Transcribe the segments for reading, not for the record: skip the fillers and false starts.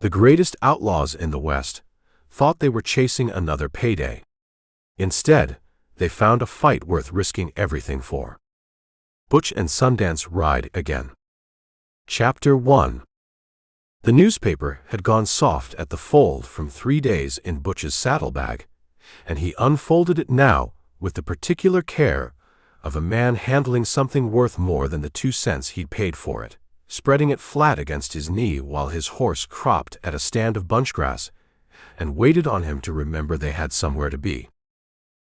The greatest outlaws in the West thought they were chasing another payday. Instead, they found a fight worth risking everything for. Butch and Sundance ride again. Chapter 1. The newspaper had gone soft at the fold from 3 days in Butch's saddlebag, and he unfolded it now with the particular care of a man handling something worth more than the 2 cents he'd paid for it, spreading it flat against his knee while his horse cropped at a stand of bunchgrass and waited on him to remember they had somewhere to be.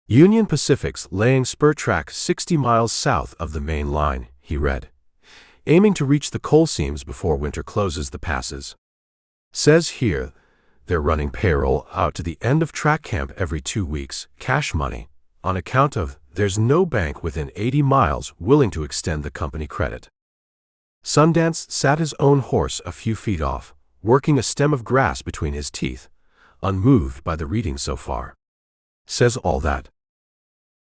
Union Pacific's laying spur track 60 miles south of the main line, he read, aiming to reach the coal seams before winter closes the passes. Says here they're running payroll out to the end of track camp every 2 weeks, cash money, on account of there's no bank within 80 miles willing to extend the company credit. Sundance sat his own horse a few feet off, working a stem of grass between his teeth, unmoved by the reading so far. Says all that.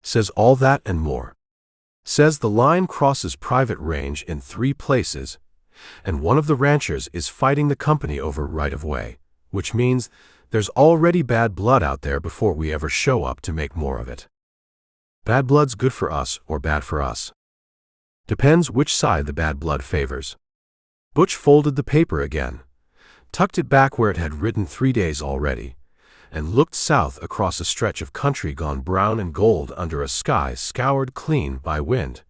Says all that and more. Says the line crosses private range in 3 places, and one of the ranchers is fighting the company over right-of-way, which means there's already bad blood out there before we ever show up to make more of it. Bad blood's good for us or bad for us. Depends which side the bad blood favors. Butch folded the paper again, tucked it back where it had ridden 3 days already, and looked south across a stretch of country gone brown and gold under a sky scoured clean by wind,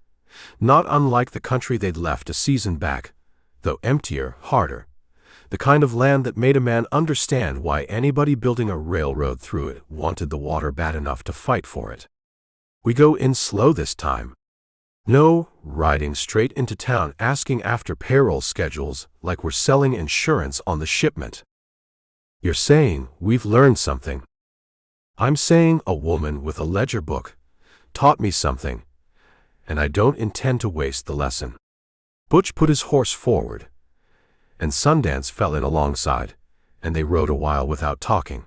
not unlike the country they'd left a season back, though emptier, harder, the kind of land that made a man understand why anybody building a railroad through it wanted the water bad enough to fight for it. We go in slow this time. No riding straight into town asking after payroll schedules like we're selling insurance on the shipment. You're saying we've learned something. I'm saying a woman with a ledger book taught me something, and I don't intend to waste the lesson. Butch put his horse forward, and Sundance fell in alongside, and they rode a while without talking,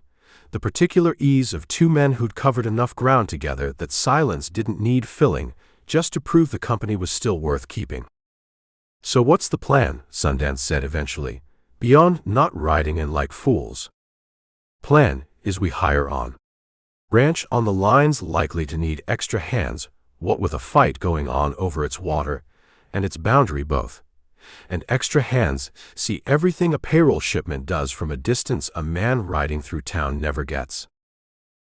the particular ease of 2 men who'd covered enough ground together that silence didn't need filling just to prove the company was still worth keeping. So what's the plan? Sundance said eventually, beyond not riding in like fools. Plan is we hire on. Ranch on the line's likely to need extra hands, what with a fight going on over its water and its boundary both. And extra hands see everything a payroll shipment does from a distance a man riding through town never gets.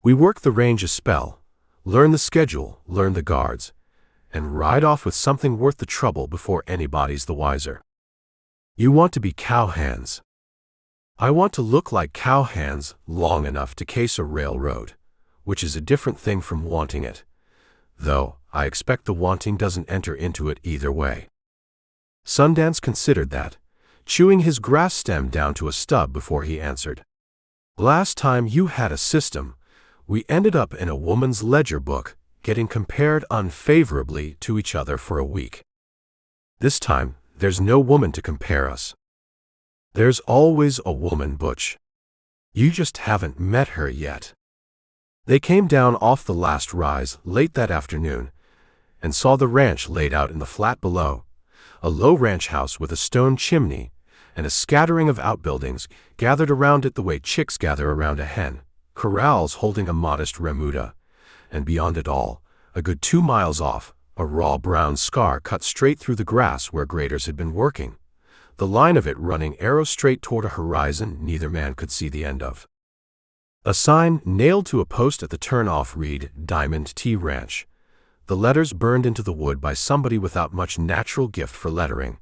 We work the range a spell, learn the schedule, learn the guards, and ride off with something worth the trouble before anybody's the wiser. You want to be cowhands. I want to look like cowhands long enough to case a railroad, which is a different thing from wanting it, though I expect the wanting doesn't enter into it either way. Sundance considered that, chewing his grass stem down to a stub before he answered. Last time you had a system, we ended up in a woman's ledger book, getting compared unfavorably to each other for a week. This time, there's no woman to compare us. There's always a woman, Butch. You just haven't met her yet. They came down off the last rise late that afternoon and saw the ranch laid out in the flat below, a low ranch house with a stone chimney and a scattering of outbuildings gathered around it the way chicks gather around a hen, corrals holding a modest remuda, and beyond it all, a good 2 miles off, a raw brown scar cut straight through the grass where graders had been working, the line of it running arrow straight toward a horizon neither man could see the end of. A sign nailed to a post at the turnoff read, Diamond T Ranch, the letters burned into the wood by somebody without much natural gift for lettering,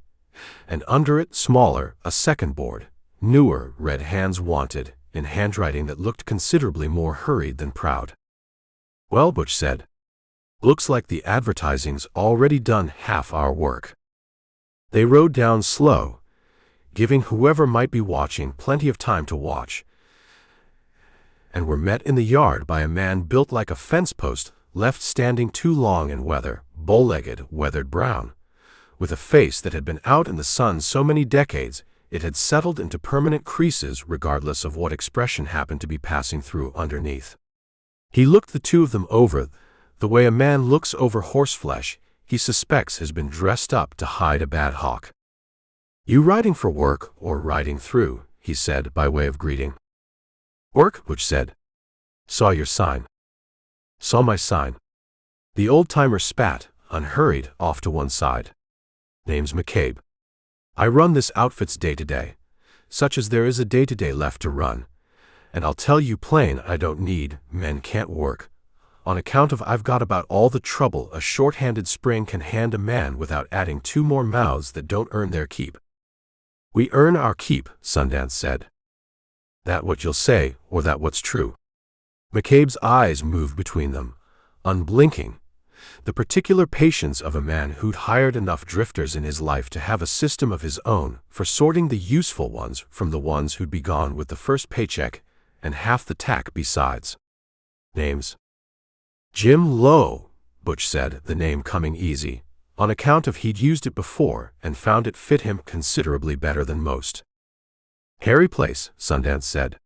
and under it, smaller, a second board, newer, read Hands Wanted, in handwriting that looked considerably more hurried than proud. Well, Butch said, looks like the advertising's already done half our work. They rode down slow, giving whoever might be watching plenty of time to watch, and were met in the yard by a man built like a fence post left standing too long in weather, bow-legged, weathered brown, with a face that had been out in the sun so many decades it had settled into permanent creases regardless of what expression happened to be passing through underneath. He looked the 2 of them over, the way a man looks over horseflesh he suspects has been dressed up to hide a bad hawk. You riding for work or riding through? he said by way of greeting. Work, Butch said. Saw your sign. Saw my sign. The old-timer spat, unhurried, off to one side. Name's McCabe. I run this outfit's day-to-day, such as there is a day-to-day left to run. And I'll tell you plain, I don't need, men can't work, on account of I've got about all the trouble a short-handed spring can hand a man without adding 2 more mouths that don't earn their keep. We earn our keep, Sundance said. That what you'll say, or that what's true? McCabe's eyes moved between them, unblinking, the particular patience of a man who'd hired enough drifters in his life to have a system of his own for sorting the useful ones from the ones who'd be gone with the first paycheck and half the tack besides. Names? Jim Lowe, Butch said, the name coming easy, on account of he'd used it before and found it fit him considerably better than most. Harry Place, Sundance said.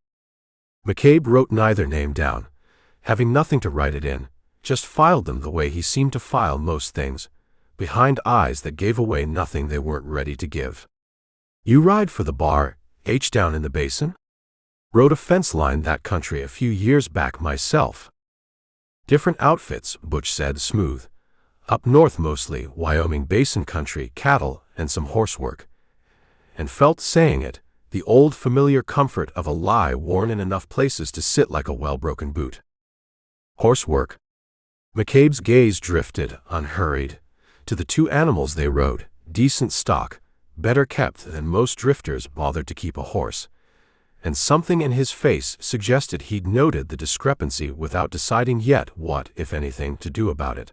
McCabe wrote neither name down, having nothing to write it in, just filed them the way he seemed to file most things, behind eyes that gave away nothing they weren't ready to give. You ride for the bar, H down in the basin? Rode a fence line that country a few years back myself. Different outfits, Butch said, smooth. Up north mostly, Wyoming basin country, cattle, and some horsework. And felt saying it, the old familiar comfort of a lie worn in enough places to sit like a well-broken boot. Horsework. McCabe's gaze drifted, unhurried, to the 2 animals they rode, decent stock, better kept than most drifters bothered to keep a horse, and something in his face suggested he'd noted the discrepancy without deciding yet what, if anything, to do about it.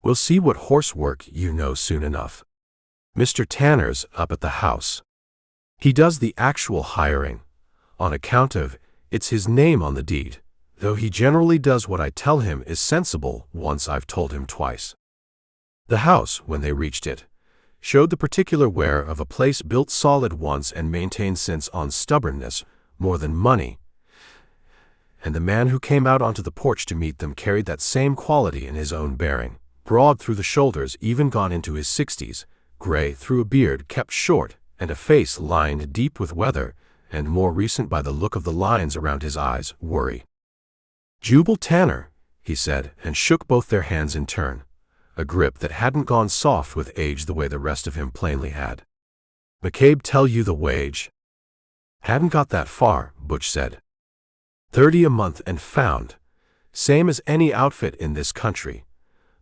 We'll see what horsework you know soon enough. Mr. Tanner's up at the house. He does the actual hiring, on account of it's his name on the deed, though he generally does what I tell him is sensible once I've told him twice. The house, when they reached it, showed the particular wear of a place built solid once and maintained since on stubbornness more than money, and the man who came out onto the porch to meet them carried that same quality in his own bearing, broad through the shoulders, even gone into his 60s, gray through a beard kept short, and a face lined deep with weather, and more recent by the look of the lines around his eyes, worry. Jubal Tanner, he said, and shook both their hands in turn, a grip that hadn't gone soft with age the way the rest of him plainly had. McCabe tell you the wage? Hadn't got that far, Butch said. 30 a month and found. Same as any outfit in this country.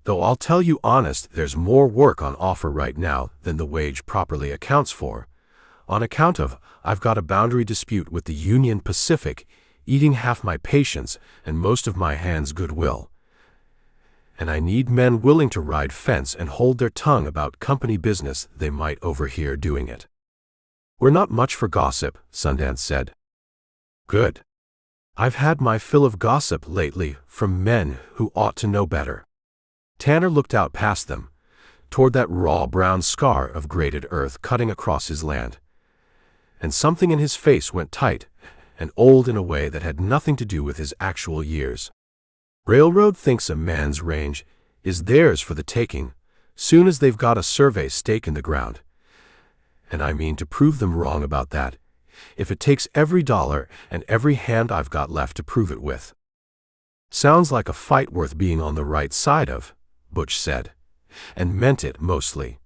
Though I'll tell you honest, there's more work on offer right now than the wage properly accounts for, on account of I've got a boundary dispute with the Union Pacific, eating half my patience and most of my hands' goodwill. And I need men willing to ride fence and hold their tongue about company business they might overhear doing it. We're not much for gossip, Sundance said. Good. I've had my fill of gossip lately from men who ought to know better. Tanner looked out past them, toward that raw brown scar of graded earth cutting across his land, and something in his face went tight and old in a way that had nothing to do with his actual years. Railroad thinks a man's range is theirs for the taking, soon as they've got a survey stake in the ground. And I mean to prove them wrong about that, if it takes every dollar and every hand I've got left to prove it with. Sounds like a fight worth being on the right side of, Butch said, and meant it mostly,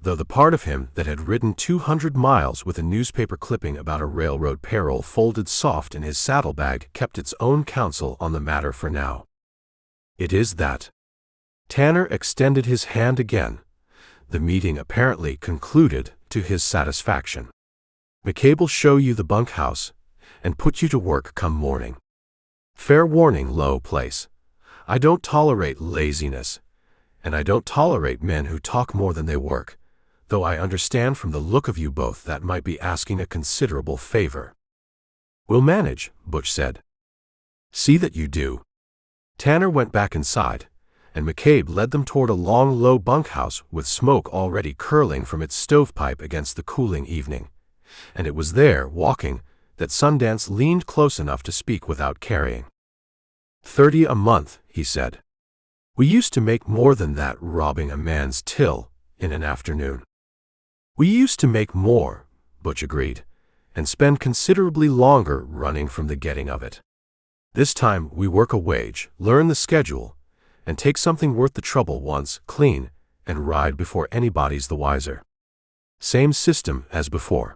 though the part of him that had ridden 200 miles with a newspaper clipping about a railroad payroll folded soft in his saddlebag kept its own counsel on the matter for now. It is that. Tanner extended his hand again, the meeting apparently concluded to his satisfaction. McCabe'll show you the bunkhouse and put you to work come morning. Fair warning, Low Place. I don't tolerate laziness, and I don't tolerate men who talk more than they work, though I understand from the look of you both that might be asking a considerable favor. We'll manage, Butch said. See that you do. Tanner went back inside, and McCabe led them toward a long, low bunkhouse with smoke already curling from its stovepipe against the cooling evening. And it was there, walking, that Sundance leaned close enough to speak without carrying. 30 a month, he said. We used to make more than that robbing a man's till in an afternoon. We used to make more, Butch agreed, and spend considerably longer running from the getting of it. This time we work a wage, learn the schedule, and take something worth the trouble once, clean, and ride before anybody's the wiser. Same system as before.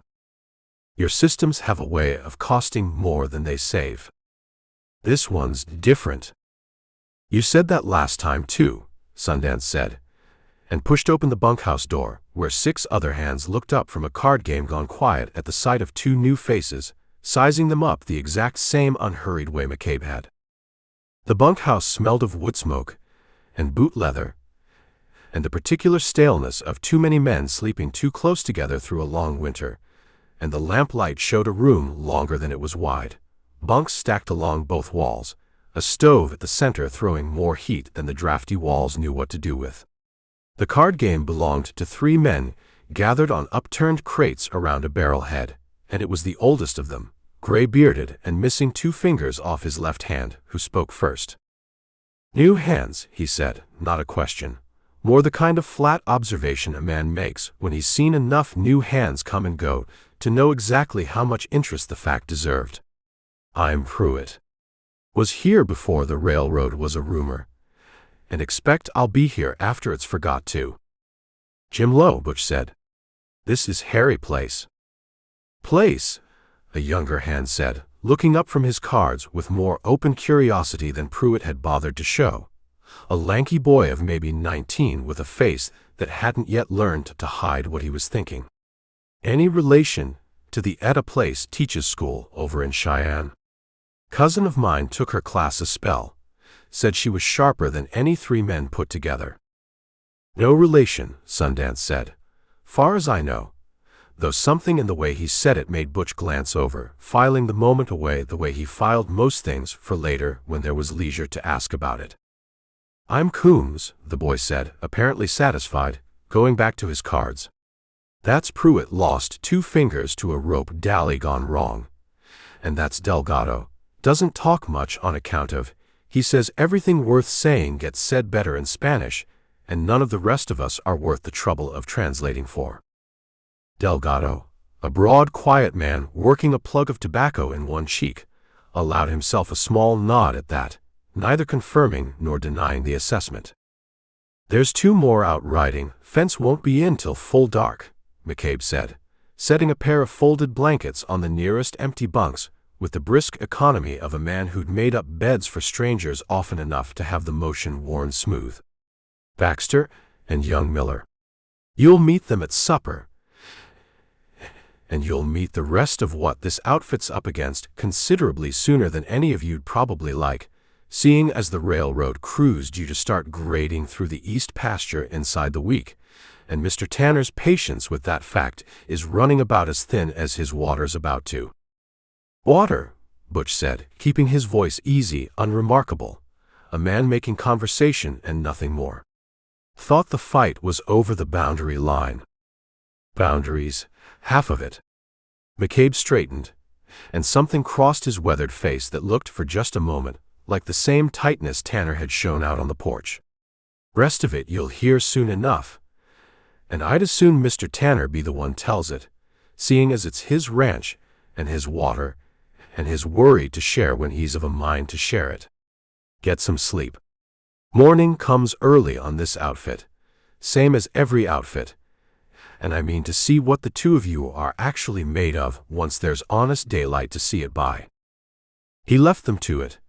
Your systems have a way of costing more than they save. This one's different. You said that last time too, Sundance said, and pushed open the bunkhouse door, where 6 other hands looked up from a card game gone quiet at the sight of 2 new faces, sizing them up the exact same unhurried way McCabe had. The bunkhouse smelled of wood smoke and boot leather, and the particular staleness of too many men sleeping too close together through a long winter, and the lamplight showed a room longer than it was wide, bunks stacked along both walls, a stove at the center throwing more heat than the drafty walls knew what to do with. The card game belonged to 3 men gathered on upturned crates around a barrel head, and it was the oldest of them, gray-bearded and missing 2 fingers off his left hand, who spoke first. New hands, he said, not a question, more the kind of flat observation a man makes when he's seen enough new hands come and go to know exactly how much interest the fact deserved. I'm Pruitt. Was here before the railroad was a rumor, and expect I'll be here after it's forgot too. Jim Lowe, Butch said. This is Harry Place. Place, a younger hand said, looking up from his cards with more open curiosity than Pruitt had bothered to show. A lanky boy of maybe 19 with a face that hadn't yet learned to hide what he was thinking. Any relation to the Etta Place Teachers' School over in Cheyenne? Cousin of mine took her class a spell. Said she was sharper than any 3 men put together. No relation, Sundance said. Far as I know. Though something in the way he said it made Butch glance over, filing the moment away the way he filed most things for later when there was leisure to ask about it. I'm Coombs, the boy said, apparently satisfied, going back to his cards. That's Pruitt lost 2 fingers to a rope dally gone wrong. And that's Delgado. Doesn't talk much on account of, he says everything worth saying gets said better in Spanish, and none of the rest of us are worth the trouble of translating for. Delgado, a broad, quiet man working a plug of tobacco in one cheek, allowed himself a small nod at that, neither confirming nor denying the assessment. There's 2 more out riding, fence won't be in till full dark, McCabe said, setting a pair of folded blankets on the nearest empty bunks, with the brisk economy of a man who'd made up beds for strangers often enough to have the motion worn smooth. Baxter and young Miller. You'll meet them at supper, and you'll meet the rest of what this outfit's up against considerably sooner than any of you'd probably like, seeing as the railroad crew's due to start grading through the east pasture inside the week, and Mr. Tanner's patience with that fact is running about as thin as his water's about to. Water, Butch said, keeping his voice easy, unremarkable, a man making conversation and nothing more. Thought the fight was over the boundary line. Boundaries, half of it. McCabe straightened, and something crossed his weathered face that looked for just a moment like the same tightness Tanner had shown out on the porch. Rest of it you'll hear soon enough, and I'd as soon Mr. Tanner be the one tells it, seeing as it's his ranch and his water and his worry to share when he's of a mind to share it. Get some sleep. Morning comes early on this outfit, same as every outfit, and I mean to see what the 2 of you are actually made of once there's honest daylight to see it by. He left them to it,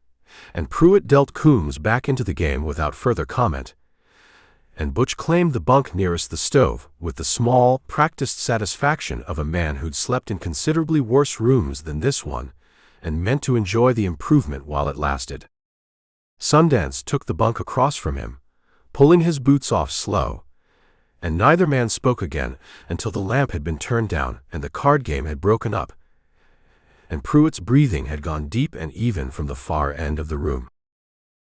and Pruitt dealt Coombs back into the game without further comment, and Butch claimed the bunk nearest the stove with the small, practiced satisfaction of a man who'd slept in considerably worse rooms than this one, and meant to enjoy the improvement while it lasted. Sundance took the bunk across from him, pulling his boots off slow, and neither man spoke again until the lamp had been turned down and the card game had broken up, and Pruitt's breathing had gone deep and even from the far end of the room.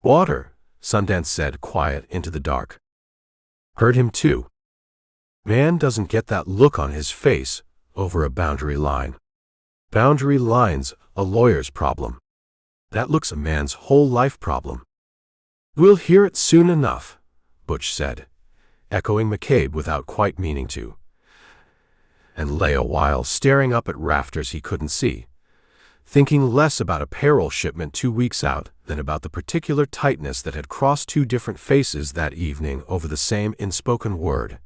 Water, Sundance said, quiet into the dark. Heard him too. Man doesn't get that look on his face over a boundary line. Boundary line's a lawyer's problem. That looks a man's whole life problem. We'll hear it soon enough, Butch said, echoing McCabe without quite meaning to. and lay a while staring up at rafters he couldn't see, thinking less about a payroll shipment 2 weeks out than about the particular tightness that had crossed two different faces that evening over the same unspoken word,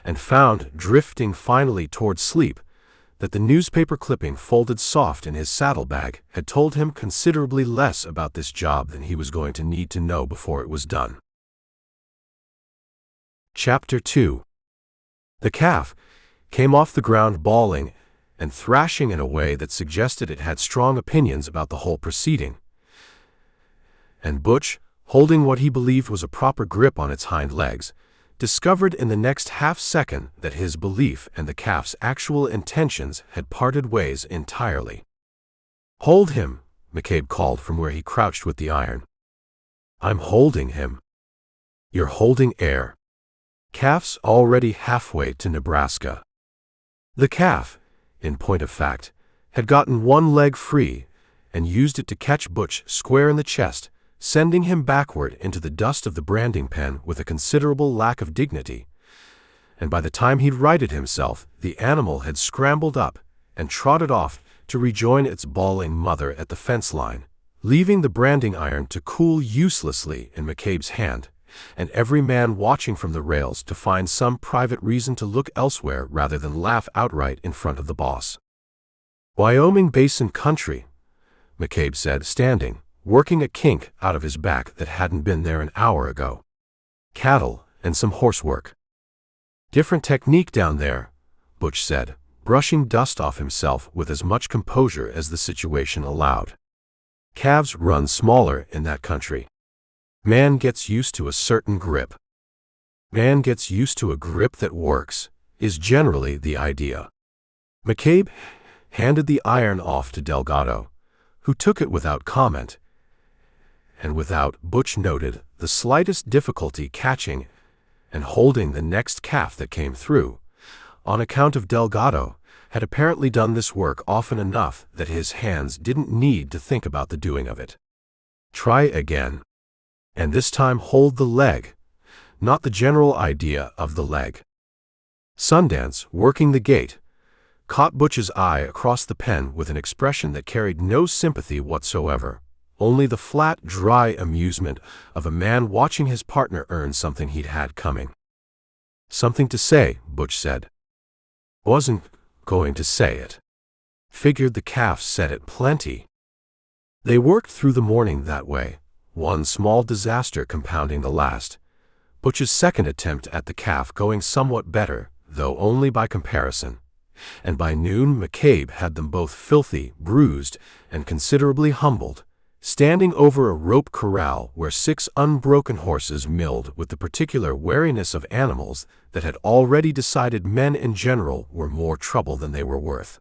and found, drifting finally toward sleep, that the newspaper clipping folded soft in his saddlebag had told him considerably less about this job than he was going to need to know before it was done. Chapter 2. The calf came off the ground bawling and thrashing in a way that suggested it had strong opinions about the whole proceeding, and Butch, holding what he believed was a proper grip on its hind legs, discovered in the next half-second that his belief and the calf's actual intentions had parted ways entirely. "Hold him," McCabe called from where he crouched with the iron. "I'm holding him." "You're holding air. Calf's already halfway to Nebraska." The calf, in point of fact, had gotten one leg free and used it to catch Butch square in the chest, sending him backward into the dust of the branding pen with a considerable lack of dignity, and by the time he'd righted himself, the animal had scrambled up and trotted off to rejoin its bawling mother at the fence line, leaving the branding iron to cool uselessly in McCabe's hand, and every man watching from the rails to find some private reason to look elsewhere rather than laugh outright in front of the boss. "Wyoming Basin country," McCabe said, standing, working a kink out of his back that hadn't been there an hour ago. "Cattle and some horse work." "Different technique down there," Butch said, brushing dust off himself with as much composure as the situation allowed. "Calves run smaller in that country. Man gets used to a certain grip. Man gets used to a grip that works, is generally the idea." McCabe handed the iron off to Delgado, who took it without comment, and without, Butch noted, the slightest difficulty catching and holding the next calf that came through, on account of Delgado had apparently done this work often enough that his hands didn't need to think about the doing of it. "Try again. And this time hold the leg, not the general idea of the leg." Sundance, working the gate, caught Butch's eye across the pen with an expression that carried no sympathy whatsoever, only the flat, dry amusement of a man watching his partner earn something he'd had coming. "Something to say," Butch said. "Wasn't going to say it. Figured the calf said it plenty." They worked through the morning that way, one small disaster compounding the last, Butch's second attempt at the calf going somewhat better, though only by comparison, and by noon McCabe had them both filthy, bruised, and considerably humbled, standing over a rope corral where 6 unbroken horses milled with the particular wariness of animals that had already decided men in general were more trouble than they were worth.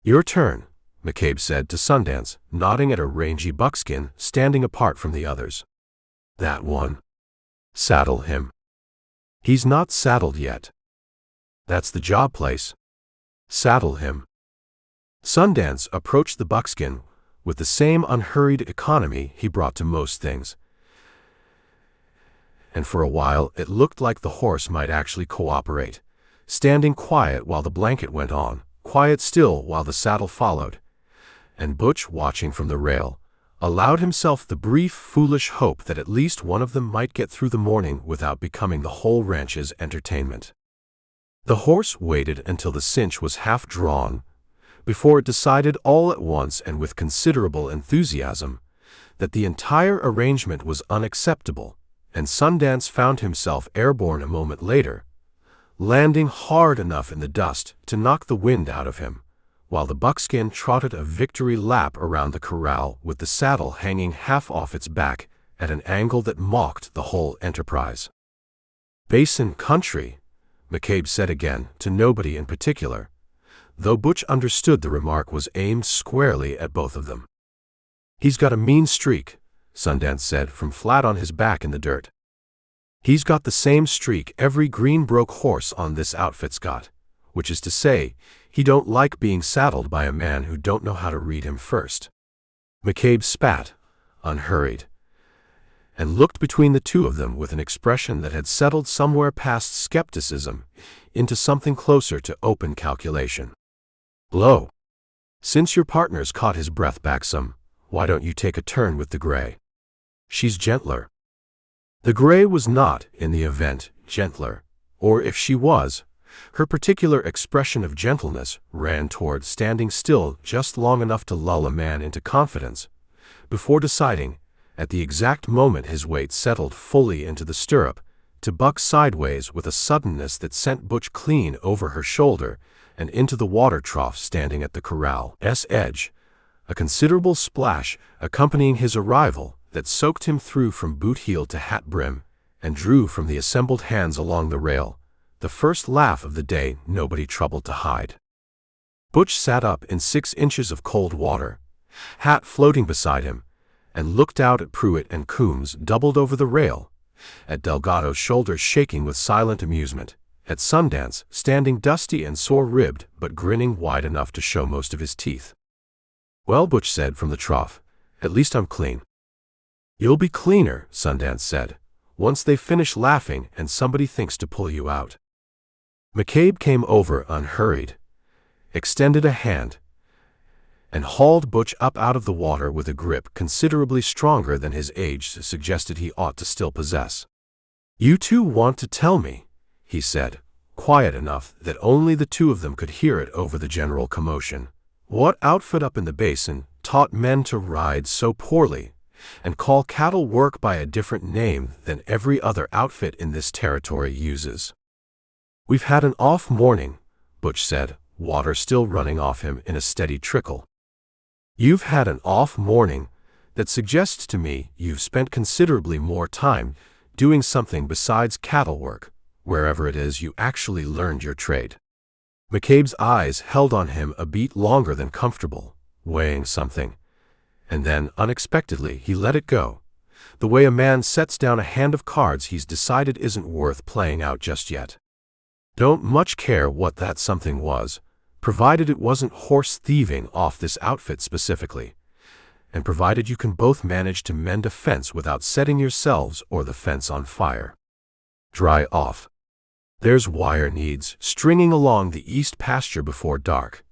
"Your turn," McCabe said to Sundance, nodding at a rangy buckskin standing apart from the others. "That one. Saddle him." "He's not saddled yet." "That's the job place. Saddle him." Sundance approached the buckskin with the same unhurried economy he brought to most things, and for a while it looked like the horse might actually cooperate, standing quiet while the blanket went on, quiet still while the saddle followed, and Butch, watching from the rail, allowed himself the brief, foolish hope that at least one of them might get through the morning without becoming the whole ranch's entertainment. The horse waited until the cinch was half drawn, before it decided all at once and with considerable enthusiasm that the entire arrangement was unacceptable, and Sundance found himself airborne a moment later, landing hard enough in the dust to knock the wind out of him, while the buckskin trotted a victory lap around the corral with the saddle hanging half off its back at an angle that mocked the whole enterprise. "Basin country," McCabe said again, to nobody in particular, though Butch understood the remark was aimed squarely at both of them. "He's got a mean streak," Sundance said from flat on his back in the dirt. "He's got the same streak every green-broke horse on this outfit's got, which is to say, he don't like being saddled by a man who don't know how to read him first." McCabe spat, unhurried, and looked between the two of them with an expression that had settled somewhere past skepticism into something closer to open calculation. "Lo, since your partner's caught his breath back some, why don't you take a turn with the gray? She's gentler." The gray was not, in the event, gentler, or if she was, her particular expression of gentleness ran toward standing still just long enough to lull a man into confidence, before deciding, at the exact moment his weight settled fully into the stirrup, to buck sideways with a suddenness that sent Butch clean over her shoulder and into the water trough standing at the corral's edge, a considerable splash accompanying his arrival that soaked him through from boot heel to hat brim and drew from the assembled hands along the rail the first laugh of the day nobody troubled to hide. Butch sat up in 6 inches of cold water, hat floating beside him, and looked out at Pruitt and Coombs doubled over the rail, at Delgado's shoulders shaking with silent amusement, at Sundance standing dusty and sore-ribbed but grinning wide enough to show most of his teeth. "Well," Butch said from the trough, "at least I'm clean." "You'll be cleaner," Sundance said, "once they finish laughing and somebody thinks to pull you out." McCabe came over unhurried, extended a hand, and hauled Butch up out of the water with a grip considerably stronger than his age suggested he ought to still possess. "You two want to tell me," he said, quiet enough that only the two of them could hear it over the general commotion, "what outfit up in the basin taught men to ride so poorly and call cattle work by a different name than every other outfit in this territory uses?" "We've had an off morning," Butch said, water still running off him in a steady trickle. "You've had an off morning that suggests to me you've spent considerably more time doing something besides cattle work, wherever it is you actually learned your trade." McCabe's eyes held on him a beat longer than comfortable, weighing something, and then, unexpectedly, he let it go, the way a man sets down a hand of cards he's decided isn't worth playing out just yet. "Don't much care what that something was, provided it wasn't horse thieving off this outfit specifically, and provided you can both manage to mend a fence without setting yourselves or the fence on fire. Dry off. There's wire needs stringing along the east pasture before dark,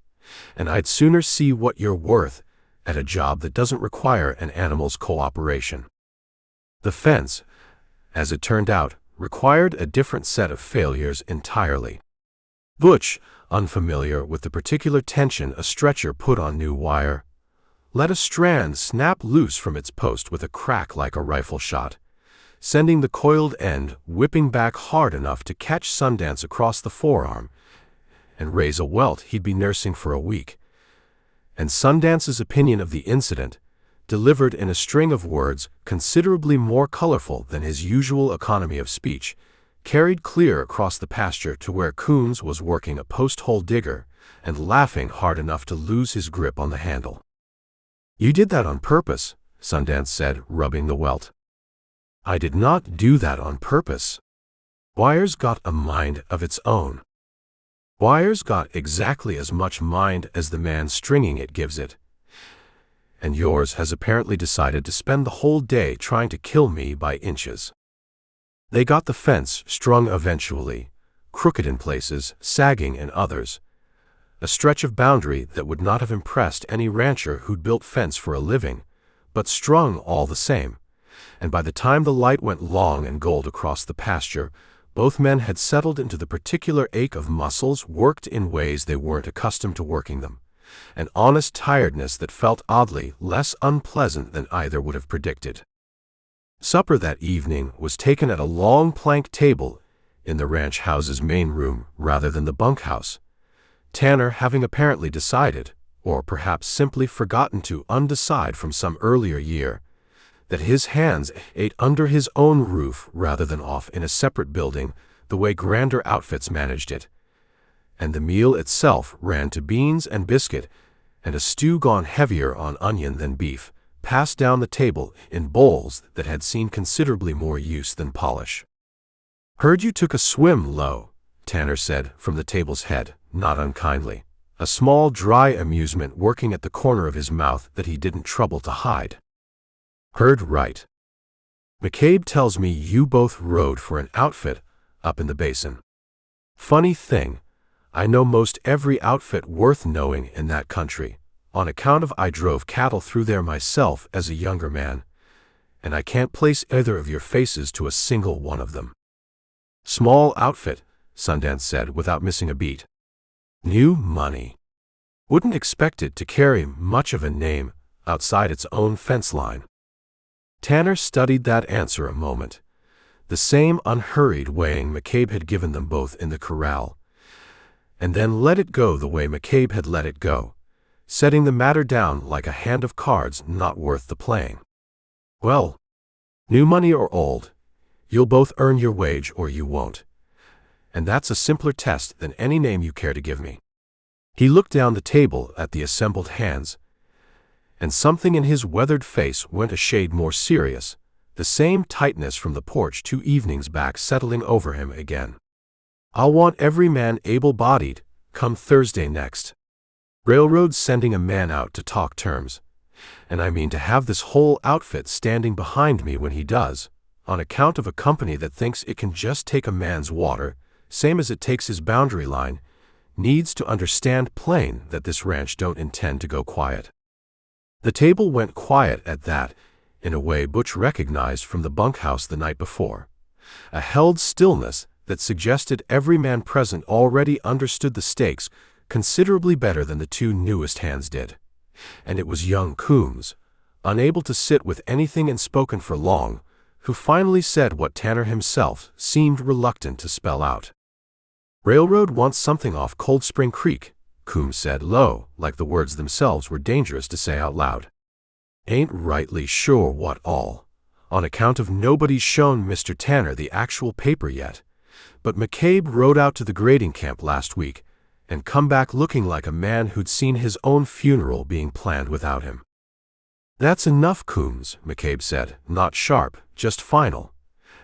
and I'd sooner see what you're worth at a job that doesn't require an animal's cooperation." The fence, as it turned out, required a different set of failures entirely. Butch, unfamiliar with the particular tension a stretcher put on new wire, let a strand snap loose from its post with a crack like a rifle shot, sending the coiled end whipping back hard enough to catch Sundance across the forearm and raise a welt he'd be nursing for a week. And Sundance's opinion of the incident, delivered in a string of words considerably more colorful than his usual economy of speech, carried clear across the pasture to where Coombs was working a post-hole digger and laughing hard enough to lose his grip on the handle. "You did that on purpose," Sundance said, rubbing the welt. "I did not do that on purpose. Wire's got a mind of its own. Wire's got exactly as much mind as the man stringing it gives it. And yours has apparently decided to spend the whole day trying to kill me by inches." They got the fence strung eventually, crooked in places, sagging in others, a stretch of boundary that would not have impressed any rancher who'd built fence for a living, but strung all the same, and by the time the light went long and gold across the pasture, both men had settled into the particular ache of muscles worked in ways they weren't accustomed to working them, an honest tiredness that felt oddly less unpleasant than either would have predicted. Supper that evening was taken at a long plank table in the ranch house's main room rather than the bunkhouse, Tanner having apparently decided, or perhaps simply forgotten to undecide from some earlier year, that his hands ate under his own roof rather than off in a separate building the way grander outfits managed it, and the meal itself ran to beans and biscuit and a stew gone heavier on onion than beef, passed down the table in bowls that had seen considerably more use than polish. "Heard you took a swim, Lo," Tanner said from the table's head, not unkindly, a small dry amusement working at the corner of his mouth that he didn't trouble to hide. "Heard right. McCabe tells me you both rode for an outfit up in the basin. Funny thing, I know most every outfit worth knowing in that country, on account of I drove cattle through there myself as a younger man, and I can't place either of your faces to a single one of them. Small outfit, Sundance said without missing a beat. New money. Wouldn't expect it to carry much of a name outside its own fence line. Tanner studied that answer a moment, the same unhurried weighing McCabe had given them both in the corral, and then let it go the way McCabe had let it go, setting the matter down like a hand of cards not worth the playing. Well, new money or old, you'll both earn your wage or you won't, and that's a simpler test than any name you care to give me. He looked down the table at the assembled hands, and something in his weathered face went a shade more serious, the same tightness from the porch 2 evenings back settling over him again. I'll want every man able-bodied, come Thursday next. Railroad's sending a man out to talk terms, and I mean to have this whole outfit standing behind me when he does, on account of a company that thinks it can just take a man's water, same as it takes his boundary line, needs to understand plain that this ranch don't intend to go quiet. The table went quiet at that, in a way Butch recognized from the bunkhouse the night before, a held stillness that suggested every man present already understood the stakes considerably better than the 2 newest hands did. And it was young Coombs, unable to sit with anything unspoken for long, who finally said what Tanner himself seemed reluctant to spell out. Railroad wants something off Cold Spring Creek, Coombs said low, like the words themselves were dangerous to say out loud. Ain't rightly sure what all, on account of nobody's shown Mr. Tanner the actual paper yet, but McCabe rode out to the grading camp last week and come back looking like a man who'd seen his own funeral being planned without him. That's enough, Coombs, McCabe said, not sharp, just final,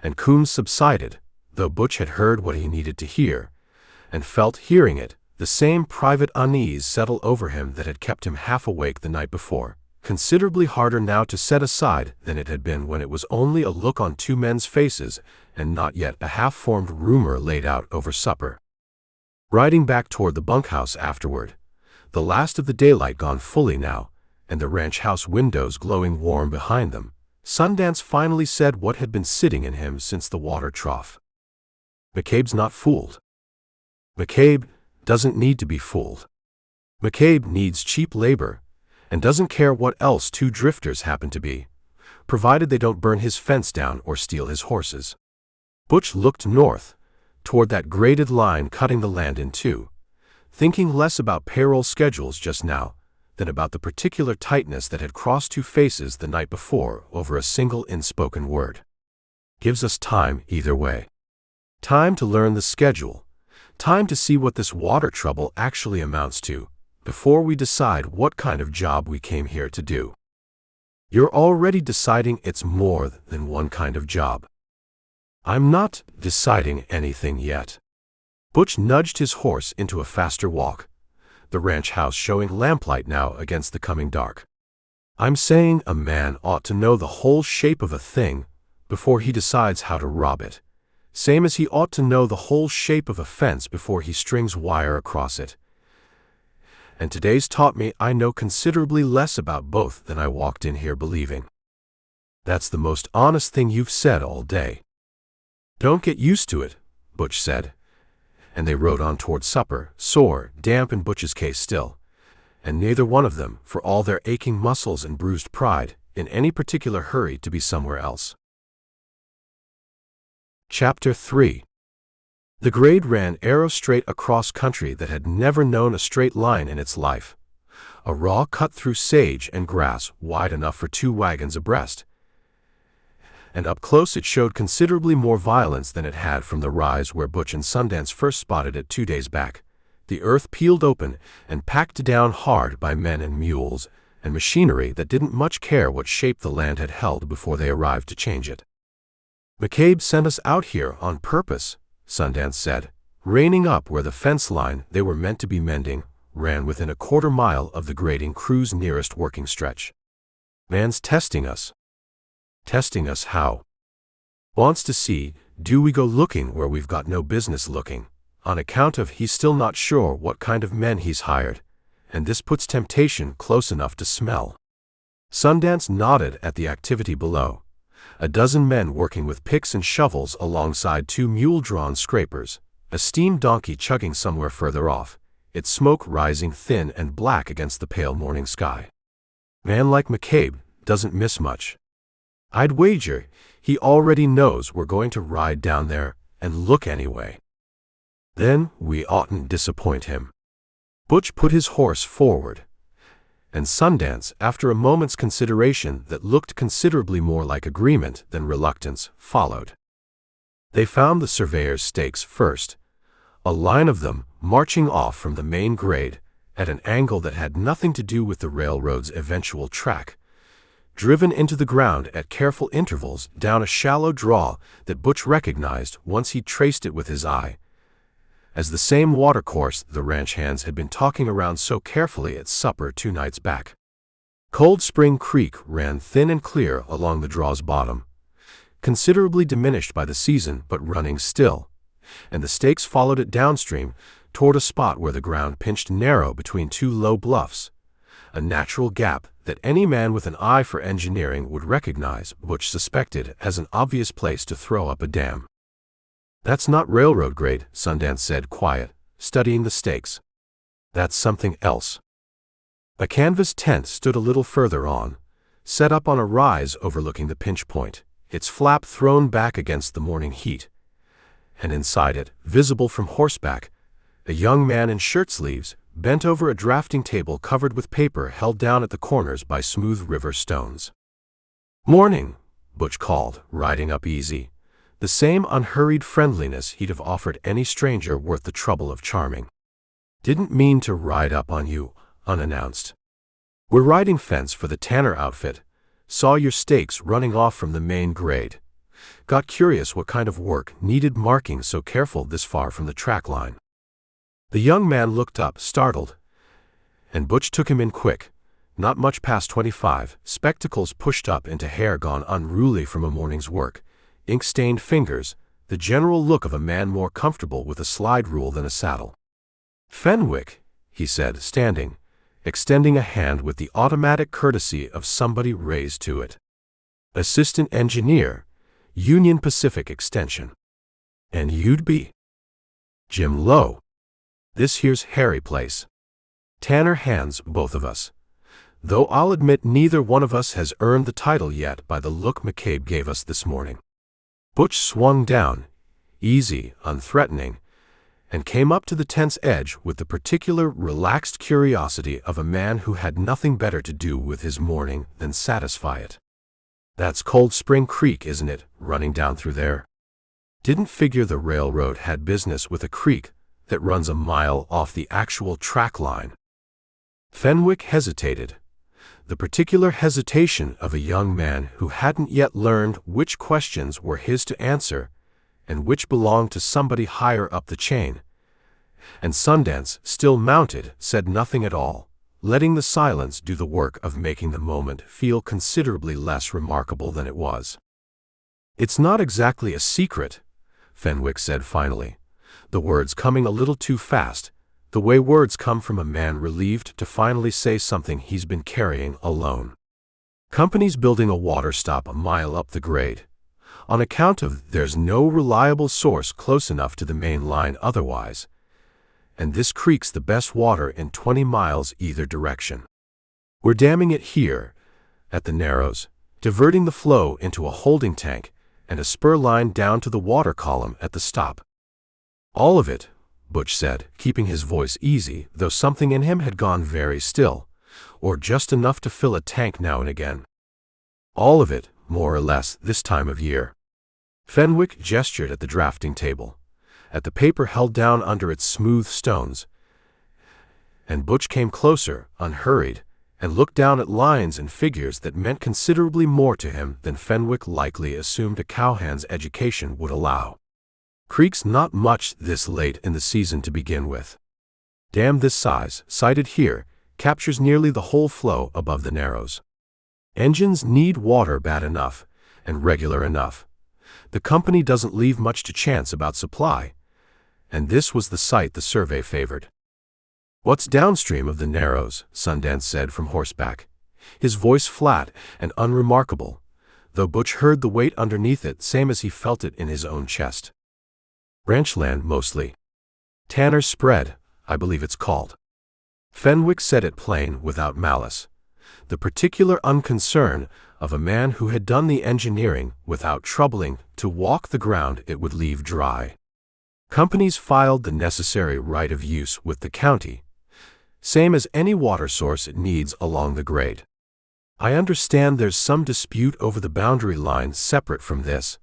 and Coombs subsided, though Butch had heard what he needed to hear, and felt hearing it, the same private unease settle over him that had kept him half awake the night before, considerably harder now to set aside than it had been when it was only a look on 2 men's faces and not yet a half-formed rumor laid out over supper. Riding back toward the bunkhouse afterward, the last of the daylight gone fully now, and the ranch house windows glowing warm behind them, Sundance finally said what had been sitting in him since the water trough. McCabe's not fooled. McCabe doesn't need to be fooled. McCabe needs cheap labor, and doesn't care what else 2 drifters happen to be, provided they don't burn his fence down or steal his horses. Butch looked north, toward that graded line cutting the land in 2, thinking less about payroll schedules just now than about the particular tightness that had crossed 2 faces the night before over a single unspoken word. Gives us time either way. Time to learn the schedule, time to see what this water trouble actually amounts to, before we decide what kind of job we came here to do. You're already deciding it's more than one kind of job. I'm not deciding anything yet. Butch nudged his horse into a faster walk, the ranch house showing lamplight now against the coming dark. I'm saying a man ought to know the whole shape of a thing before he decides how to rob it, same as he ought to know the whole shape of a fence before he strings wire across it. And today's taught me I know considerably less about both than I walked in here believing. That's the most honest thing you've said all day. Don't get used to it, Butch said, and they rode on toward supper, sore, damp in Butch's case still, and neither one of them, for all their aching muscles and bruised pride, in any particular hurry to be somewhere else. Chapter 3. The grade ran arrow-straight across country that had never known a straight line in its life, a raw cut through sage and grass wide enough for 2 wagons abreast, and up close it showed considerably more violence than it had from the rise where Butch and Sundance first spotted it 2 days back, the earth peeled open and packed down hard by men and mules and machinery that didn't much care what shape the land had held before they arrived to change it. McCabe sent us out here on purpose, Sundance said, reining up where the fence line they were meant to be mending ran within a 1/4 mile of the grading crew's nearest working stretch. Man's testing us. Testing us how? Wants to see, do we go looking where we've got no business looking, on account of he's still not sure what kind of men he's hired, and this puts temptation close enough to smell. Sundance nodded at the activity below. A dozen men working with picks and shovels alongside 2 mule-drawn scrapers, a steam donkey chugging somewhere further off, its smoke rising thin and black against the pale morning sky. Man like McCabe doesn't miss much. I'd wager he already knows we're going to ride down there and look anyway. Then we oughtn't disappoint him. Butch put his horse forward, and Sundance, after a moment's consideration that looked considerably more like agreement than reluctance, followed. They found the surveyor's stakes first, a line of them marching off from the main grade at an angle that had nothing to do with the railroad's eventual track, driven into the ground at careful intervals down a shallow draw that Butch recognized once he traced it with his eye, as the same watercourse the ranch hands had been talking around so carefully at supper 2 nights back. Cold Spring Creek ran thin and clear along the draw's bottom, considerably diminished by the season but running still, and the stakes followed it downstream toward a spot where the ground pinched narrow between 2 low bluffs, a natural gap that any man with an eye for engineering would recognize, Butch suspected, as an obvious place to throw up a dam. That's not railroad grade, Sundance said, quiet, studying the stakes. That's something else. A canvas tent stood a little further on, set up on a rise overlooking the pinch point, its flap thrown back against the morning heat, and inside it, visible from horseback, a young man in shirt sleeves, bent over a drafting table covered with paper held down at the corners by smooth river stones. "Morning," Butch called, riding up easy, the same unhurried friendliness he'd have offered any stranger worth the trouble of charming. "Didn't mean to ride up on you, unannounced. We're riding fence for the Tanner outfit. Saw your stakes running off from the main grade. Got curious what kind of work needed marking so careful this far from the track line." The young man looked up, startled, and Butch took him in quick, not much past 25, spectacles pushed up into hair gone unruly from a morning's work, ink-stained fingers, the general look of a man more comfortable with a slide rule than a saddle. "Fenwick," he said, standing, extending a hand with the automatic courtesy of somebody raised to it. "Assistant engineer, Union Pacific Extension. And you'd be?" "Jim Lowe. This here's Harry Place. Tanner hands, both of us. Though I'll admit neither one of us has earned the title yet by the look McCabe gave us this morning." Butch swung down, easy, unthreatening, and came up to the tent's edge with the particular relaxed curiosity of a man who had nothing better to do with his morning than satisfy it. "That's Cold Spring Creek, isn't it, running down through there? Didn't figure the railroad had business with a creek that runs a mile off the actual track line." Fenwick hesitated, the particular hesitation of a young man who hadn't yet learned which questions were his to answer and which belonged to somebody higher up the chain. And Sundance, still mounted, said nothing at all, letting the silence do the work of making the moment feel considerably less remarkable than it was. "It's not exactly a secret," Fenwick said finally, the words coming a little too fast, the way words come from a man relieved to finally say something he's been carrying alone. "Company's building a water stop a mile up the grade, on account of there's no reliable source close enough to the main line otherwise, and this creek's the best water in 20 miles either direction. We're damming it here, at the Narrows, diverting the flow into a holding tank and a spur line down to the water column at the stop." "All of it," Butch said, keeping his voice easy, though something in him had gone very still, "or just enough to fill a tank now and again." "All of it, more or less, this time of year." Fenwick gestured at the drafting table, at the paper held down under its smooth stones, and Butch came closer, unhurried, and looked down at lines and figures that meant considerably more to him than Fenwick likely assumed a cowhand's education would allow. "Creek's not much this late in the season to begin with. Dam this size, sited here, captures nearly the whole flow above the Narrows. Engines need water bad enough, and regular enough, The company doesn't leave much to chance about supply, and this was the site the survey favored. "What's downstream of the Narrows?" Sundance said from Horseback, his voice flat and unremarkable, though Butch heard the weight underneath it same as he felt it in his own chest. "Ranchland, mostly. Tanner's Spread, I believe it's called." Fenwick said it plain, without malice, the particular unconcern of a man who had done the engineering without troubling to walk the ground it would leave dry. Companies filed the necessary right of use with the county, same as any water source it needs along the grade. "I understand there's some dispute over the boundary line separate from this,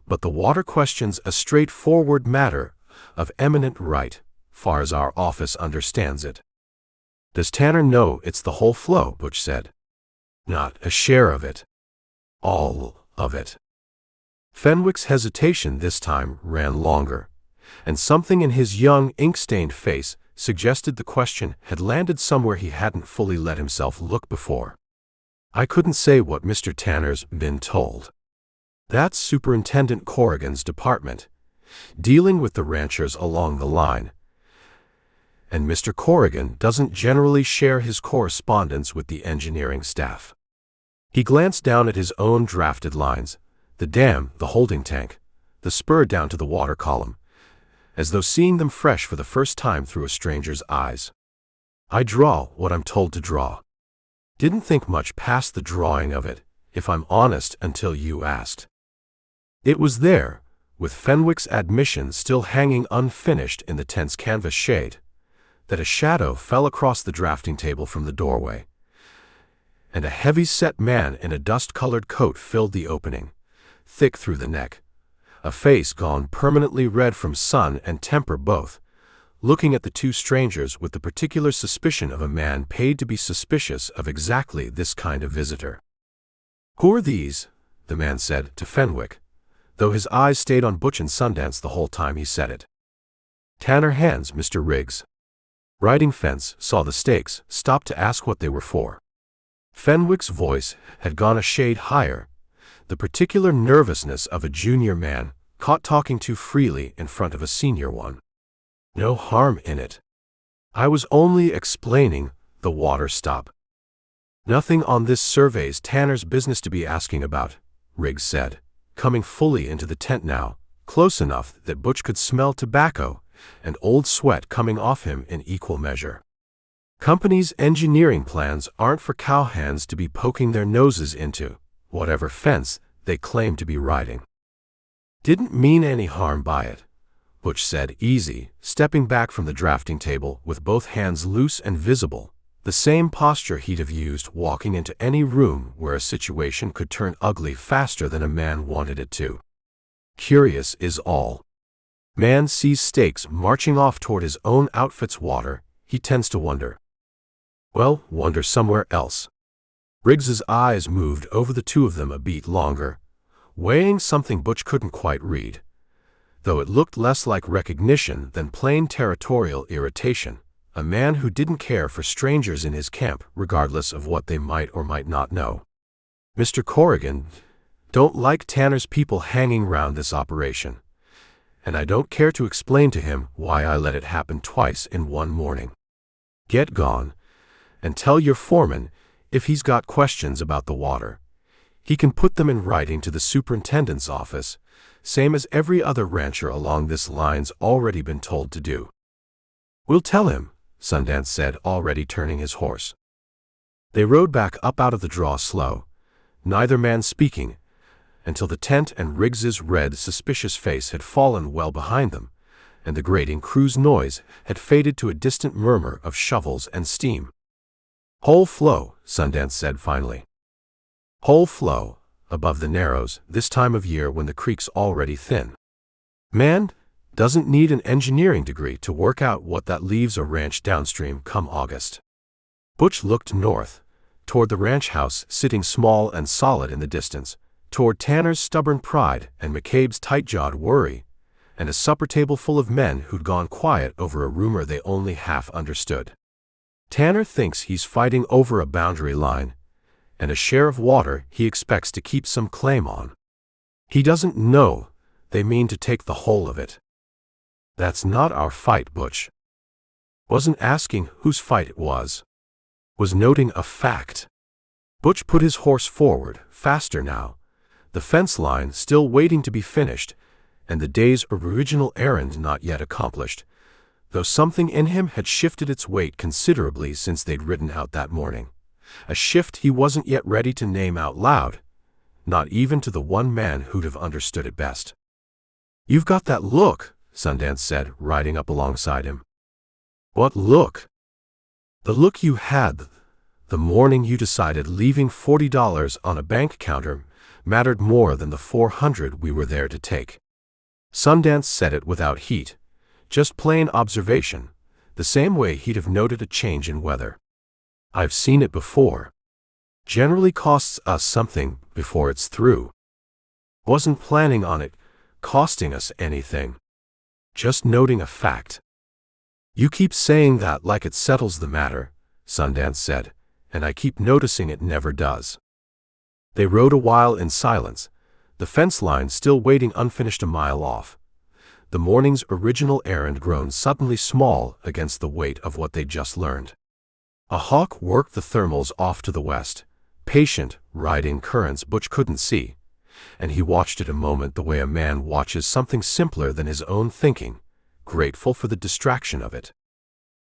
but the water question's a straightforward matter of eminent right, far as our office understands it." "Does Tanner know it's the whole flow?" Butch said. "Not a share of it. All of it." Fenwick's hesitation this time ran longer, and something in his young, ink-stained face suggested the question had landed somewhere he hadn't fully let himself look before. "I couldn't say what Mr. Tanner's been told. That's Superintendent Corrigan's department, dealing with the ranchers along the line, and Mr. Corrigan doesn't generally share his correspondence with the engineering staff." He glanced down at his own drafted lines, the dam, the holding tank, the spur down to the water column, as though seeing them fresh for the first time through a stranger's eyes. "I draw what I'm told to draw. Didn't think much past the drawing of it, if I'm honest, until you asked." It was there, with Fenwick's admission still hanging unfinished in the tense canvas shade, that a shadow fell across the drafting table from the doorway, and a heavy-set man in a dust-colored coat filled the opening, thick through the neck, a face gone permanently red from sun and temper both, looking at the two strangers with the particular suspicion of a man paid to be suspicious of exactly this kind of visitor. "Who are these?" the man said to Fenwick, though his eyes stayed on Butch and Sundance the whole time he said it. "Tanner hands, Mr. Riggs." Riding Fence saw the stakes, stopped to ask what they were for. Fenwick's voice had gone a shade higher, the particular nervousness of a junior man caught talking too freely in front of a senior one. "No harm in it. I was only explaining the water stop." "Nothing on this survey's Tanner's business to be asking about," Riggs said, coming fully into the tent now, close enough that Butch could smell tobacco and old sweat coming off him in equal measure. "Companies' engineering plans aren't for cowhands to be poking their noses into, whatever fence they claim to be riding." "Didn't mean any harm by it," Butch said, easy, stepping back from the drafting table with both hands loose and visible, the same posture he'd have used walking into any room where a situation could turn ugly faster than a man wanted it to. "Curious is all. Man sees stakes marching off toward his own outfit's water, he tends to wonder. Well, wonder somewhere else." Riggs's eyes moved over the two of them a beat longer, weighing something Butch couldn't quite read, though it looked less like recognition than plain territorial irritation, a man who didn't care for strangers in his camp regardless of what they might or might not know. "Mr. Corrigan don't like Tanner's people hanging round this operation, and I don't care to explain to him why I let it happen twice in one morning. Get gone, and tell your foreman if he's got questions about the water, he can put them in writing to the superintendent's office, same as every other rancher along this line's already been told to do." "We'll tell him," Sundance said, already turning his horse. They rode back up out of the draw slow, neither man speaking, until the tent and Riggs's red, suspicious face had fallen well behind them, and the grating cruise noise had faded to a distant murmur of shovels and steam. "Whole flow," Sundance said finally. "Whole flow, above the Narrows, this time of year when the creek's already thin. Man doesn't need an engineering degree to work out what that leaves a ranch downstream come August." Butch looked north, toward the ranch house sitting small and solid in the distance, toward Tanner's stubborn pride and McCabe's tight-jawed worry, and a supper table full of men who'd gone quiet over a rumor they only half understood. "Tanner thinks he's fighting over a boundary line, and a share of water he expects to keep some claim on. He doesn't know. They mean to take the whole of it. That's not our fight, Butch. Wasn't asking whose fight it was. Was noting a fact. Butch put his horse forward, faster now, the fence line still waiting to be finished, and the day's original errand not yet accomplished, though something in him had shifted its weight considerably since they'd ridden out that morning. A shift he wasn't yet ready to name out loud, not even to the one man who'd have understood it best. "You've got that look," Sundance said, riding up alongside him. "What look?" "The look you had the morning you decided leaving $40 on a bank counter mattered more than the 400 we were there to take." Sundance said it without heat, just plain observation, the same way he'd have noted a change in weather. "I've seen it before. Generally costs us something before it's through. Wasn't planning on it costing us anything. Just noting a fact." "You keep saying that like it settles the matter," Sundance said, "and I keep noticing it never does." They rode a while in silence, the fence line still waiting unfinished a mile off. The morning's original errand grown suddenly small against the weight of what they'd just learned. A hawk worked the thermals off to the west, patient, riding currents Butch couldn't see, and he watched it a moment the way a man watches something simpler than his own thinking, grateful for the distraction of it.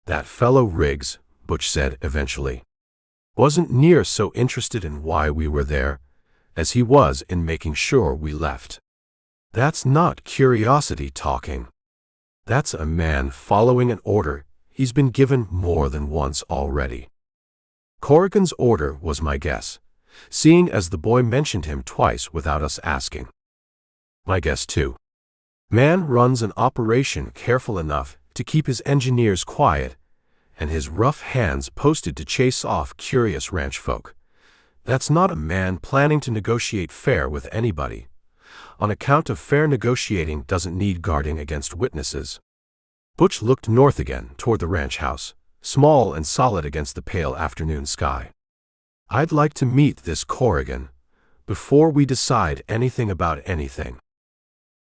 "That fellow Riggs," Butch said eventually, "wasn't near so interested in why we were there as he was in making sure we left. That's not curiosity talking. That's a man following an order he's been given more than once already." Corrigan's order was my guess, seeing as the boy mentioned him twice without us asking. "My guess too. Man runs an operation careful enough to keep his engineers quiet and his rough hands posted to chase off curious ranch folk. That's not a man planning to negotiate fair with anybody, on account of fair negotiating doesn't need guarding against witnesses." Butch looked north again toward the ranch house, small and solid against the pale afternoon sky. "I'd like to meet this Corrigan before we decide anything about anything."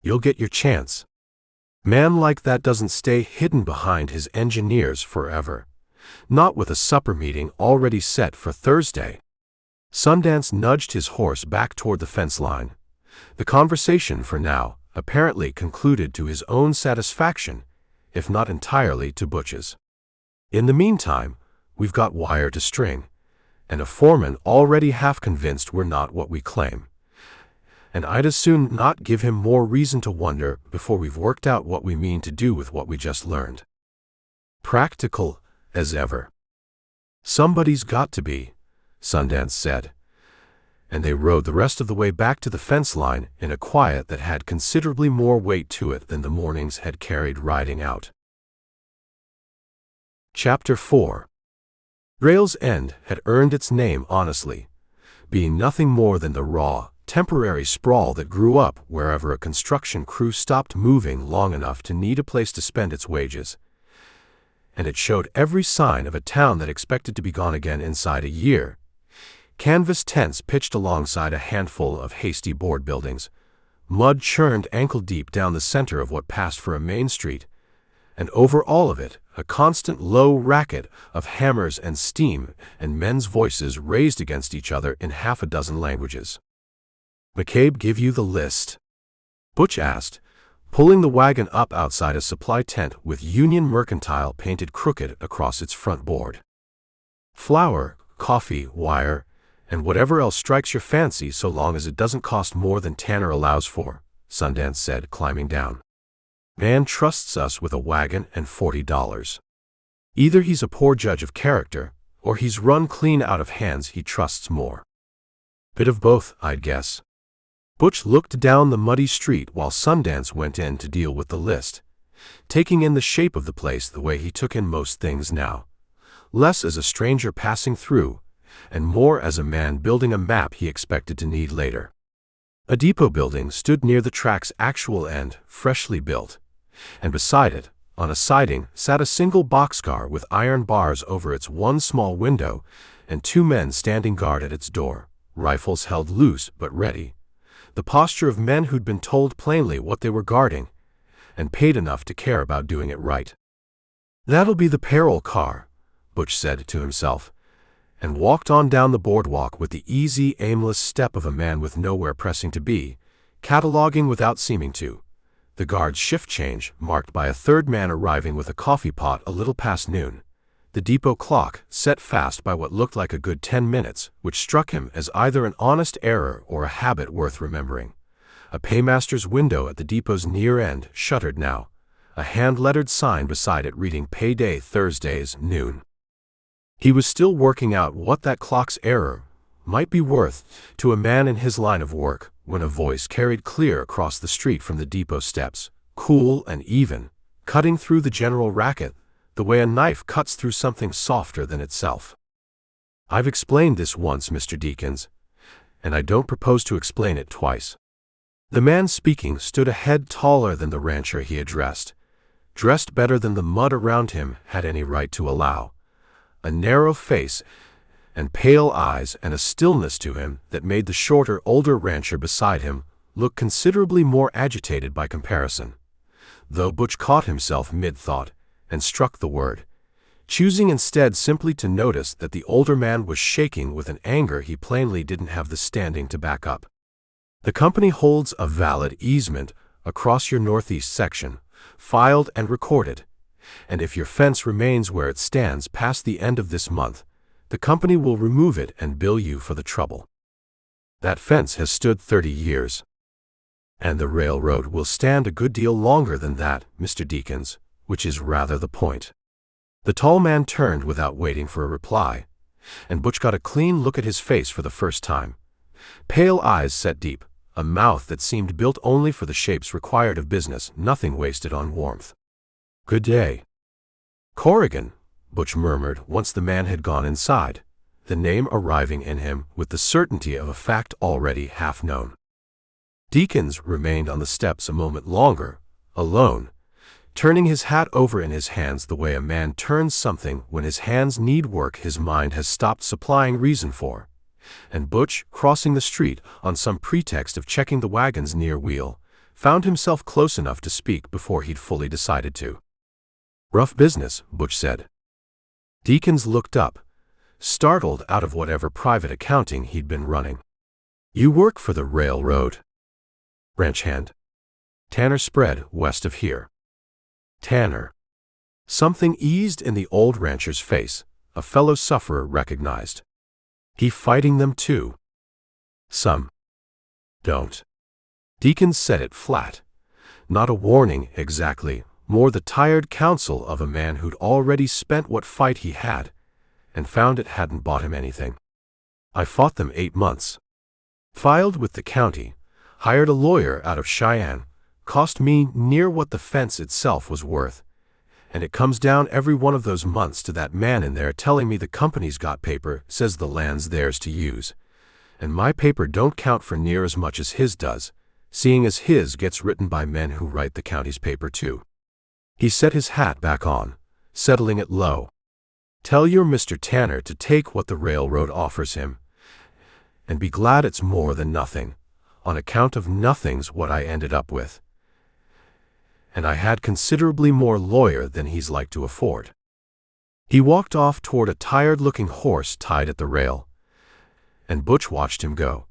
"You'll get your chance. Man like that doesn't stay hidden behind his engineers forever, not with a supper meeting already set for Thursday." Sundance nudged his horse back toward the fence line. The conversation, for now, apparently concluded to his own satisfaction, if not entirely to Butch's. "In the meantime, we've got wire to string, and a foreman already half convinced we're not what we claim. And I'd as soon not give him more reason to wonder before we've worked out what we mean to do with what we just learned." "Practical as ever." "Somebody's got to be," Sundance said, and they rode the rest of the way back to the fence line in a quiet that had considerably more weight to it than the mornings had carried riding out. Chapter 4. Rails End had earned its name honestly, being nothing more than the raw, temporary sprawl that grew up wherever a construction crew stopped moving long enough to need a place to spend its wages. And it showed every sign of a town that expected to be gone again inside a year. Canvas tents pitched alongside a handful of hasty board buildings, mud churned ankle-deep down the center of what passed for a main street, and over all of it, a constant low racket of hammers and steam and men's voices raised against each other in half a dozen languages. "McCabe give you the list?" Butch asked, pulling the wagon up outside a supply tent with Union Mercantile painted crooked across its front board. "Flour, coffee, wire, and whatever else strikes your fancy so long as it doesn't cost more than Tanner allows for," Sundance said, climbing down. "Man trusts us with a wagon and $40. Either he's a poor judge of character, or he's run clean out of hands he trusts more. Bit of both, I'd guess." Butch looked down the muddy street while Sundance went in to deal with the list, taking in the shape of the place the way he took in most things now, less as a stranger passing through, and more as a man building a map he expected to need later. A depot building stood near the track's actual end, freshly built, and beside it, on a siding, sat a single boxcar with iron bars over its one small window and two men standing guard at its door, rifles held loose but ready, the posture of men who'd been told plainly what they were guarding, and paid enough to care about doing it right. "That'll be the payroll car," Butch said to himself, and walked on down the boardwalk with the easy, aimless step of a man with nowhere pressing to be, cataloging without seeming to. The guard's shift change, marked by a third man arriving with a coffee pot a little past noon. The depot clock, set fast by what looked like a good 10 minutes, which struck him as either an honest error or a habit worth remembering. A paymaster's window at the depot's near end, shuttered now, a hand-lettered sign beside it reading "Payday Thursdays, noon." He was still working out what that clock's error might be worth to a man in his line of work when a voice carried clear across the street from the depot steps, cool and even, cutting through the general racket, the way a knife cuts through something softer than itself. "I've explained this once, Mr. Deakins, and I don't propose to explain it twice." The man speaking stood a head taller than the rancher he addressed, dressed better than the mud around him had any right to allow, a narrow face and pale eyes and a stillness to him that made the shorter, older rancher beside him look considerably more agitated by comparison. Though Butch caught himself mid-thought and struck the word, choosing instead simply to notice that the older man was shaking with an anger he plainly didn't have the standing to back up. "The company holds a valid easement across your northeast section, filed and recorded, and if your fence remains where it stands past the end of this month, the company will remove it and bill you for the trouble. That fence has stood 30 years. And the railroad will stand a good deal longer than that, Mr. Deakins, which is rather the point." The tall man turned without waiting for a reply, and Butch got a clean look at his face for the first time. Pale eyes set deep, a mouth that seemed built only for the shapes required of business, nothing wasted on warmth. "Good day, Corrigan," Butch murmured once the man had gone inside, the name arriving in him with the certainty of a fact already half known. Deakins remained on the steps a moment longer, alone, turning his hat over in his hands the way a man turns something when his hands need work his mind has stopped supplying reason for, and Butch, crossing the street on some pretext of checking the wagon's near wheel, found himself close enough to speak before he'd fully decided to. "Rough business," Butch said. Deakins looked up, startled out of whatever private accounting he'd been running. "You work for the railroad?" "Ranch hand. Tanner spread west of here." "Tanner." Something eased in the old rancher's face, a fellow sufferer recognized. "He fighting them too?" "Some. Don't." Deakins said it flat. Not a warning exactly, more the tired counsel of a man who'd already spent what fight he had, and found it hadn't bought him anything. "I fought them 8 months. Filed with the county, hired a lawyer out of Cheyenne, cost me near what the fence itself was worth, and it comes down every one of those months to that man in there telling me the company's got paper, says the land's theirs to use, and my paper don't count for near as much as his does, seeing as his gets written by men who write the county's paper too." He set his hat back on, settling it low. "Tell your Mr. Tanner to take what the railroad offers him, and be glad it's more than nothing, on account of nothing's what I ended up with. And I had considerably more lawyer than he's like to afford." He walked off toward a tired-looking horse tied at the rail, and Butch watched him go,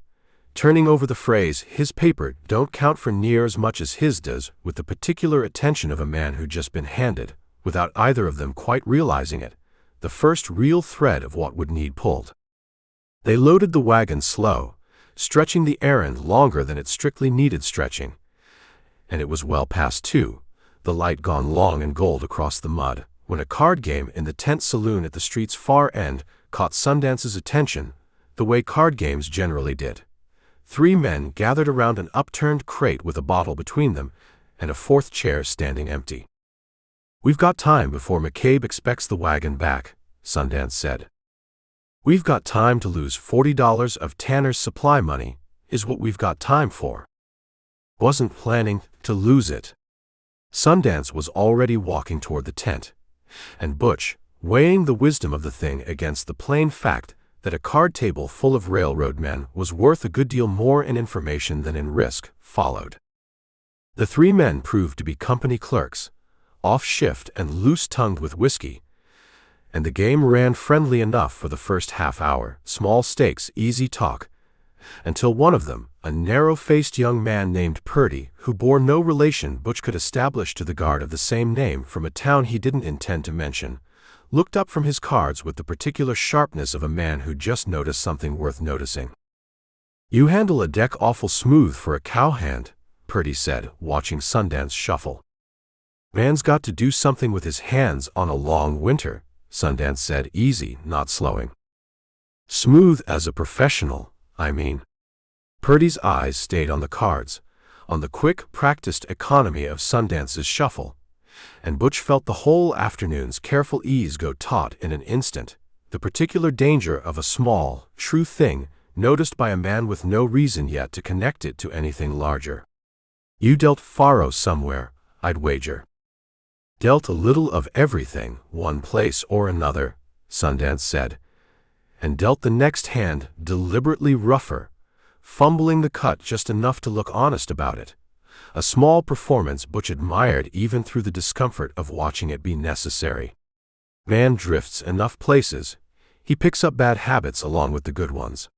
turning over the phrase, "his paper don't count for near as much as his does," with the particular attention of a man who'd just been handed, without either of them quite realizing it, the first real thread of what would need pulled. They loaded the wagon slow, stretching the errand longer than it strictly needed stretching, and it was well past 2, the light gone long and gold across the mud, when a card game in the tent saloon at the street's far end caught Sundance's attention, the way card games generally did. 3 men gathered around an upturned crate with a bottle between them, and a 4th chair standing empty. "We've got time before McCabe expects the wagon back," Sundance said. "We've got time to lose $40 of Tanner's supply money, is what we've got time for." "Wasn't planning to lose it." Sundance was already walking toward the tent, and Butch, weighing the wisdom of the thing against the plain fact that a card table full of railroad men was worth a good deal more in information than in risk, followed. The three men proved to be company clerks, off shift and loose-tongued with whiskey, and the game ran friendly enough for the first half hour, small stakes, easy talk, until one of them, a narrow-faced young man named Purdy, who bore no relation Butch could establish to the guard of the same name from a town he didn't intend to mention, looked up from his cards with the particular sharpness of a man who just noticed something worth noticing. "You handle a deck awful smooth for a cowhand," Purdy said, watching Sundance shuffle. "Man's got to do something with his hands on a long winter," Sundance said, easy, not slowing. "Smooth as a professional, I mean." Purdy's eyes stayed on the cards, on the quick, practiced economy of Sundance's shuffle, and Butch felt the whole afternoon's careful ease go taut in an instant, the particular danger of a small, true thing noticed by a man with no reason yet to connect it to anything larger. "You dealt faro somewhere, I'd wager." "Dealt a little of everything, one place or another," Sundance said, and dealt the next hand deliberately rougher, fumbling the cut just enough to look honest about it, a small performance Butch admired even through the discomfort of watching it be necessary. Man drifts enough places, he picks up bad habits along with the good ones.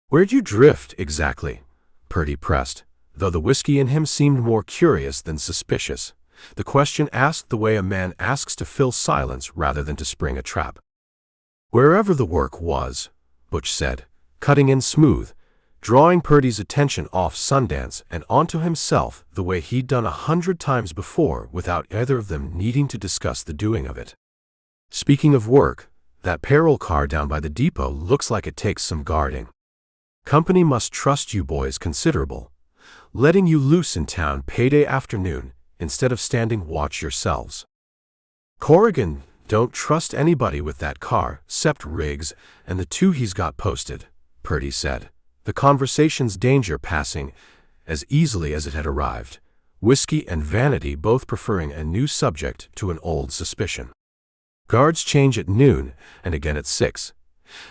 "Where'd you drift, exactly?" Purdy pressed, though the whiskey in him seemed more curious than suspicious, the question asked the way a man asks to fill silence rather than to spring a trap. "Wherever the work was," Butch said, cutting in smooth, drawing Purdy's attention off Sundance and onto himself the way he'd done 100 times before without either of them needing to discuss the doing of it. "Speaking of work, that payroll car down by the depot looks like it takes some guarding. Company must trust you boys considerable, letting you loose in town payday afternoon instead of standing watch yourselves." "Corrigan don't trust anybody with that car, 'cept Riggs and the two he's got posted," Purdy said, the conversation's danger passing as easily as it had arrived, whiskey and vanity both preferring a new subject to an old suspicion. "Guards change at noon and again at 6,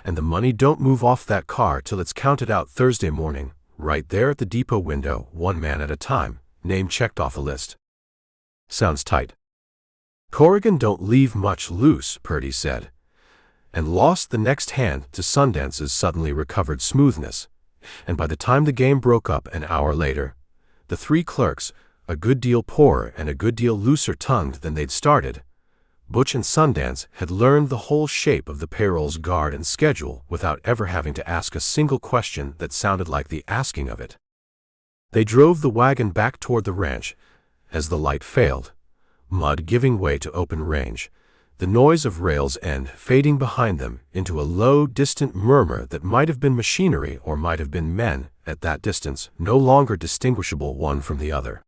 and the money don't move off that car till it's counted out Thursday morning, right there at the depot window, one man at a time, name checked off a list." "Sounds tight." "Corrigan don't leave much loose," Purdy said, and lost the next hand to Sundance's suddenly recovered smoothness, and by the time the game broke up an hour later, the three clerks, a good deal poorer and a good deal looser-tongued than they'd started, Butch and Sundance had learned the whole shape of the payroll's guard and schedule without ever having to ask a single question that sounded like the asking of it. They drove the wagon back toward the ranch as the light failed, mud giving way to open range, the noise of rails' end fading behind them into a low, distant murmur that might have been machinery or might have been men, at that distance, no longer distinguishable one from the other.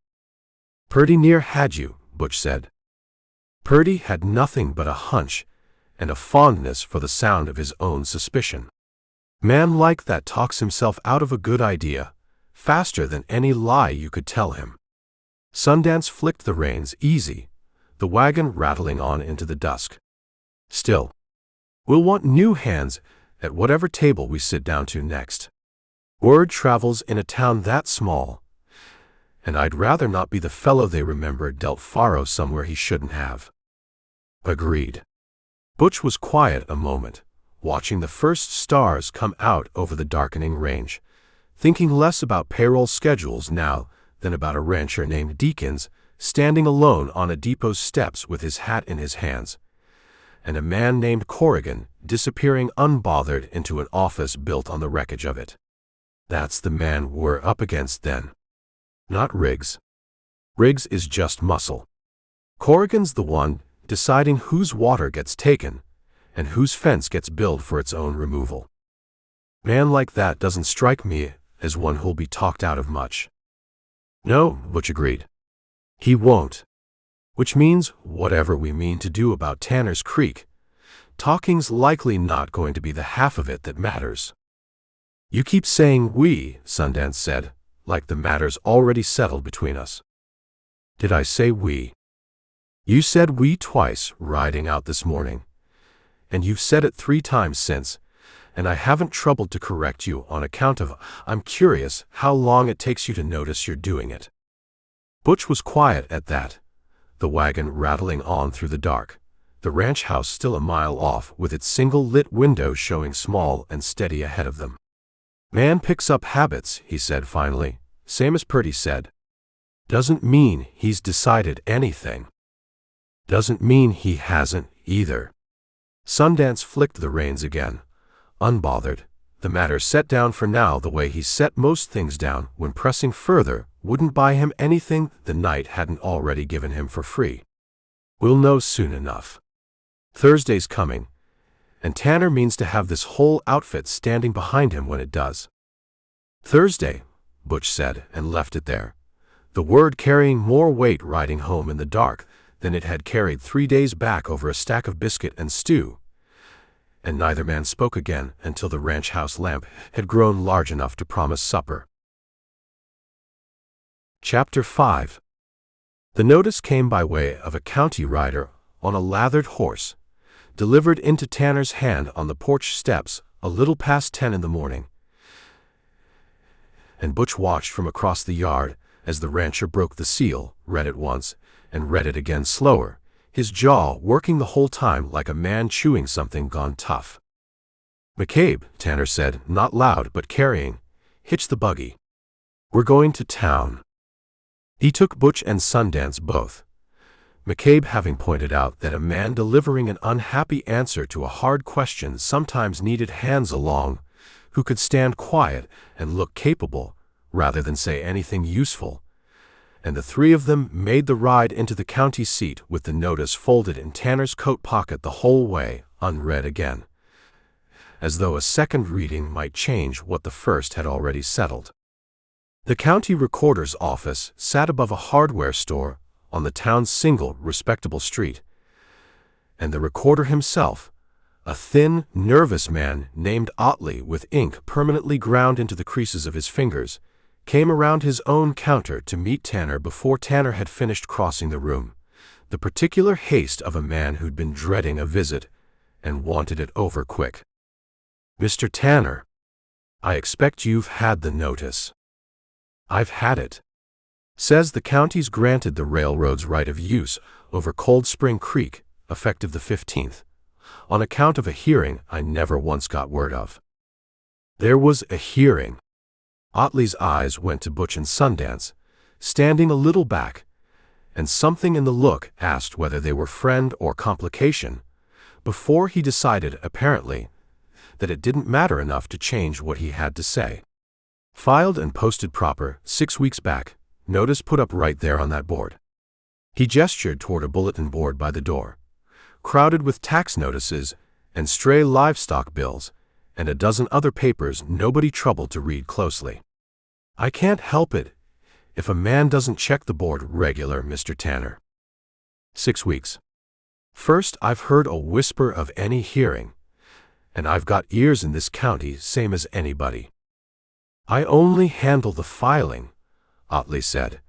"Purdy near had you," Butch said. Purdy had nothing but a hunch and a fondness for the sound of his own suspicion. Man like that talks himself out of a good idea faster than any lie you could tell him. Sundance flicked the reins easy, the wagon rattling on into the dusk. "Still, we'll want new hands at whatever table we sit down to next. Word travels in a town that small, and I'd rather not be the fellow they remember dealt faro somewhere he shouldn't have." "Agreed." Butch was quiet a moment, watching the first stars come out over the darkening range, thinking less about payroll schedules now than about a rancher named Deakins standing alone on a depot's steps with his hat in his hands, and a man named Corrigan disappearing unbothered into an office built on the wreckage of it. That's the man we're up against then. Not Riggs. Riggs is just muscle. Corrigan's the one deciding whose water gets taken and whose fence gets billed for its own removal. Man like that doesn't strike me as one who'll be talked out of much. "No," Butch agreed. "He won't. Which means, whatever we mean to do about Tanner's Creek, talking's likely not going to be the half of it that matters." "You keep saying we," Sundance said, "like the matter's already settled between us." "Did I say we?" "You said we twice riding out this morning, and you've said it 3 times since, and I haven't troubled to correct you on account of I'm curious how long it takes you to notice you're doing it." Butch was quiet at that, the wagon rattling on through the dark, the ranch house still a mile off with its single lit window showing small and steady ahead of them. "Man picks up habits," he said finally, same as Purdy said. "Doesn't mean he's decided anything. Doesn't mean he hasn't, either." Sundance flicked the reins again, unbothered, the matter set down for now the way he set most things down when pressing further wouldn't buy him anything the night hadn't already given him for free. "We'll know soon enough. Thursday's coming, and Tanner means to have this whole outfit standing behind him when it does." "Thursday," Butch said, and left it there, the word carrying more weight riding home in the dark than it had carried 3 days back over a stack of biscuit and stew. And neither man spoke again until the ranch house lamp had grown large enough to promise supper. Chapter 5. The notice came by way of a county rider on a lathered horse, delivered into Tanner's hand on the porch steps a little past 10 in the morning. And Butch watched from across the yard as the rancher broke the seal, read it once, and read it again slower, his jaw working the whole time like a man chewing something gone tough. "McCabe," Tanner said, not loud but carrying, "hitch the buggy. We're going to town." He took Butch and Sundance both, McCabe having pointed out that a man delivering an unhappy answer to a hard question sometimes needed hands along who could stand quiet and look capable rather than say anything useful, and the three of them made the ride into the county seat with the notice folded in Tanner's coat pocket the whole way, unread again, as though a second reading might change what the first had already settled. The county recorder's office sat above a hardware store on the town's single, respectable street, and the recorder himself, a thin, nervous man named Outlaw with ink permanently ground into the creases of his fingers, came around his own counter to meet Tanner before Tanner had finished crossing the room, the particular haste of a man who'd been dreading a visit and wanted it over quick. "Mr. Tanner, I expect you've had the notice." "I've had it. Says the county's granted the railroad's right of use over Cold Spring Creek, effective the 15th, on account of a hearing I never once got word of." There was a hearing. Otley's eyes went to Butch and Sundance, standing a little back, and something in the look asked whether they were friend or complication, before he decided, apparently, that it didn't matter enough to change what he had to say. "Filed and posted proper, 6 weeks back, notice put up right there on that board." He gestured toward a bulletin board by the door, crowded with tax notices and stray livestock bills, and a dozen other papers nobody troubled to read closely. "I can't help it if a man doesn't check the board regular, Mr. Tanner." 6 weeks. First I've heard a whisper of any hearing, and I've got ears in this county same as anybody. "I only handle the filing," Outlaw said,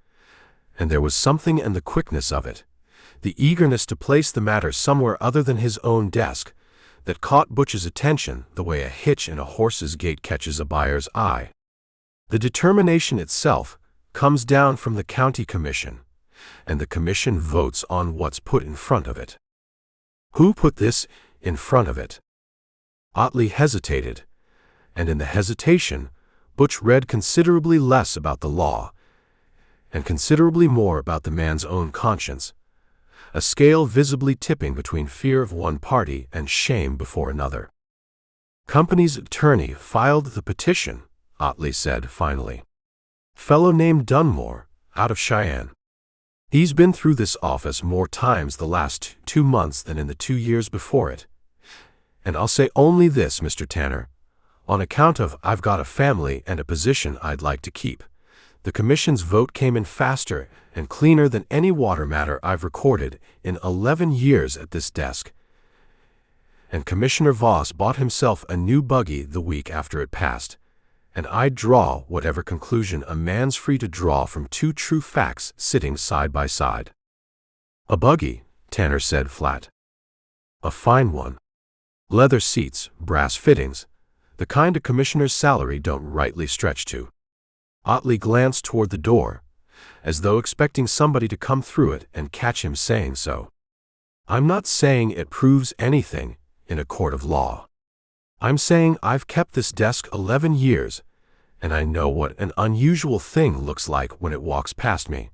and there was something in the quickness of it, the eagerness to place the matter somewhere other than his own desk, that caught Butch's attention the way a hitch in a horse's gait catches a buyer's eye. The determination itself comes down from the county commission, and the commission votes on what's put in front of it. Who put this in front of it? Outlaw hesitated, and in the hesitation, Butch read considerably less about the law, and considerably more about the man's own conscience, a scale visibly tipping between fear of one party and shame before another. "Company's attorney filed the petition," Outlaw said finally. "Fellow named Dunmore, out of Cheyenne. He's been through this office more times the last 2 months than in the 2 years before it. And I'll say only this, Mr. Tanner, on account of I've got a family and a position I'd like to keep. The commission's vote came in faster and cleaner than any water matter I've recorded in 11 years at this desk. And Commissioner Voss bought himself a new buggy the week after it passed, and I'd draw whatever conclusion a man's free to draw from 2 true facts sitting side by side." "A buggy," Tanner said flat. "A fine one. Leather seats, brass fittings, the kind a commissioner's salary don't rightly stretch to. Otley glanced toward the door, as though expecting somebody to come through it and catch him saying so. I'm not saying it proves anything in a court of law. I'm saying I've kept this desk 11 years, and I know what an unusual thing looks like when it walks past me.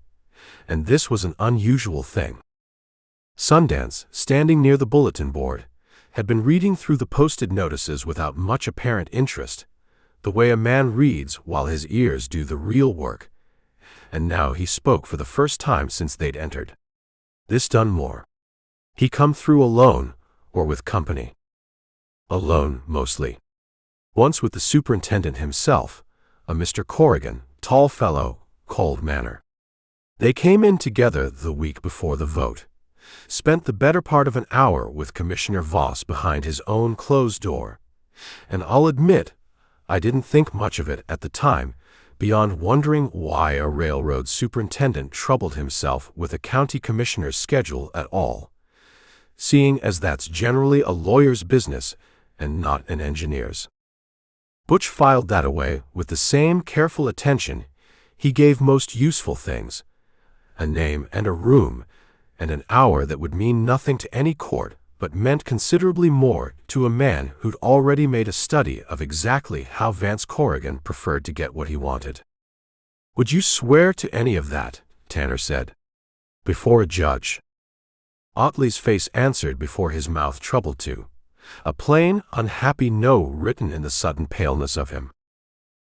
And this was an unusual thing. Sundance, standing near the bulletin board, had been reading through the posted notices without much apparent interest, the way a man reads while his ears do the real work, and now he spoke for the first time since they'd entered. This Dunmore. He come through alone or with company? Alone, mostly. Once with the superintendent himself, a Mr. Corrigan, tall fellow, cold manner. They came in together the week before the vote, spent the better part of an hour with Commissioner Voss behind his own closed door, and I'll admit I didn't think much of it at the time, beyond wondering why a railroad superintendent troubled himself with a county commissioner's schedule at all, seeing as that's generally a lawyer's business and not an engineer's. Butch filed that away with the same careful attention he gave most useful things, a name and a room, and an hour that would mean nothing to any court but meant considerably more to a man who'd already made a study of exactly how Vance Corrigan preferred to get what he wanted. Would you swear to any of that? Tanner said. Before a judge. Otley's face answered before his mouth troubled to, a plain, unhappy no written in the sudden paleness of him.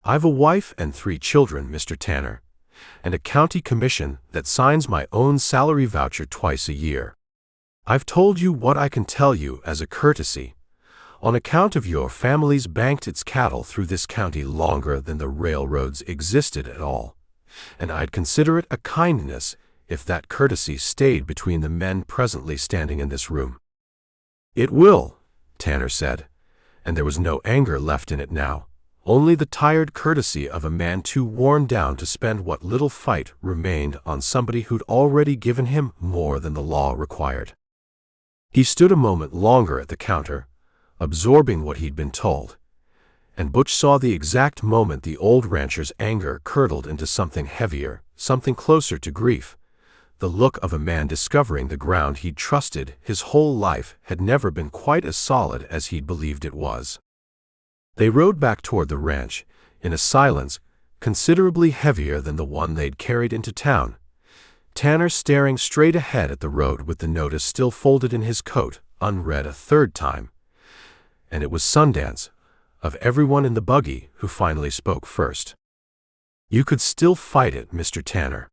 I've a wife and 3 children, Mr. Tanner, and a county commission that signs my own salary voucher twice a year. I've told you what I can tell you as a courtesy, on account of your family's banked its cattle through this county longer than the railroads existed at all, and I'd consider it a kindness if that courtesy stayed between the men presently standing in this room. It will, Tanner said, and there was no anger left in it now, only the tired courtesy of a man too worn down to spend what little fight remained on somebody who'd already given him more than the law required. He stood a moment longer at the counter, absorbing what he'd been told, and Butch saw the exact moment the old rancher's anger curdled into something heavier, something closer to grief, the look of a man discovering the ground he'd trusted his whole life had never been quite as solid as he'd believed it was. They rode back toward the ranch, in a silence considerably heavier than the one they'd carried into town, Tanner staring straight ahead at the road with the notice still folded in his coat, unread a third time. And it was Sundance, of everyone in the buggy, who finally spoke first. You could still fight it, Mr. Tanner.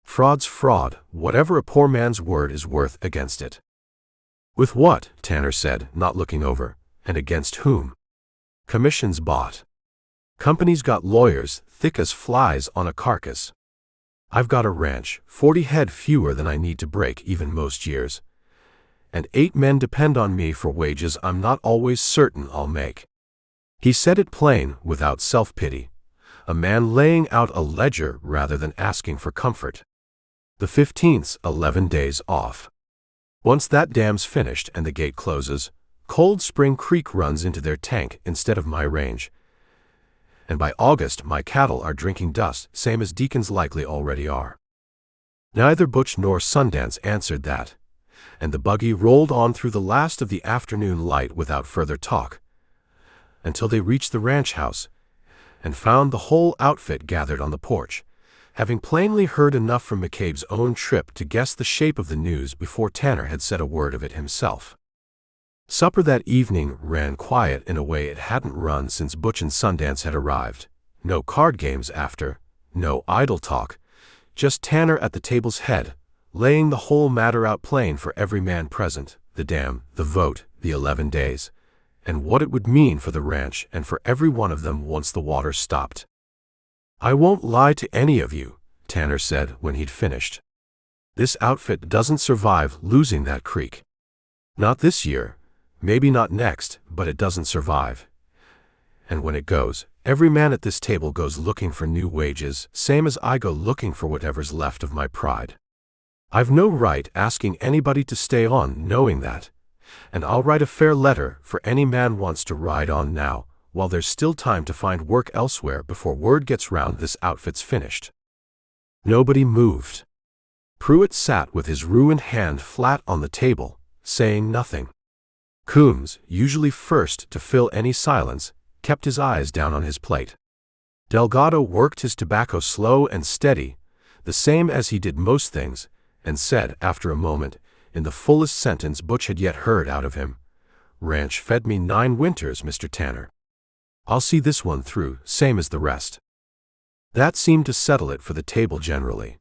Fraud's fraud, whatever a poor man's word is worth against it. With what? Tanner said, not looking over. And against whom? Commissions bought. Companies got lawyers, thick as flies on a carcass. I've got a ranch, 40 head fewer than I need to break even most years, and 8 men depend on me for wages I'm not always certain I'll make. He said it plain, without self-pity, a man laying out a ledger rather than asking for comfort. The 15th's 11 days off. Once that dam's finished and the gate closes, Cold Spring Creek runs into their tank instead of my range. And by August my cattle are drinking dust, same as Deacon's likely already are. Neither Butch nor Sundance answered that, and the buggy rolled on through the last of the afternoon light without further talk, until they reached the ranch house, and found the whole outfit gathered on the porch, having plainly heard enough from McCabe's own trip to guess the shape of the news before Tanner had said a word of it himself. Supper that evening ran quiet in a way it hadn't run since Butch and Sundance had arrived. No card games after, no idle talk, just Tanner at the table's head, laying the whole matter out plain for every man present, the dam, the vote, the 11 days, and what it would mean for the ranch and for every one of them once the water stopped. I won't lie to any of you, Tanner said when he'd finished. This outfit doesn't survive losing that creek. Not this year. Maybe not next, but it doesn't survive. And when it goes, every man at this table goes looking for new wages, same as I go looking for whatever's left of my pride. I've no right asking anybody to stay on knowing that, and I'll write a fair letter for any man wants to ride on now, while there's still time to find work elsewhere before word gets round this outfit's finished. Nobody moved. Pruitt sat with his ruined hand flat on the table, saying nothing. Coombs, usually first to fill any silence, kept his eyes down on his plate. Delgado worked his tobacco slow and steady, the same as he did most things, and said, after a moment, in the fullest sentence Butch had yet heard out of him, "Ranch fed me 9 winters, Mr. Tanner. I'll see this one through, same as the rest." That seemed to settle it for the table generally.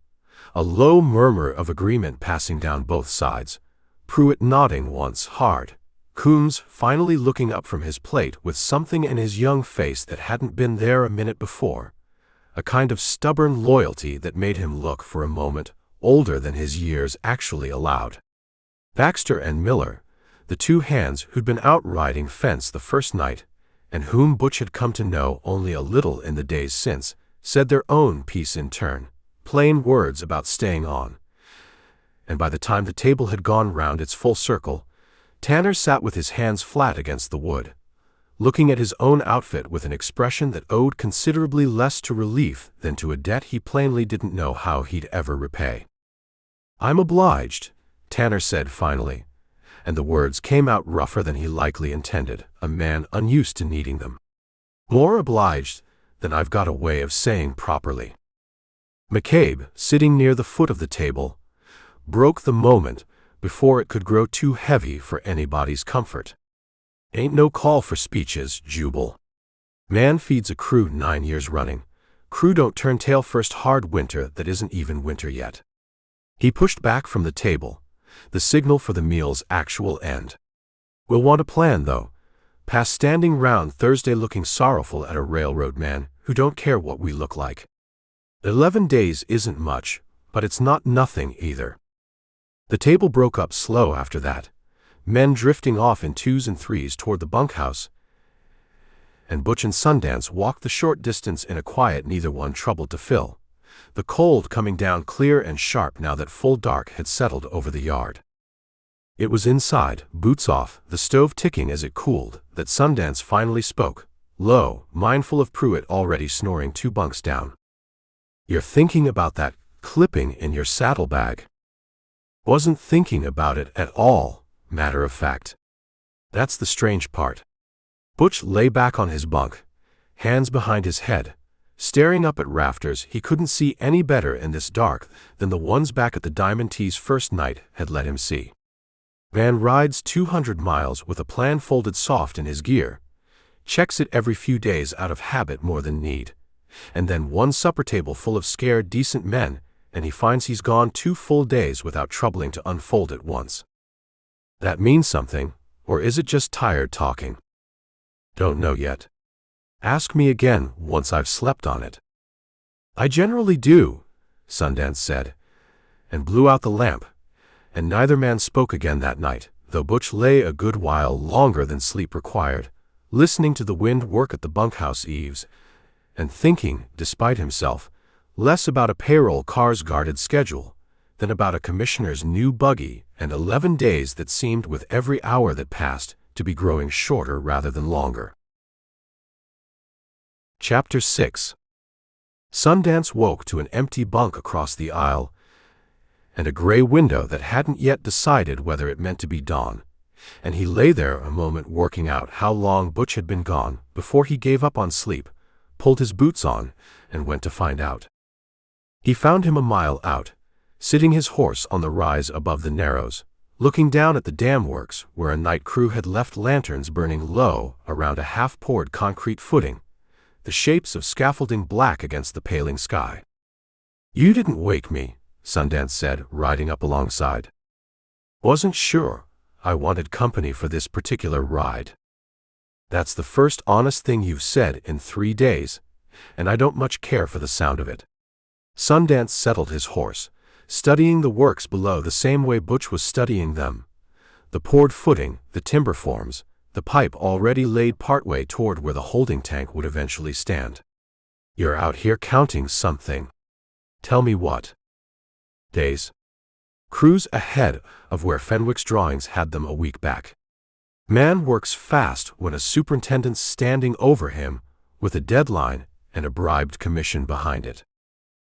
A low murmur of agreement passing down both sides, Pruitt nodding once hard, Coombs finally looking up from his plate with something in his young face that hadn't been there a minute before, a kind of stubborn loyalty that made him look for a moment older than his years actually allowed. Baxter and Miller, the 2 hands who'd been out riding fence the first night, and whom Butch had come to know only a little in the days since, said their own piece in turn, plain words about staying on. And by the time the table had gone round its full circle, Tanner sat with his hands flat against the wood, looking at his own outfit with an expression that owed considerably less to relief than to a debt he plainly didn't know how he'd ever repay. "I'm obliged," Tanner said finally, and the words came out rougher than he likely intended, a man unused to needing them. "More obliged than I've got a way of saying properly." McCabe, sitting near the foot of the table, broke the moment before it could grow too heavy for anybody's comfort. "Ain't no call for speeches, Jubal. Man feeds a crew 9 years running. Crew don't turn tail first hard winter that isn't even winter yet." He pushed back from the table, the signal for the meal's actual end. "We'll want a plan, though, past standing round Thursday looking sorrowful at a railroad man who don't care what we look like. 11 days isn't much, but it's not nothing either." The table broke up slow after that, men drifting off in 2s and 3s toward the bunkhouse, and Butch and Sundance walked the short distance in a quiet neither one troubled to fill, the cold coming down clear and sharp now that full dark had settled over the yard. It was inside, boots off, the stove ticking as it cooled, that Sundance finally spoke, low, mindful of Pruitt already snoring 2 bunks down. "You're thinking about that clipping in your saddlebag." "Wasn't thinking about it at all, matter of fact. That's the strange part." Butch lay back on his bunk, hands behind his head, staring up at rafters he couldn't see any better in this dark than the ones back at the Diamond T's first night had let him see. Man rides 200 miles with a plan folded soft in his gear, checks it every few days out of habit more than need, and then one supper table full of scared decent men, and he finds he's gone 2 full days without troubling to unfold it once. That means something, or is it just tired talking? Don't know yet. Ask me again once I've slept on it. "I generally do," Sundance said, and blew out the lamp, and neither man spoke again that night, though Butch lay a good while longer than sleep required, listening to the wind work at the bunkhouse eaves, and thinking, despite himself, less about a payroll car's guarded schedule than about a commissioner's new buggy and 11 days that seemed with every hour that passed to be growing shorter rather than longer. Chapter 6. Sundance woke to an empty bunk across the aisle and a gray window that hadn't yet decided whether it meant to be dawn, and he lay there a moment working out how long Butch had been gone before he gave up on sleep, pulled his boots on, and went to find out. He found him a mile out, sitting his horse on the rise above the narrows, looking down at the dam works where a night crew had left lanterns burning low around a half-poured concrete footing, the shapes of scaffolding black against the paling sky. "You didn't wake me," Sundance said, riding up alongside. "Wasn't sure I wanted company for this particular ride." "That's the first honest thing you've said in 3 days, and I don't much care for the sound of it." Sundance settled his horse, studying the works below the same way Butch was studying them. The poured footing, the timber forms, the pipe already laid partway toward where the holding tank would eventually stand. "You're out here counting something. Tell me what." "Days. Crews ahead of where Fenwick's drawings had them a week back." Man works fast when a superintendent's standing over him with a deadline and a bribed commission behind it.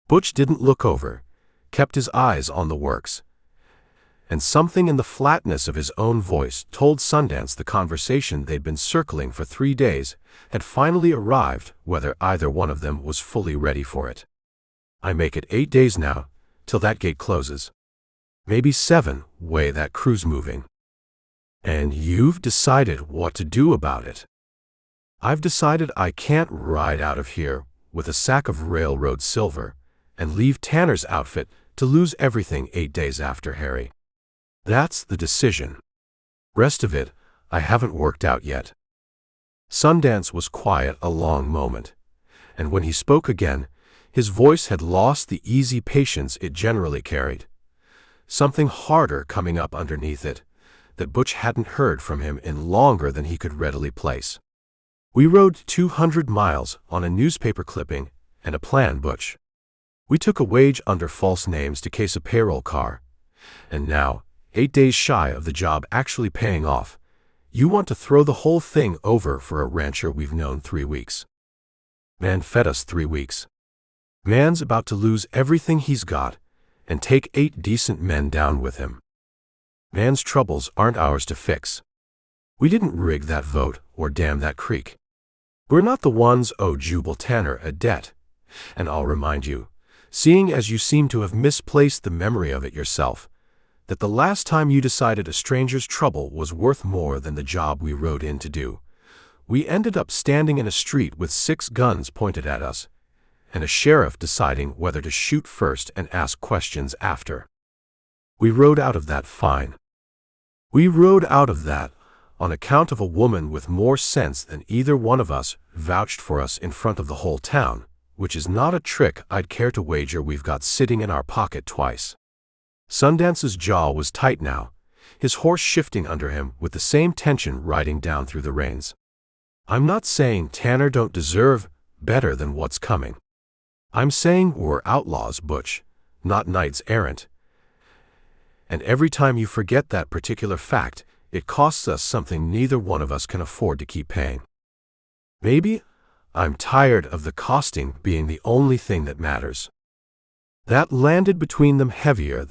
Butch didn't look over, kept his eyes on the works, and something in the flatness of his own voice told Sundance the conversation they'd been circling for 3 days had finally arrived, whether either one of them was fully ready for it. I make it 8 days now, till that gate closes. Maybe 7, way that crew's moving. And you've decided what to do about it. I've decided I can't ride out of here with a sack of railroad silver and leave Tanner's outfit to lose everything 8 days after Harry. That's the decision. Rest of it, I haven't worked out yet. Sundance was quiet a long moment, and when he spoke again, his voice had lost the easy patience it generally carried. Something harder coming up underneath it, that Butch hadn't heard from him in longer than he could readily place. We rode 200 miles on a newspaper clipping and a plan, Butch. We took a wage under false names to case a payroll car, and now, 8 days shy of the job actually paying off, you want to throw the whole thing over for a rancher we've known 3 weeks. Man fed us 3 weeks. Man's about to lose everything he's got and take 8 decent men down with him. Man's troubles aren't ours to fix. We didn't rig that vote or dam that creek. We're not the ones owe Jubal Tanner a debt, and I'll remind you, seeing as you seem to have misplaced the memory of it yourself, that the last time you decided a stranger's trouble was worth more than the job we rode in to do, we ended up standing in a street with 6 guns pointed at us, and a sheriff deciding whether to shoot first and ask questions after. We rode out of that fine. We rode out of that on account of a woman with more sense than either one of us vouched for us in front of the whole town, which is not a trick I'd care to wager we've got sitting in our pocket twice. Sundance's jaw was tight now, his horse shifting under him with the same tension riding down through the reins. I'm not saying Tanner don't deserve better than what's coming. I'm saying we're outlaws, Butch, not knights errant. And every time you forget that particular fact, it costs us something neither one of us can afford to keep paying. Maybe I'm tired of the costing being the only thing that matters. That landed between them heavier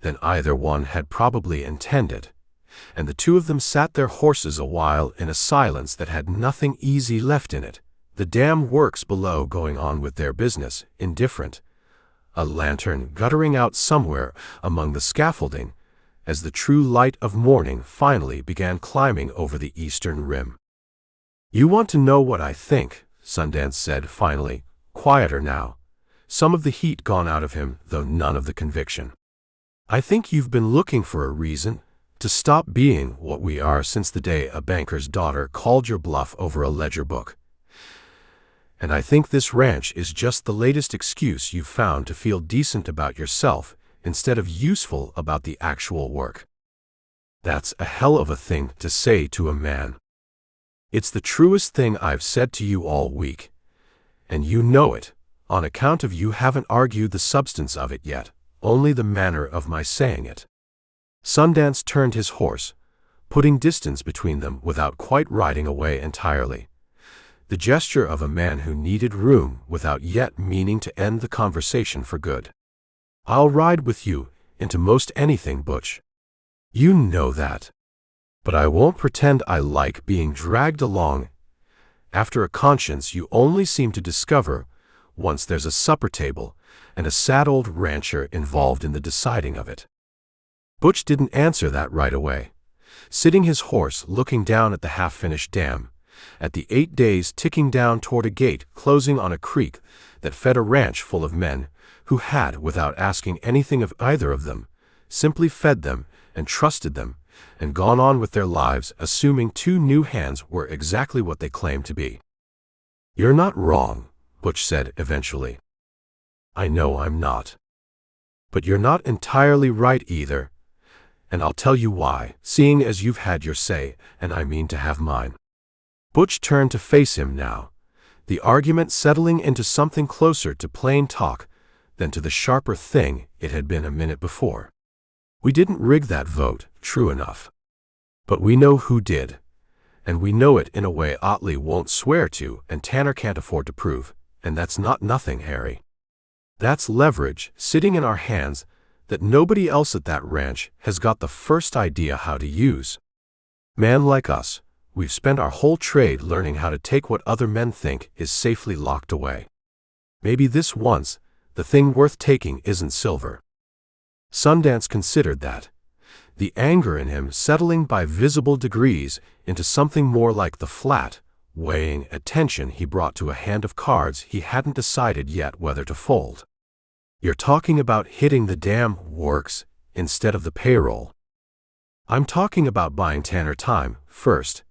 than either one had probably intended, and the two of them sat their horses a while in a silence that had nothing easy left in it, the damn works below going on with their business, indifferent, a lantern guttering out somewhere among the scaffolding, as the true light of morning finally began climbing over the eastern rim. You want to know what I think, Sundance said finally, quieter now, some of the heat gone out of him, though none of the conviction. I think you've been looking for a reason to stop being what we are since the day a banker's daughter called your bluff over a ledger book. And I think this ranch is just the latest excuse you've found to feel decent about yourself instead of useful about the actual work. That's a hell of a thing to say to a man. It's the truest thing I've said to you all week, and you know it, on account of you haven't argued the substance of it yet, only the manner of my saying it. Sundance turned his horse, putting distance between them without quite riding away entirely. The gesture of a man who needed room without yet meaning to end the conversation for good. I'll ride with you into most anything, Butch. You know that. But I won't pretend I like being dragged along after a conscience you only seem to discover once there's a supper table and a sad old rancher involved in the deciding of it. Butch didn't answer that right away, sitting his horse looking down at the half-finished dam, at the 8 days ticking down toward a gate closing on a creek that fed a ranch full of men who had, without asking anything of either of them, simply fed them and trusted them and gone on with their lives assuming 2 new hands were exactly what they claimed to be. You're not wrong, Butch said eventually. I know I'm not. But you're not entirely right either, and I'll tell you why, seeing as you've had your say and I mean to have mine. Butch turned to face him now, the argument settling into something closer to plain talk than to the sharper thing it had been a minute before. We didn't rig that vote, true enough. But we know who did, and we know it in a way Otley won't swear to and Tanner can't afford to prove, and that's not nothing, Harry. That's leverage sitting in our hands that nobody else at that ranch has got the first idea how to use. Man like us, we've spent our whole trade learning how to take what other men think is safely locked away. Maybe this once, the thing worth taking isn't silver. Sundance considered that, the anger in him settling by visible degrees into something more like the flat, weighing attention he brought to a hand of cards he hadn't decided yet whether to fold. You're talking about hitting the damn works instead of the payroll. I'm talking about buying Tanner time, first,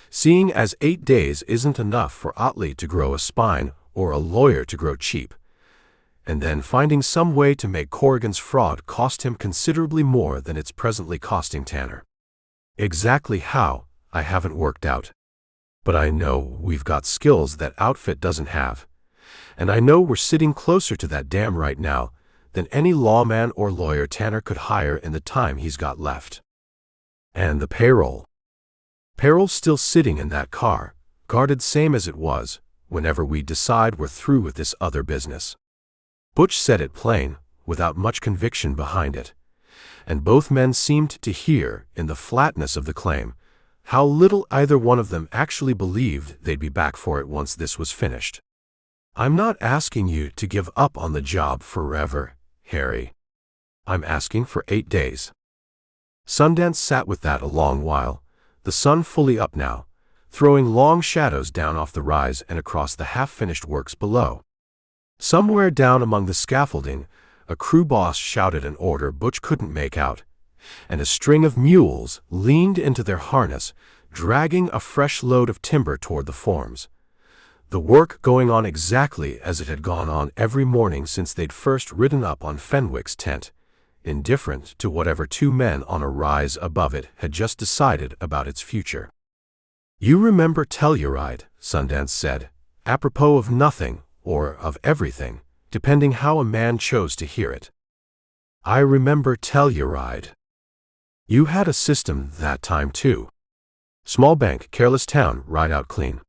seeing as 8 days isn't enough for Otley to grow a spine or a lawyer to grow cheap, and then finding some way to make Corrigan's fraud cost him considerably more than it's presently costing Tanner. Exactly how, I haven't worked out. But I know we've got skills that outfit doesn't have, and I know we're sitting closer to that dam right now than any lawman or lawyer Tanner could hire in the time he's got left. And the payroll. Payroll's still sitting in that car, guarded same as it was, whenever we decide we're through with this other business. Butch said it plain, without much conviction behind it, and both men seemed to hear, in the flatness of the claim, how little either one of them actually believed they'd be back for it once this was finished. I'm not asking you to give up on the job forever, Harry. I'm asking for 8 days. Sundance sat with that a long while, the sun fully up now, throwing long shadows down off the rise and across the half-finished works below. Somewhere down among the scaffolding, a crew boss shouted an order Butch couldn't make out, and a string of mules leaned into their harness, dragging a fresh load of timber toward the forms. The work going on exactly as it had gone on every morning since they'd first ridden up on Fenwick's tent, indifferent to whatever 2 men on a rise above it had just decided about its future. You remember Telluride, Sundance said, apropos of nothing, or of everything, depending how a man chose to hear it. I remember Telluride. You had a system that time too. Small bank, careless town, ride out clean.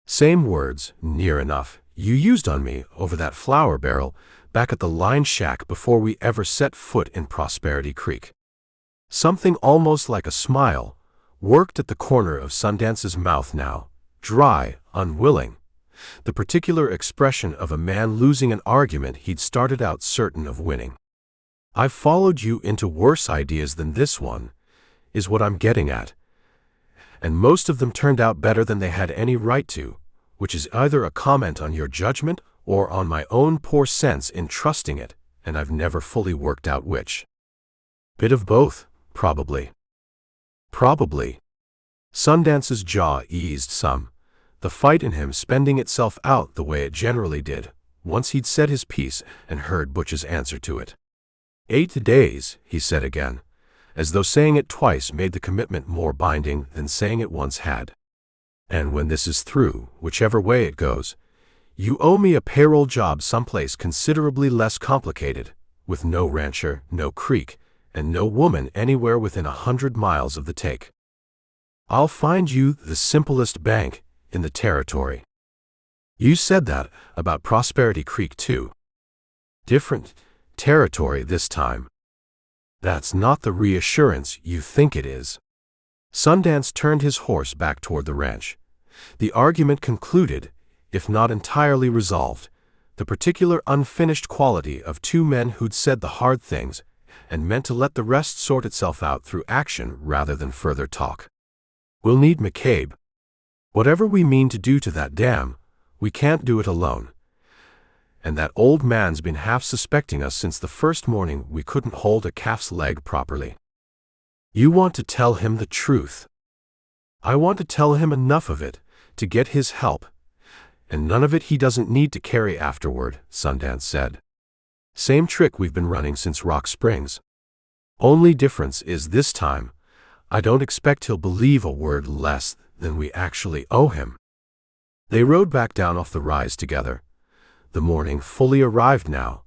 Same words, near enough, you used on me over that flour barrel back at the line shack before we ever set foot in Prosperity Creek. Something almost like a smile worked at the corner of Sundance's mouth now, dry, unwilling, the particular expression of a man losing an argument he'd started out certain of winning. I've followed you into worse ideas than this one, is what I'm getting at. And most of them turned out better than they had any right to, which is either a comment on your judgment or on my own poor sense in trusting it, and I've never fully worked out which. Bit of both, probably. Probably. Sundance's jaw eased some, the fight in him spending itself out the way it generally did, once he'd said his piece and heard Butch's answer to it. 8 days, he said again, as though saying it twice made the commitment more binding than saying it once had. And when this is through, whichever way it goes, you owe me a payroll job someplace considerably less complicated, with no rancher, no creek, and no woman anywhere within 100 miles of the take. I'll find you the simplest bank in the territory. You said that about Prosperity Creek too. Different territory this time. That's not the reassurance you think it is. Sundance turned his horse back toward the ranch. The argument concluded, if not entirely resolved, the particular unfinished quality of 2 men who'd said the hard things and meant to let the rest sort itself out through action rather than further talk. We'll need McCabe. Whatever we mean to do to that dam, we can't do it alone. And that old man's been half suspecting us since the first morning we couldn't hold a calf's leg properly. You want to tell him the truth. I want to tell him enough of it to get his help, and none of it he doesn't need to carry afterward, Sundance said. Same trick we've been running since Rock Springs. Only difference is this time, I don't expect he'll believe a word less than we actually owe him. They rode back down off the rise together. The morning fully arrived now.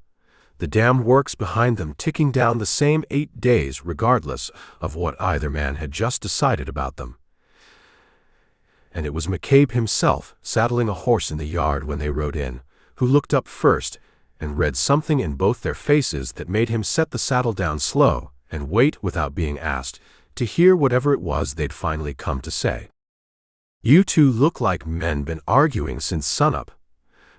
the dam works behind them ticking down the same 8 days regardless of what either man had just decided about them. And it was McCabe himself, saddling a horse in the yard when they rode in, who looked up first and read something in both their faces that made him set the saddle down slow and wait without being asked to hear whatever it was they'd finally come to say. "You two look like men been arguing since sunup,"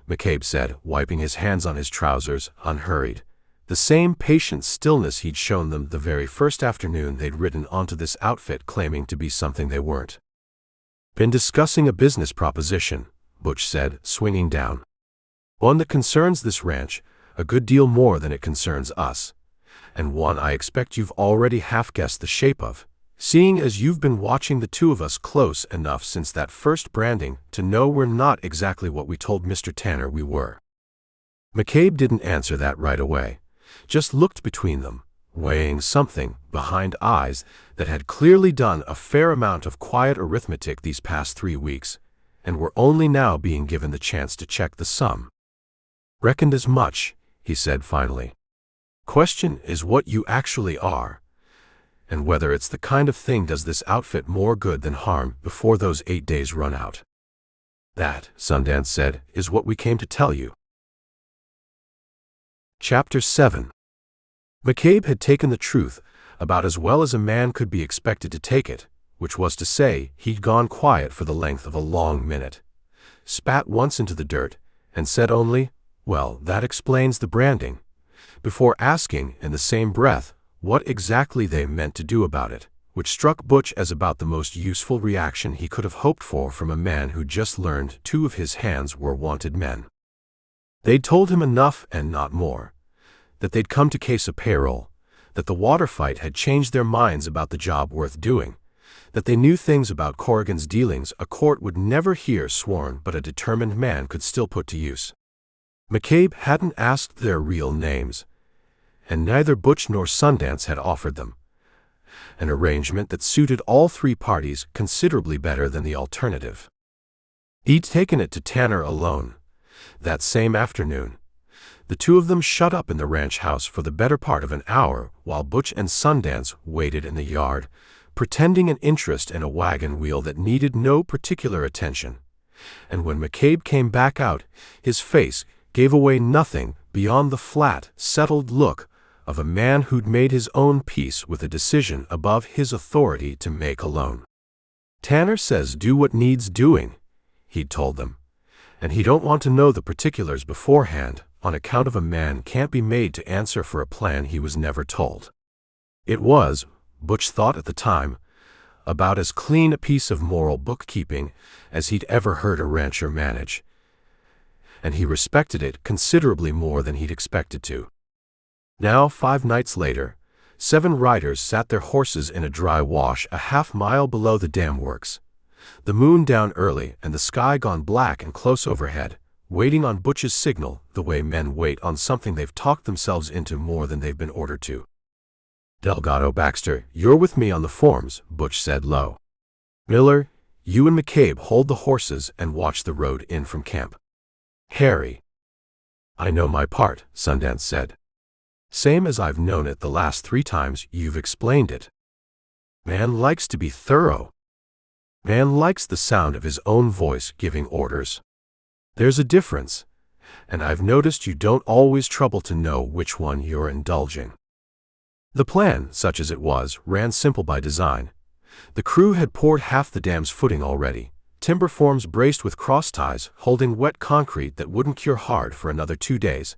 McCabe said, wiping his hands on his trousers, unhurried. The same patient stillness he'd shown them the very first afternoon they'd ridden onto this outfit claiming to be something they weren't. "Been discussing a business proposition," Butch said, swinging down. "One that concerns this ranch a good deal more than it concerns us, and one I expect you've already half-guessed the shape of, seeing as you've been watching the two of us close enough since that first branding to know we're not exactly what we told Mr. Tanner we were." McCabe didn't answer that right away, just looked between them, weighing something behind eyes that had clearly done a fair amount of quiet arithmetic these past 3 weeks, and were only now being given the chance to check the sum. "Reckoned as much," he said finally. "Question is what you actually are, and whether it's the kind of thing does this outfit more good than harm before those 8 days run out." "That," Sundance said, "is what we came to tell you." Chapter 7. McCabe had taken the truth about as well as a man could be expected to take it, which was to say he'd gone quiet for the length of a long minute, spat once into the dirt, and said only, "Well, that explains the branding," before asking in the same breath what exactly they meant to do about it, which struck Butch as about the most useful reaction he could have hoped for from a man who just learned 2 of his hands were wanted men. They'd told him enough and not more, that they'd come to case a payroll, that the water fight had changed their minds about the job worth doing, that they knew things about Corrigan's dealings a court would never hear sworn but a determined man could still put to use. McCabe hadn't asked their real names, and neither Butch nor Sundance had offered them, an arrangement that suited all 3 parties considerably better than the alternative. He'd taken it to Tanner alone. That same afternoon, the 2 of them shut up in the ranch house for the better part of an hour while Butch and Sundance waited in the yard, pretending an interest in a wagon wheel that needed no particular attention. And when McCabe came back out, his face gave away nothing beyond the flat, settled look of a man who'd made his own peace with a decision above his authority to make alone. "Tanner says do what needs doing," he'd told them, "and he don't want to know the particulars beforehand, on account of a man can't be made to answer for a plan he was never told." It was, Butch thought at the time, about as clean a piece of moral bookkeeping as he'd ever heard a rancher manage, and he respected it considerably more than he'd expected to. Now, 5 nights later, 7 riders sat their horses in a dry wash a half-mile below the dam works, the moon down early and the sky gone black and close overhead, waiting on Butch's signal the way men wait on something they've talked themselves into more than they've been ordered to. "Delgado Baxter, you're with me on the forms," Butch said low. "Miller, you and McCabe hold the horses and watch the road in from camp. Harry." "I know my part," Sundance said. "Same as I've known it the last 3 times you've explained it. Man likes to be thorough. Man likes the sound of his own voice giving orders. There's a difference, and I've noticed you don't always trouble to know which one you're indulging." The plan, such as it was, ran simple by design. The crew had poured half the dam's footing already, timber forms braced with cross ties holding wet concrete that wouldn't cure hard for another 2 days,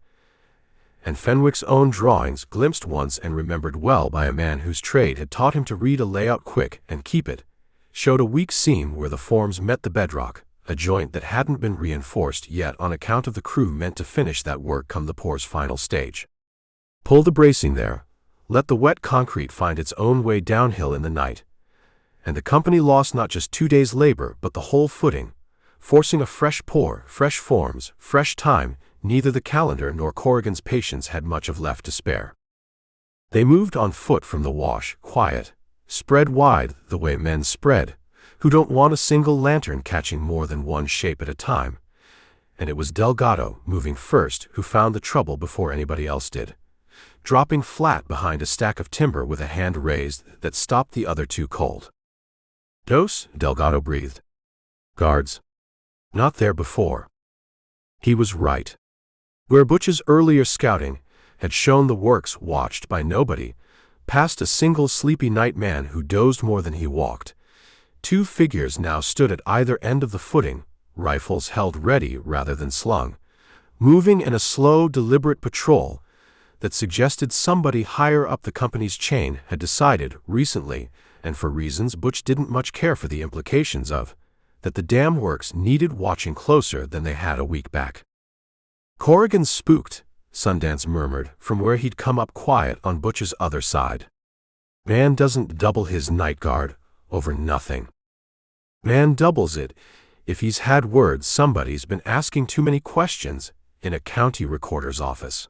and Fenwick's own drawings, glimpsed once and remembered well by a man whose trade had taught him to read a layout quick and keep it, showed a weak seam where the forms met the bedrock, a joint that hadn't been reinforced yet on account of the crew meant to finish that work come the pour's final stage. Pull the bracing there, let the wet concrete find its own way downhill in the night, and the company lost not just 2 days' labor but the whole footing, forcing a fresh pour, fresh forms, fresh time. Neither the calendar nor Corrigan's patience had much of left to spare. They moved on foot from the wash, quiet, spread wide the way men spread, who don't want a single lantern catching more than one shape at a time, and it was Delgado, moving first, who found the trouble before anybody else did, dropping flat behind a stack of timber with a hand raised that stopped the other two cold. "Dos," Delgado breathed. "Guards. Not there before." He was right. Where Butch's earlier scouting had shown the works watched by nobody, past a single sleepy night man who dozed more than he walked, two figures now stood at either end of the footing, rifles held ready rather than slung, moving in a slow, deliberate patrol that suggested somebody higher up the company's chain had decided recently, and for reasons Butch didn't much care for the implications of, that the damn works needed watching closer than they had a week back. "Corrigan's spooked," Sundance murmured from where he'd come up quiet on Butch's other side. "Man doesn't double his night guard over nothing. Man doubles it if he's had word somebody's been asking too many questions in a county recorder's office."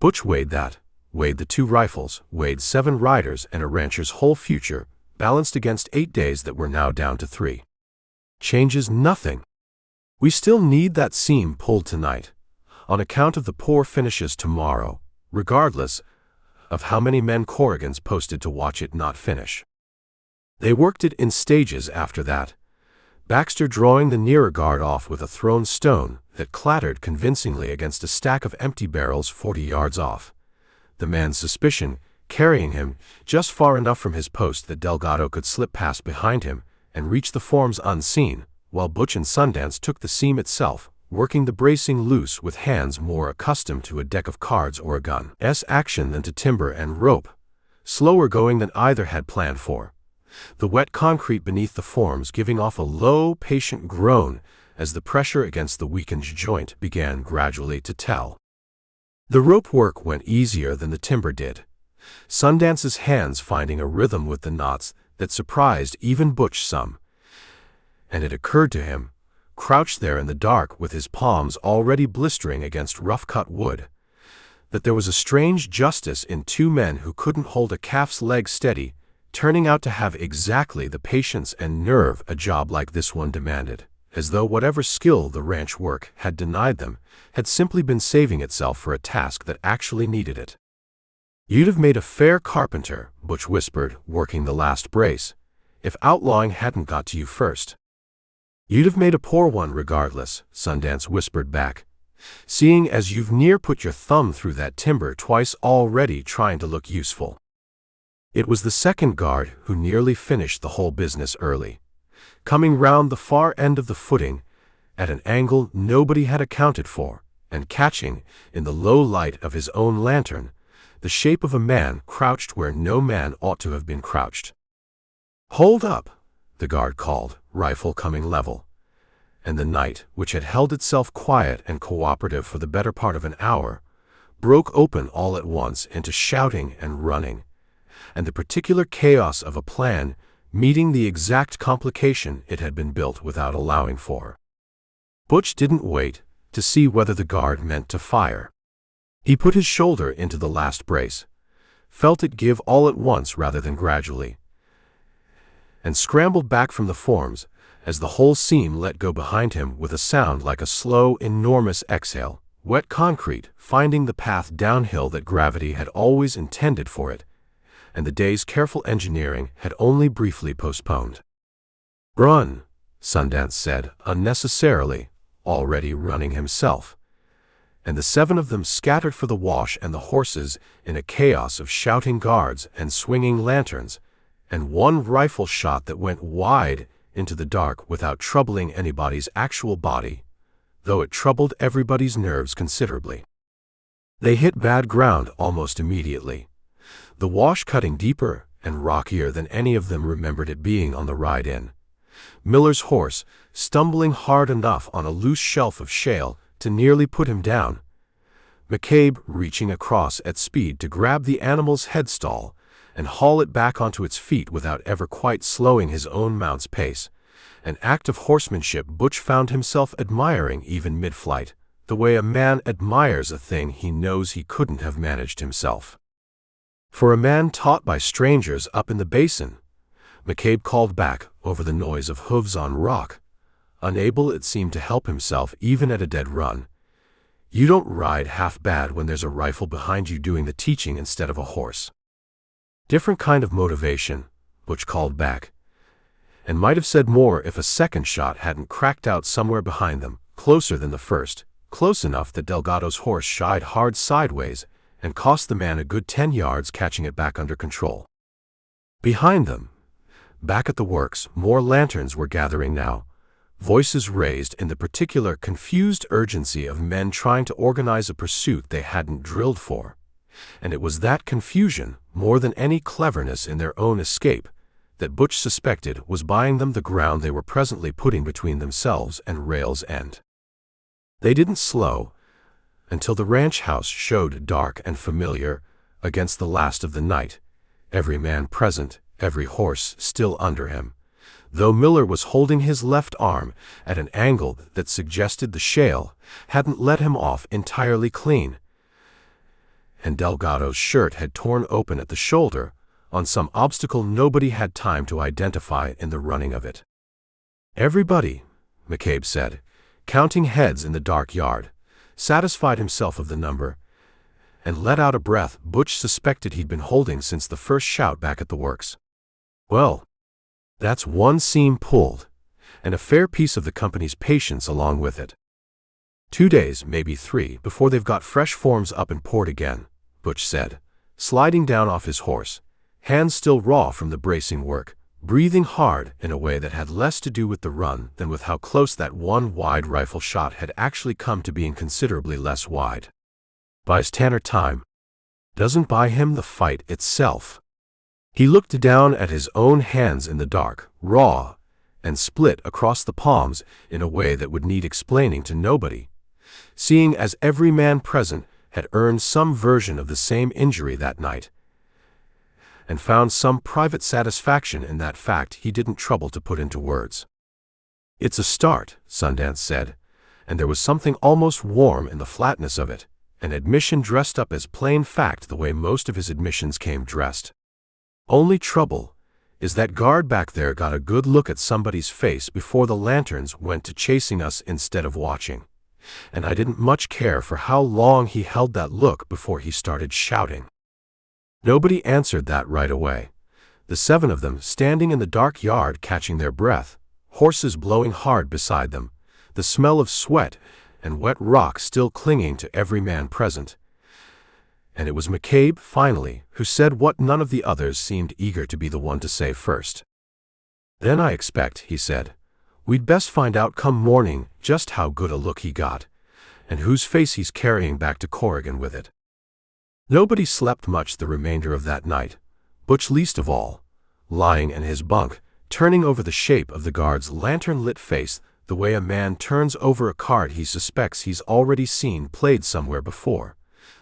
Butch weighed that, weighed the two rifles, weighed 7 riders and a rancher's whole future, balanced against 8 days that were now down to 3. Changes nothing. We still need that seam pulled tonight, on account of the poor finishes tomorrow, regardless of how many men Corrigan's posted to watch it not finish. They worked it in stages after that, Baxter drawing the nearer guard off with a thrown stone that clattered convincingly against a stack of empty barrels 40 yards off, the man's suspicion carrying him just far enough from his post that Delgado could slip past behind him and reach the forms unseen, while Butch and Sundance took the seam itself, working the bracing loose with hands more accustomed to a deck of cards or a gun's action than to timber and rope, slower going than either had planned for, the wet concrete beneath the forms giving off a low, patient groan as the pressure against the weakened joint began gradually to tell. The rope work went easier than the timber did, Sundance's hands finding a rhythm with the knots that surprised even Butch some, and it occurred to him, crouched there in the dark with his palms already blistering against rough-cut wood, that there was a strange justice in 2 men who couldn't hold a calf's leg steady, turning out to have exactly the patience and nerve a job like this one demanded, as though whatever skill the ranch work had denied them had simply been saving itself for a task that actually needed it. "You'd have made a fair carpenter," Butch whispered, working the last brace, "if outlawing hadn't got to you first." "You'd have made a poor one regardless," Sundance whispered back, "seeing as you've near put your thumb through that timber twice already trying to look useful." It was the second guard who nearly finished the whole business early, coming round the far end of the footing at an angle nobody had accounted for, and catching, in the low light of his own lantern, the shape of a man crouched where no man ought to have been crouched. "Hold up," the guard called, rifle coming level, and the night, which had held itself quiet and cooperative for the better part of an hour, broke open all at once into shouting and running, and the particular chaos of a plan meeting the exact complication it had been built without allowing for. Butch didn't wait to see whether the guard meant to fire. He put his shoulder into the last brace, felt it give all at once rather than gradually, and scrambled back from the forms as the whole seam let go behind him with a sound like a slow, enormous exhale, wet concrete finding the path downhill that gravity had always intended for it, and the day's careful engineering had only briefly postponed. "Run," Sundance said, unnecessarily, already running himself, and the 7 of them scattered for the wash and the horses in a chaos of shouting guards and swinging lanterns, and one rifle shot that went wide into the dark without troubling anybody's actual body, though it troubled everybody's nerves considerably. They hit bad ground almost immediately, the wash cutting deeper and rockier than any of them remembered it being on the ride in, Miller's horse stumbling hard enough on a loose shelf of shale to nearly put him down, McCabe reaching across at speed to grab the animal's headstall and haul it back onto its feet without ever quite slowing his own mount's pace, an act of horsemanship Butch found himself admiring even mid-flight, the way a man admires a thing he knows he couldn't have managed himself. For a man taught by strangers up in the basin, McCabe called back over the noise of hooves on rock, unable it seemed to help himself even at a dead run. You don't ride half bad when there's a rifle behind you doing the teaching instead of a horse. Different kind of motivation, Butch called back, and might have said more if a second shot hadn't cracked out somewhere behind them, closer than the first, close enough that Delgado's horse shied hard sideways and cost the man a good 10 yards catching it back under control. Behind them, back at the works, more lanterns were gathering now, voices raised in the particular confused urgency of men trying to organize a pursuit they hadn't drilled for. And it was that confusion, more than any cleverness in their own escape, that Butch suspected was buying them the ground they were presently putting between themselves and rail's end. They didn't slow until the ranch house showed dark and familiar against the last of the night, every man present, every horse still under him, though Miller was holding his left arm at an angle that suggested the shale hadn't let him off entirely clean, and Delgado's shirt had torn open at the shoulder on some obstacle nobody had time to identify in the running of it. "Everybody," McCabe said, counting heads in the dark yard, satisfied himself of the number, and let out a breath Butch suspected he'd been holding since the first shout back at the works. "Well, that's one seam pulled, and a fair piece of the company's patience along with it. 2 days, maybe 3, before they've got fresh forms up in port again," Butch said, sliding down off his horse, hands still raw from the bracing work, breathing hard in a way that had less to do with the run than with how close that one wide rifle shot had actually come to being considerably less wide. "Buys Tanner time. Doesn't buy him the fight itself." He looked down at his own hands in the dark, raw, and split across the palms in a way that would need explaining to nobody, seeing as every man present had earned some version of the same injury that night, and found some private satisfaction in that fact he didn't trouble to put into words. "It's a start," Sundance said, and there was something almost warm in the flatness of it, an admission dressed up as plain fact the way most of his admissions came dressed. "Only trouble is that guard back there got a good look at somebody's face before the lanterns went to chasing us instead of watching, and I didn't much care for how long he held that look before he started shouting." Nobody answered that right away, the 7 of them standing in the dark yard catching their breath, horses blowing hard beside them, the smell of sweat and wet rock still clinging to every man present. And it was McCabe, finally, who said what none of the others seemed eager to be the one to say first. "Then I expect," he said, "we'd best find out come morning just how good a look he got, and whose face he's carrying back to Corrigan with it." Nobody slept much the remainder of that night, Butch least of all, lying in his bunk, turning over the shape of the guard's lantern-lit face the way a man turns over a card he suspects he's already seen played somewhere before,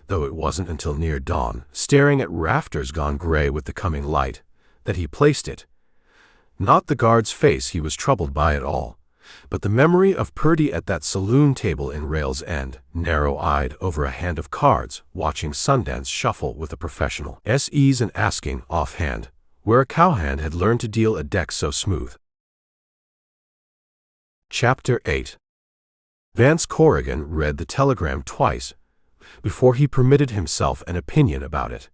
though it wasn't until near dawn, staring at rafters gone gray with the coming light, that he placed it. Not the guard's face he was troubled by at all, but the memory of Purdy at that saloon table in Rail's End, narrow-eyed over a hand of cards, watching Sundance shuffle with a professional ease and asking, offhand, where a cowhand had learned to deal a deck so smooth. Chapter 8. Vance Corrigan read the telegram twice before he permitted himself an opinion about it,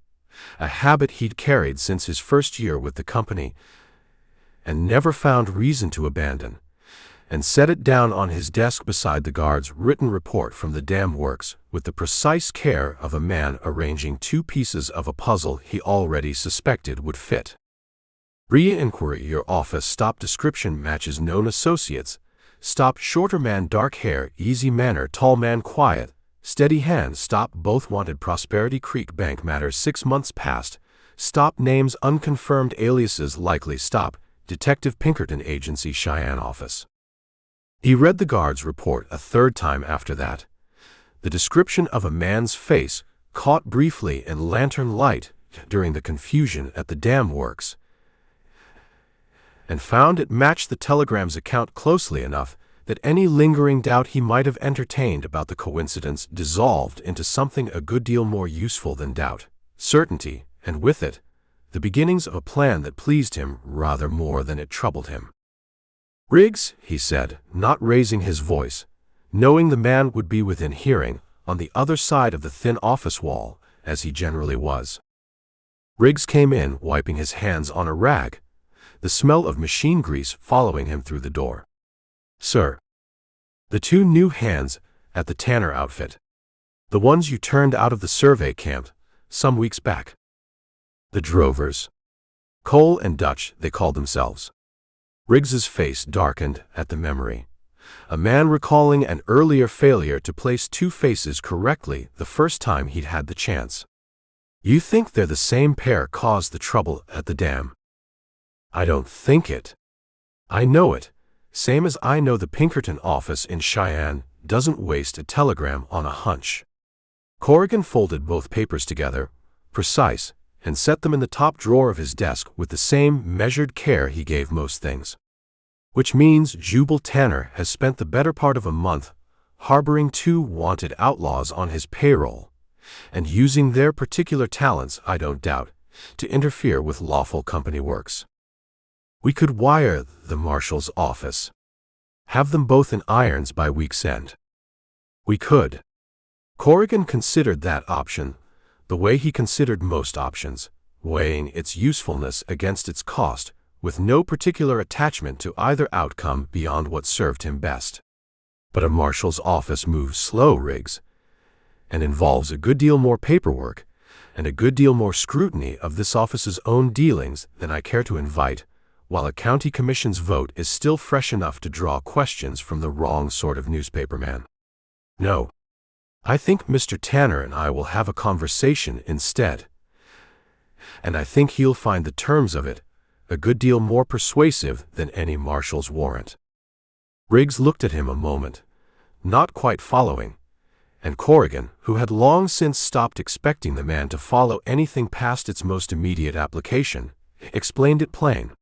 a habit he'd carried since his first year with the company and never found reason to abandon, and set it down on his desk beside the guard's written report from the dam works with the precise care of a man arranging 2 pieces of a puzzle he already suspected would fit. Re-inquiry: your office stop description matches known associates. Stop shorter man dark hair, easy manner, tall man quiet, steady hand. Stop both wanted Prosperity Creek Bank matters 6 months past. Stop names unconfirmed aliases likely. Stop Detective Pinkerton Agency Cheyenne office. He read the guard's report a 3rd time after that. The description of a man's face, caught briefly in lantern light during the confusion at the dam works, and found it matched the telegram's account closely enough that any lingering doubt he might have entertained about the coincidence dissolved into something a good deal more useful than doubt, certainty, and with it, the beginnings of a plan that pleased him rather more than it troubled him. "Riggs," he said, not raising his voice, knowing the man would be within hearing, on the other side of the thin office wall, as he generally was. Riggs came in, wiping his hands on a rag, the smell of machine grease following him through the door. "Sir." "The two new hands at the Tanner outfit. The ones you turned out of the survey camp some weeks back. The drovers. Cole and Dutch, they called themselves." Riggs's face darkened at the memory. A man recalling an earlier failure to place two faces correctly the first time he'd had the chance. "You think they're the same pair caused the trouble at the dam?" "I don't think it. I know it, same as I know the Pinkerton office in Cheyenne doesn't waste a telegram on a hunch." Corrigan folded both papers together, precise, and set them in the top drawer of his desk with the same measured care he gave most things. "Which means Jubal Tanner has spent the better part of a month harboring two wanted outlaws on his payroll, and using their particular talents, I don't doubt, to interfere with lawful company works. We could wire the marshal's office. Have them both in irons by week's end. We could." Corrigan considered that option the way he considered most options, weighing its usefulness against its cost, with no particular attachment to either outcome beyond what served him best. "But a marshal's office moves slow, Riggs, and involves a good deal more paperwork and a good deal more scrutiny of this office's own dealings than I care to invite, while a county commission's vote is still fresh enough to draw questions from the wrong sort of newspaperman. No. I think Mr. Tanner and I will have a conversation instead, and I think he'll find the terms of it a good deal more persuasive than any marshal's warrant." Riggs looked at him a moment, not quite following, and Corrigan, who had long since stopped expecting the man to follow anything past its most immediate application, explained it plain.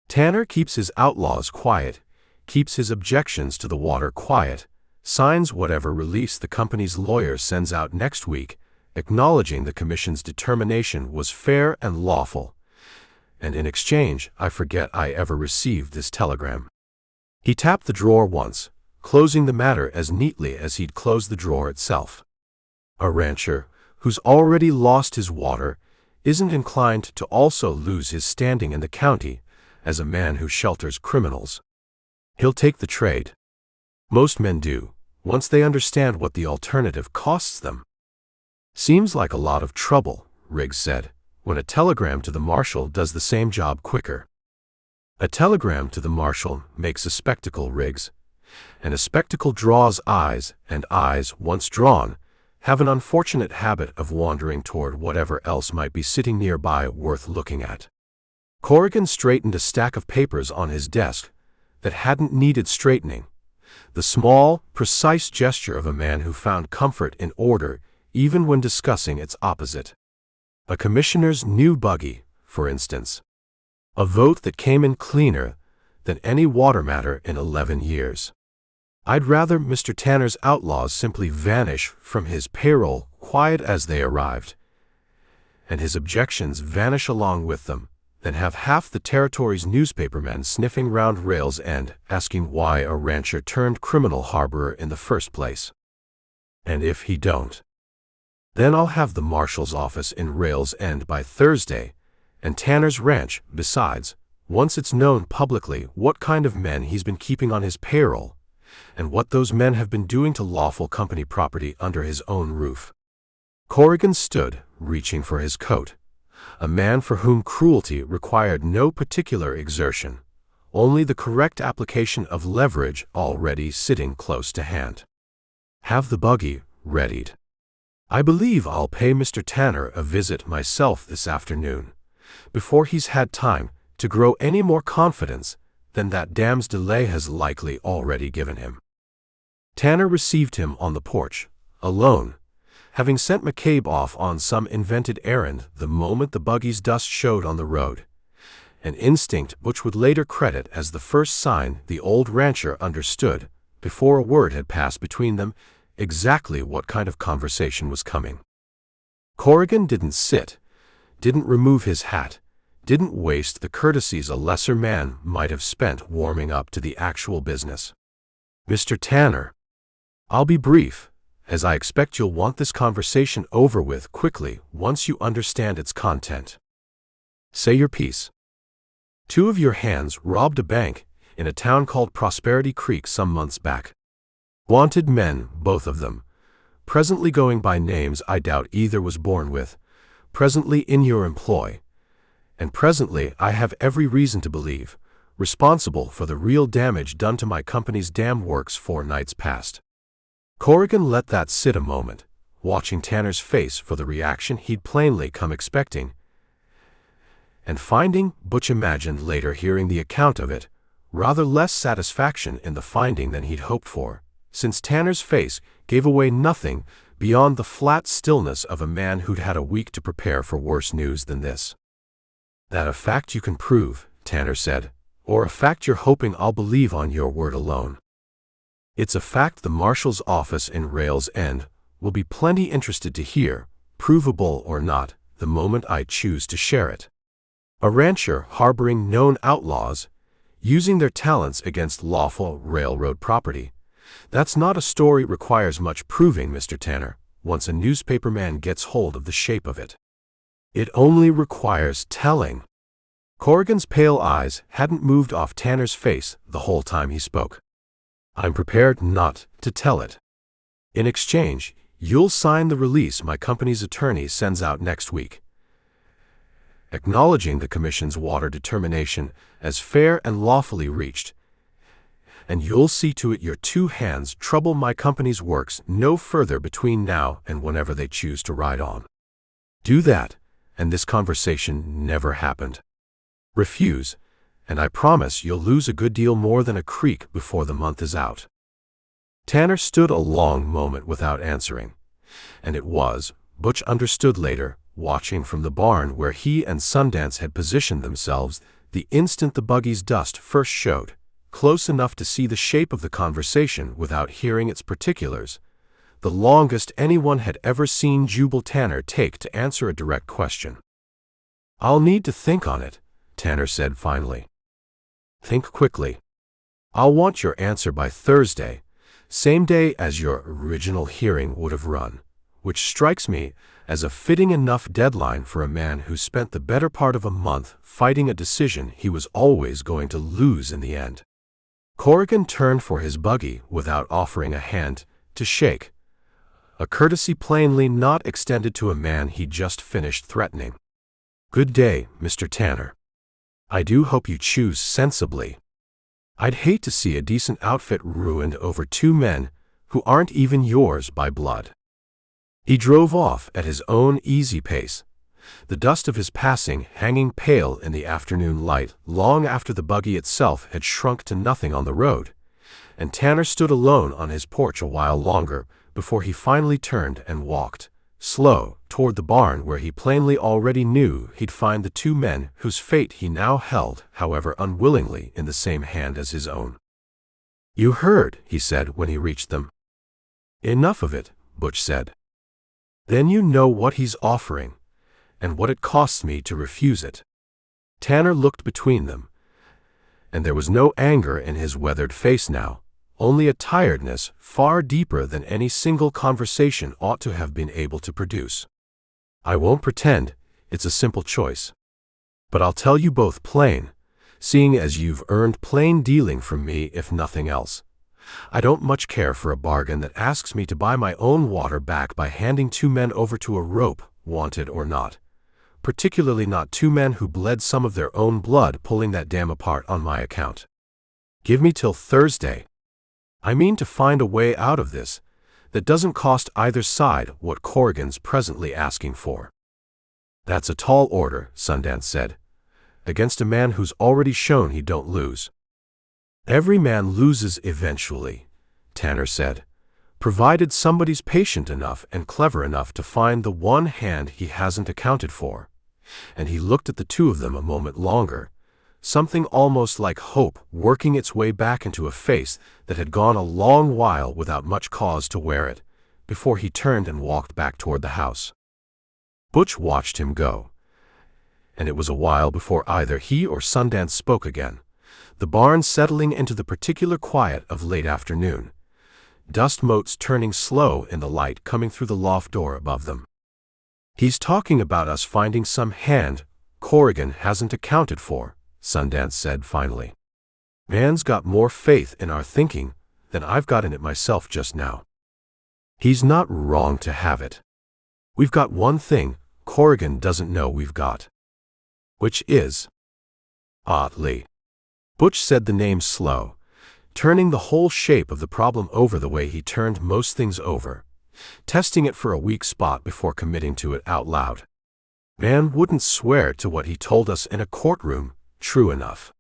"Tanner keeps his outlaws quiet, keeps his objections to the water quiet, signs whatever release the company's lawyer sends out next week, acknowledging the commission's determination was fair and lawful, and in exchange I forget I ever received this telegram." He tapped the drawer once, closing the matter as neatly as he'd closed the drawer itself. "A rancher who's already lost his water isn't inclined to also lose his standing in the county as a man who shelters criminals. He'll take the trade. Most men do, once they understand what the alternative costs them." "Seems like a lot of trouble," Riggs said, "when a telegram to the marshal does the same job quicker." "A telegram to the marshal makes a spectacle, Riggs, and a spectacle draws eyes, and eyes, once drawn, have an unfortunate habit of wandering toward whatever else might be sitting nearby worth looking at." Corrigan straightened a stack of papers on his desk that hadn't needed straightening, the small, precise gesture of a man who found comfort in order even when discussing its opposite. A commissioner's new buggy, for instance. A vote that came in cleaner than any water matter in 11 years. "I'd rather Mr. Tanner's outlaws simply vanish from his payroll quiet as they arrived, and his objections vanish along with them, than have half the territory's newspapermen sniffing round Rails End asking why a rancher turned criminal harborer in the first place. And if he don't, then I'll have the marshal's office in Rails End by Thursday, and Tanner's ranch, besides, once it's known publicly what kind of men he's been keeping on his payroll, and what those men have been doing to lawful company property under his own roof." Corrigan stood, reaching for his coat, a man for whom cruelty required no particular exertion, only the correct application of leverage already sitting close to hand. "Have the buggy readied. I believe I'll pay Mr. Tanner a visit myself this afternoon, before he's had time to grow any more confidence than that dam's delay has likely already given him." Tanner received him on the porch, alone, having sent McCabe off on some invented errand the moment the buggy's dust showed on the road, an instinct Butch would later credit as the first sign the old rancher understood, before a word had passed between them, exactly what kind of conversation was coming. Corrigan didn't sit, didn't remove his hat, didn't waste the courtesies a lesser man might have spent warming up to the actual business. "Mr. Tanner, I'll be brief, as I expect you'll want this conversation over with quickly once you understand its content. Say your piece. Two of your hands robbed a bank in a town called Prosperity Creek some months back. Wanted men, both of them, presently going by names I doubt either was born with, presently in your employ, and presently, I have every reason to believe, responsible for the real damage done to my company's dam works 4 nights past." Corrigan let that sit a moment, watching Tanner's face for the reaction he'd plainly come expecting, and finding, Butch imagined later hearing the account of it, rather less satisfaction in the finding than he'd hoped for, since Tanner's face gave away nothing beyond the flat stillness of a man who'd had a week to prepare for worse news than this. "That a fact you can prove," Tanner said, "or a fact you're hoping I'll believe on your word alone?" "It's a fact the marshal's office in Rails End will be plenty interested to hear, provable or not, the moment I choose to share it. A rancher harboring known outlaws, using their talents against lawful railroad property. That's not a story requires much proving, Mr. Tanner, once a newspaperman gets hold of the shape of it. It only requires telling." Corrigan's pale eyes hadn't moved off Tanner's face the whole time he spoke. "I'm prepared not to tell it. In exchange, you'll sign the release my company's attorney sends out next week, acknowledging the Commission's water determination as fair and lawfully reached, and you'll see to it your 2 hands trouble my company's works no further between now and whenever they choose to ride on. Do that, and this conversation never happened. Refuse, and I promise you'll lose a good deal more than a creek before the month is out." Tanner stood a long moment without answering, and it was, Butch understood later, watching from the barn where he and Sundance had positioned themselves the instant the buggy's dust first showed, close enough to see the shape of the conversation without hearing its particulars, the longest anyone had ever seen Jubal Tanner take to answer a direct question. "I'll need to think on it," Tanner said finally. "Think quickly. I'll want your answer by Thursday, same day as your original hearing would have run, which strikes me as a fitting enough deadline for a man who spent the better part of a month fighting a decision he was always going to lose in the end." Corrigan turned for his buggy without offering a hand to shake, a courtesy plainly not extended to a man he'd just finished threatening. "Good day, Mr. Tanner. I do hope you choose sensibly. I'd hate to see a decent outfit ruined over 2 men who aren't even yours by blood." He drove off at his own easy pace, the dust of his passing hanging pale in the afternoon light long after the buggy itself had shrunk to nothing on the road, and Tanner stood alone on his porch a while longer before he finally turned and walked, slow, toward the barn where he plainly already knew he'd find the 2 men whose fate he now held, however unwillingly, in the same hand as his own. "You heard," he said when he reached them. "Enough of it," Butch said. "Then you know what he's offering, and what it costs me to refuse it." Tanner looked between them, and there was no anger in his weathered face now, only a tiredness far deeper than any single conversation ought to have been able to produce. "I won't pretend it's a simple choice. But I'll tell you both plain, seeing as you've earned plain dealing from me if nothing else. I don't much care for a bargain that asks me to buy my own water back by handing 2 men over to a rope, wanted or not, particularly not 2 men who bled some of their own blood pulling that dam apart on my account. Give me till Thursday. I mean to find a way out of this that doesn't cost either side what Corrigan's presently asking for." "That's a tall order," Sundance said, "against a man who's already shown he don't lose." "Every man loses eventually," Tanner said, "provided somebody's patient enough and clever enough to find the one hand he hasn't accounted for." And he looked at the 2 of them a moment longer, something almost like hope working its way back into a face that had gone a long while without much cause to wear it, before he turned and walked back toward the house. Butch watched him go, and it was a while before either he or Sundance spoke again, the barn settling into the particular quiet of late afternoon, dust motes turning slow in the light coming through the loft door above them. "He's talking about us finding some hand Corrigan hasn't accounted for," Sundance said finally. "Man's got more faith in our thinking than I've got in it myself just now. He's not wrong to have it. We've got one thing Corrigan doesn't know we've got." "Which is?" "Oddly." Butch said the name slow, turning the whole shape of the problem over the way he turned most things over, testing it for a weak spot before committing to it out loud. "Man wouldn't swear to what he told us in a courtroom, true enough.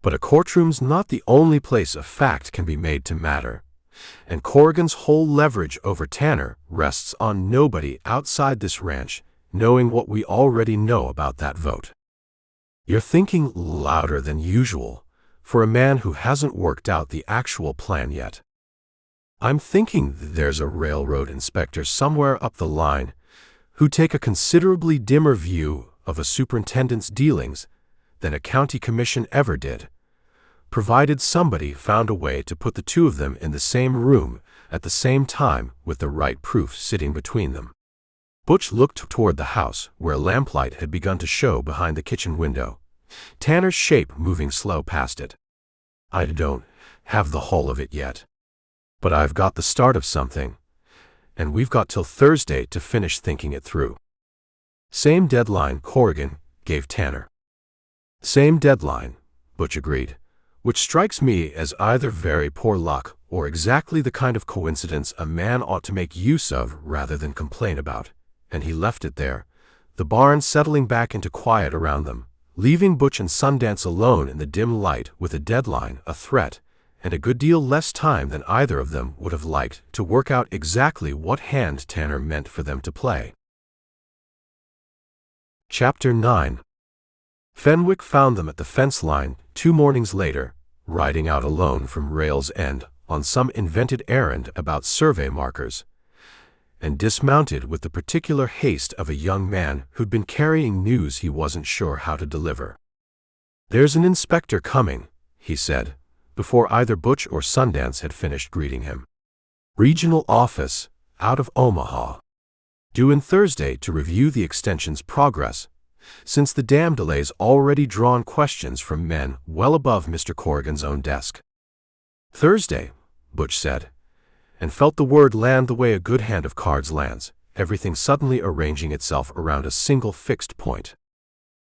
But a courtroom's not the only place a fact can be made to matter, and Corrigan's whole leverage over Tanner rests on nobody outside this ranch knowing what we already know about that vote." "You're thinking louder than usual for a man who hasn't worked out the actual plan yet." "I'm thinking there's a railroad inspector somewhere up the line who'd take a considerably dimmer view of a superintendent's dealings than a county commission ever did, provided somebody found a way to put the two of them in the same room at the same time with the right proof sitting between them." Butch looked toward the house where lamplight had begun to show behind the kitchen window, Tanner's shape moving slow past it. "I don't have the whole of it yet, but I've got the start of something, and we've got till Thursday to finish thinking it through." "Same deadline Corrigan gave Tanner." "Same deadline," Butch agreed, "which strikes me as either very poor luck or exactly the kind of coincidence a man ought to make use of rather than complain about," and he left it there, the barn settling back into quiet around them, leaving Butch and Sundance alone in the dim light with a deadline, a threat, and a good deal less time than either of them would have liked to work out exactly what hand Tanner meant for them to play. Chapter 9. Fenwick found them at the fence line 2 mornings later, riding out alone from Rails End on some invented errand about survey markers, and dismounted with the particular haste of a young man who'd been carrying news he wasn't sure how to deliver. "There's an inspector coming," he said, before either Butch or Sundance had finished greeting him. "Regional office, out of Omaha. Due in Thursday to review the extension's progress, since the dam delay's already drawn questions from men well above Mr. Corrigan's own desk." "Thursday," Butch said, and felt the word land the way a good hand of cards lands, everything suddenly arranging itself around a single fixed point.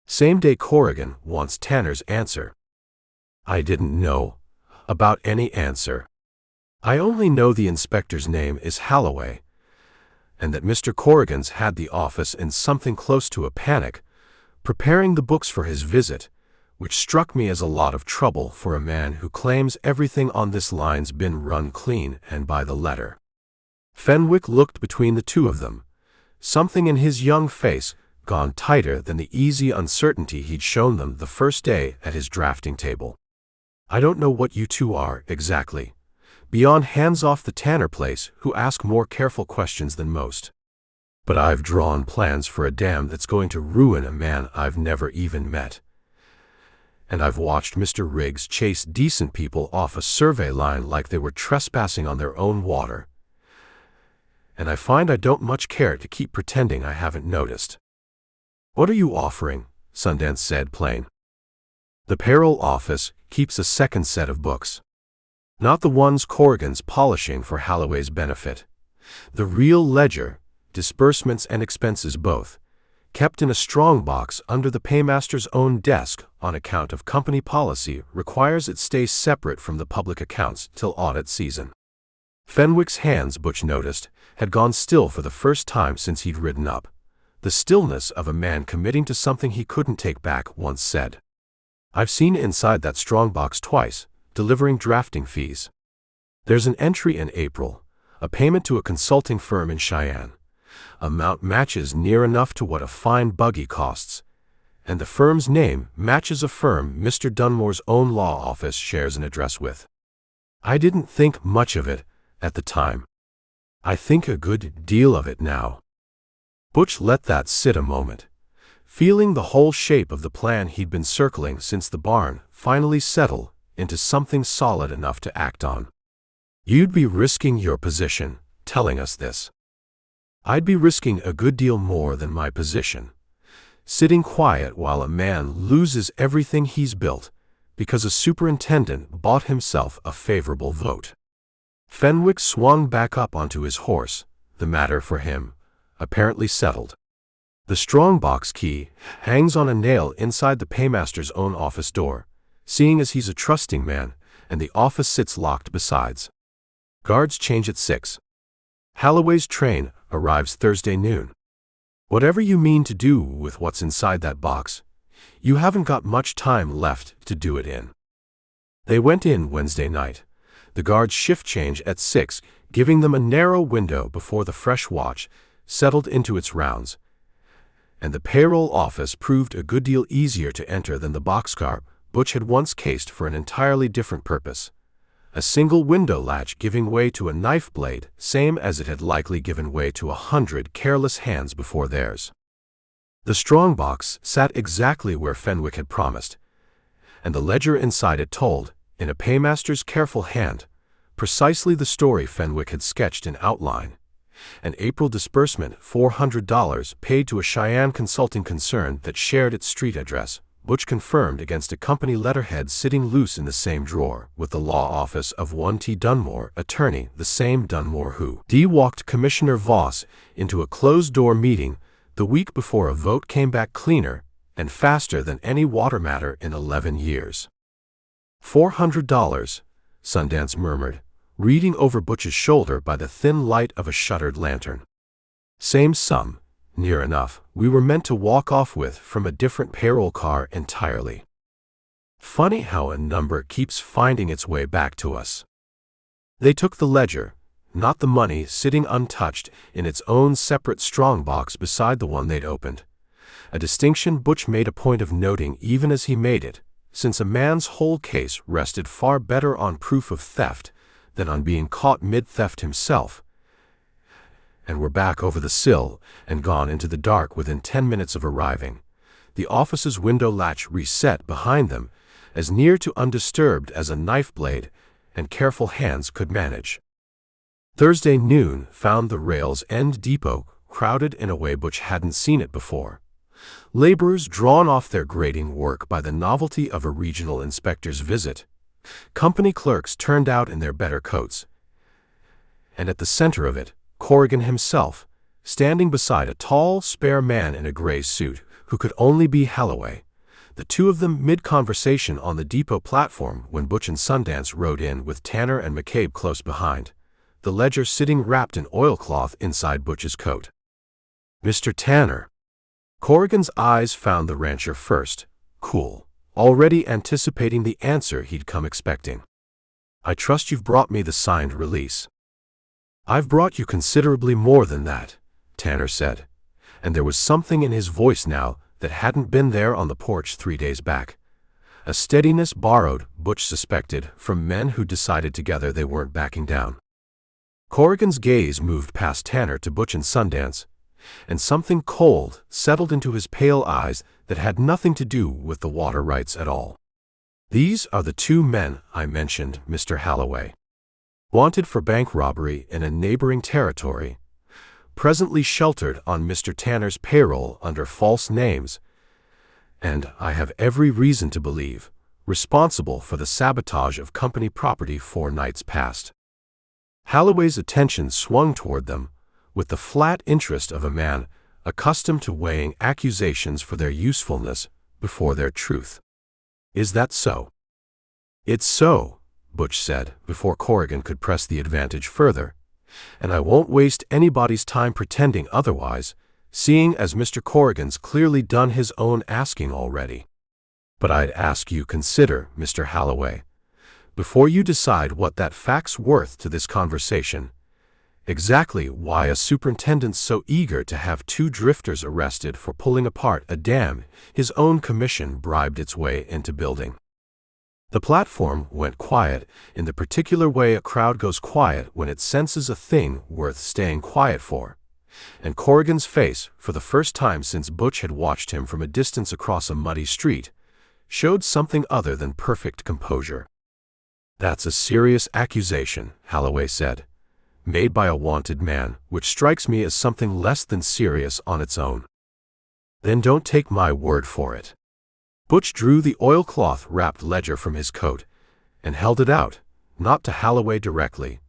"Same day Corrigan wants Tanner's answer." "I didn't know about any answer. I only know the inspector's name is Halloway, and that Mr. Corrigan's had the office in something close to a panic, preparing the books for his visit, which struck me as a lot of trouble for a man who claims everything on this line's been run clean and by the letter." Fenwick looked between the two of them, something in his young face gone tighter than the easy uncertainty he'd shown them the first day at his drafting table. "I don't know what you two are, exactly, beyond hands off the Tanner place who ask more careful questions than most. But I've drawn plans for a dam that's going to ruin a man I've never even met. And I've watched Mr. Riggs chase decent people off a survey line like they were trespassing on their own water. And I find I don't much care to keep pretending I haven't noticed." "What are you offering?" Sundance said plain. "The payroll office keeps a second set of books. Not the ones Corrigan's polishing for Halloway's benefit. The real ledger, disbursements and expenses both, kept in a strong box under the paymaster's own desk on account of company policy requires it stay separate from the public accounts till audit season." Fenwick's hands, Butch noticed, had gone still for the first time since he'd ridden up, the stillness of a man committing to something he couldn't take back, once said. "I've seen inside that strong box twice, delivering drafting fees. There's an entry in April, a payment to a consulting firm in Cheyenne. Amount matches near enough to what a fine buggy costs, and the firm's name matches a firm Mr. Dunmore's own law office shares an address with. I didn't think much of it at the time. I think a good deal of it now." Butch let that sit a moment, feeling the whole shape of the plan he'd been circling since the barn finally settled into something solid enough to act on. "You'd be risking your position, telling us this." "I'd be risking a good deal more than my position. Sitting quiet while a man loses everything he's built because a superintendent bought himself a favorable vote." Fenwick swung back up onto his horse, the matter for him apparently settled. The strongbox key hangs on a nail inside the paymaster's own office door, seeing as he's a trusting man, and the office sits locked besides. Guards change at 6. Holloway's train arrives Thursday noon. "Whatever you mean to do with what's inside that box, you haven't got much time left to do it in." They went in Wednesday night. The guards shift change at 6, giving them a narrow window before the fresh watch settled into its rounds, and the payroll office proved a good deal easier to enter than the boxcar Butch had once cased for an entirely different purpose. A single window latch giving way to a knife blade, same as it had likely given way to 100 careless hands before theirs. The strongbox sat exactly where Fenwick had promised, and the ledger inside it told, in a paymaster's careful hand, precisely the story Fenwick had sketched in outline. An April disbursement, $400 paid to a Cheyenne consulting concern that shared its street address, Butch confirmed against a company letterhead sitting loose in the same drawer, with the law office of one T. Dunmore, attorney, the same Dunmore who walked Commissioner Voss into a closed-door meeting the week before a vote came back cleaner and faster than any water matter in 11 years. $400, Sundance murmured, reading over Butch's shoulder by the thin light of a shuttered lantern. "Same sum, near enough, we were meant to walk off with from a different payroll car entirely. Funny how a number keeps finding its way back to us." They took the ledger, not the money sitting untouched in its own separate strongbox beside the one they'd opened, a distinction Butch made a point of noting even as he made it, since a man's whole case rested far better on proof of theft than on being caught mid-theft himself, and were back over the sill and gone into the dark within 10 minutes of arriving, the office's window latch reset behind them, as near to undisturbed as a knife blade and careful hands could manage. Thursday noon found the Rails End Depot crowded in a way Butch hadn't seen it before. Laborers drawn off their grading work by the novelty of a regional inspector's visit. Company clerks turned out in their better coats. And at the center of it, Corrigan himself, standing beside a tall, spare man in a gray suit, who could only be Holloway, the two of them mid-conversation on the depot platform when Butch and Sundance rode in with Tanner and McCabe close behind, the ledger sitting wrapped in oilcloth inside Butch's coat. "Mr. Tanner." Corrigan's eyes found the rancher first, cool, already anticipating the answer he'd come expecting. "I trust you've brought me the signed release." "I've brought you considerably more than that," Tanner said, and there was something in his voice now that hadn't been there on the porch 3 days back. A steadiness borrowed, Butch suspected, from men who decided together they weren't backing down. Corrigan's gaze moved past Tanner to Butch and Sundance, and something cold settled into his pale eyes that had nothing to do with the water rights at all. "These are the two men I mentioned, Mr. Holloway. Wanted for bank robbery in a neighboring territory, presently sheltered on Mr. Tanner's payroll under false names, and, I have every reason to believe, responsible for the sabotage of company property 4 nights past." Holloway's attention swung toward them, with the flat interest of a man accustomed to weighing accusations for their usefulness before their truth. "Is that so?" "It's so," Butch said, before Corrigan could press the advantage further, "and I won't waste anybody's time pretending otherwise, seeing as Mr. Corrigan's clearly done his own asking already. But I'd ask you consider, Mr. Holloway, before you decide what that fact's worth to this conversation, exactly why a superintendent's so eager to have 2 drifters arrested for pulling apart a dam his own commission bribed its way into building." The platform went quiet in the particular way a crowd goes quiet when it senses a thing worth staying quiet for, And Corrigan's face, for the first time since Butch had watched him from a distance across a muddy street, showed something other than perfect composure. "That's a serious accusation," Holloway said, "made by a wanted man, which strikes me as something less than serious on its own." "Then don't take my word for it." Butch drew the oilcloth-wrapped ledger from his coat and held it out, not to Holloway directly,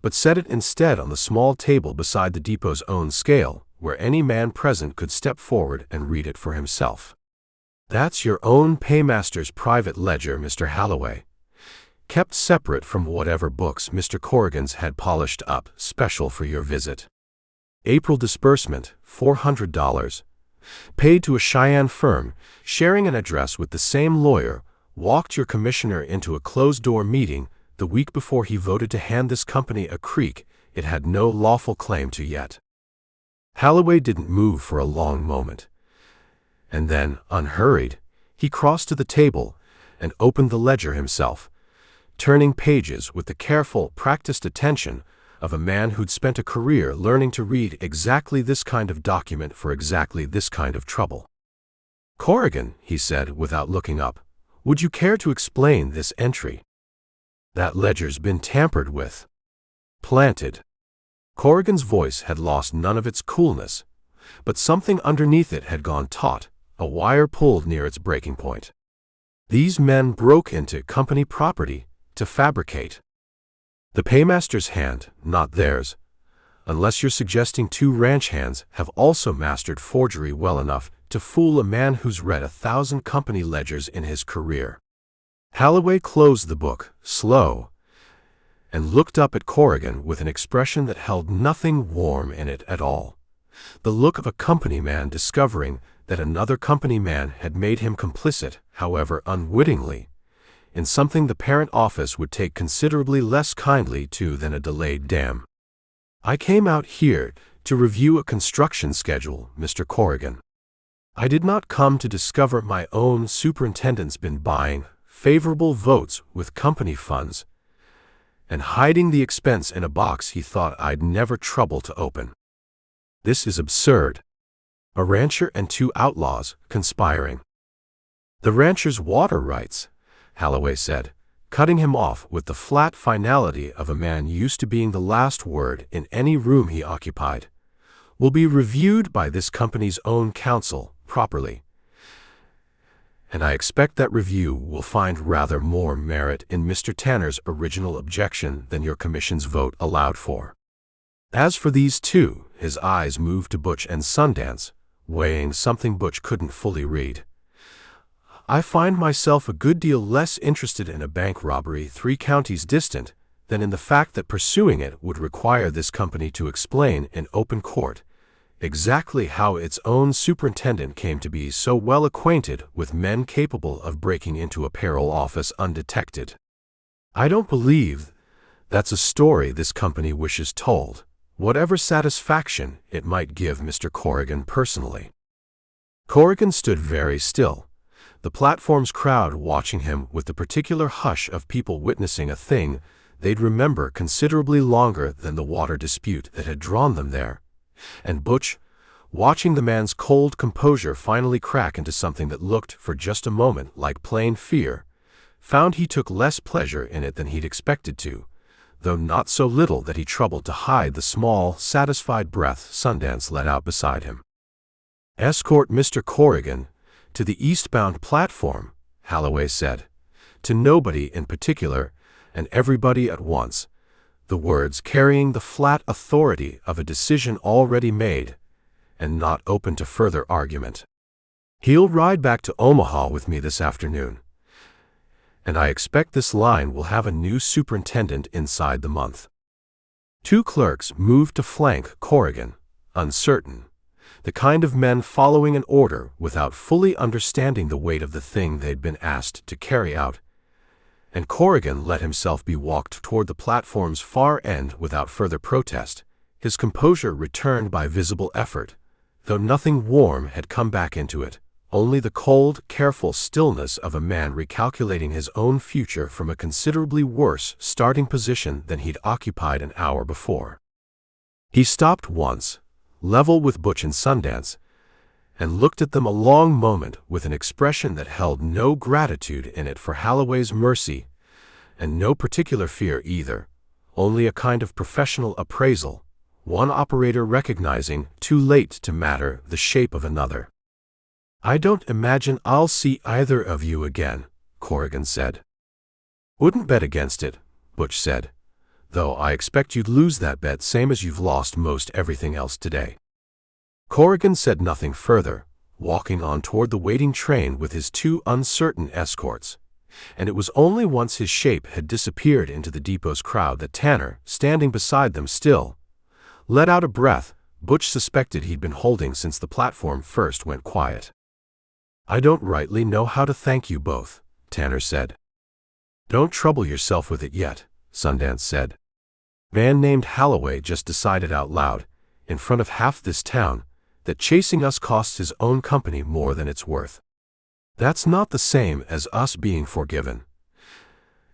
but set it instead on the small table beside the depot's own scale, where any man present could step forward and read it for himself. "That's your own paymaster's private ledger, Mr. Holloway, kept separate from whatever books Mr. Corrigan's had polished up special for your visit. April disbursement, $400. Paid to a Cheyenne firm, sharing an address with the same lawyer, walked your commissioner into a closed-door meeting the week before he voted to hand this company a creek it had no lawful claim to yet." Holloway didn't move for a long moment, and then, unhurried, he crossed to the table and opened the ledger himself, turning pages with the careful, practiced attention of a man who'd spent a career learning to read exactly this kind of document for exactly this kind of trouble. "Corrigan," he said without looking up, "would you care to explain this entry?" "That ledger's been tampered with. Planted." Corrigan's voice had lost none of its coolness, but something underneath it had gone taut, a wire pulled near its breaking point. "These men broke into company property to fabricate." The paymaster's hand, not theirs, unless you're suggesting two ranch hands have also mastered forgery well enough to fool a man who's read 1,000 company ledgers in his career. Holloway closed the book, slow, and looked up at Corrigan with an expression that held nothing warm in it at all. The look of a company man discovering that another company man had made him complicit, however unwittingly, in something the parent office would take considerably less kindly to than a delayed dam. "I came out here to review a construction schedule, Mr. Corrigan. I did not come to discover my own superintendent's been buying favorable votes with company funds and hiding the expense in a box he thought I'd never trouble to open. This is absurd. A rancher and two outlaws conspiring." "The rancher's water rights," Holloway said, cutting him off with the flat finality of a man used to being the last word in any room he occupied, "will be reviewed by this company's own counsel properly. And I expect that review will find rather more merit in Mr. Tanner's original objection than your commission's vote allowed for. As for these two," his eyes moved to Butch and Sundance, weighing something Butch couldn't fully read, "I find myself a good deal less interested in a bank robbery 3 counties distant than in the fact that pursuing it would require this company to explain in open court exactly how its own superintendent came to be so well acquainted with men capable of breaking into a payroll office undetected. I don't believe that's a story this company wishes told, whatever satisfaction it might give Mr. Corrigan personally." Corrigan stood very still, the platform's crowd watching him with the particular hush of people witnessing a thing they'd remember considerably longer than the water dispute that had drawn them there, and Butch, watching the man's cold composure finally crack into something that looked for just a moment like plain fear, found he took less pleasure in it than he'd expected to, though not so little that he troubled to hide the small, satisfied breath Sundance let out beside him. "Escort Mr. Corrigan to the eastbound platform," Holloway said, "to nobody in particular and everybody at once," the words carrying the flat authority of a decision already made and not open to further argument. "He'll ride back to Omaha with me this afternoon, and I expect this line will have a new superintendent inside the month." Two clerks moved to flank Corrigan, uncertain, the kind of men following an order without fully understanding the weight of the thing they'd been asked to carry out, and Corrigan let himself be walked toward the platform's far end without further protest, his composure returned by visible effort, though nothing warm had come back into it, only the cold, careful stillness of a man recalculating his own future from a considerably worse starting position than he'd occupied an hour before. He stopped once, level with Butch and Sundance, and looked at them a long moment with an expression that held no gratitude in it for Holloway's mercy, and no particular fear either, only a kind of professional appraisal, one operator recognizing, too late to matter, the shape of another. "I don't imagine I'll see either of you again," Corrigan said. "Wouldn't bet against it," Butch said, "though I expect you'd lose that bet same as you've lost most everything else today." Corrigan said nothing further, walking on toward the waiting train with his two uncertain escorts, and it was only once his shape had disappeared into the depot's crowd that Tanner, standing beside them still, let out a breath Butch suspected he'd been holding since the platform first went quiet. "I don't rightly know how to thank you both," Tanner said. "Don't trouble yourself with it yet," Sundance said. "Man named Holloway just decided out loud, in front of half this town, that chasing us costs his own company more than it's worth. That's not the same as us being forgiven,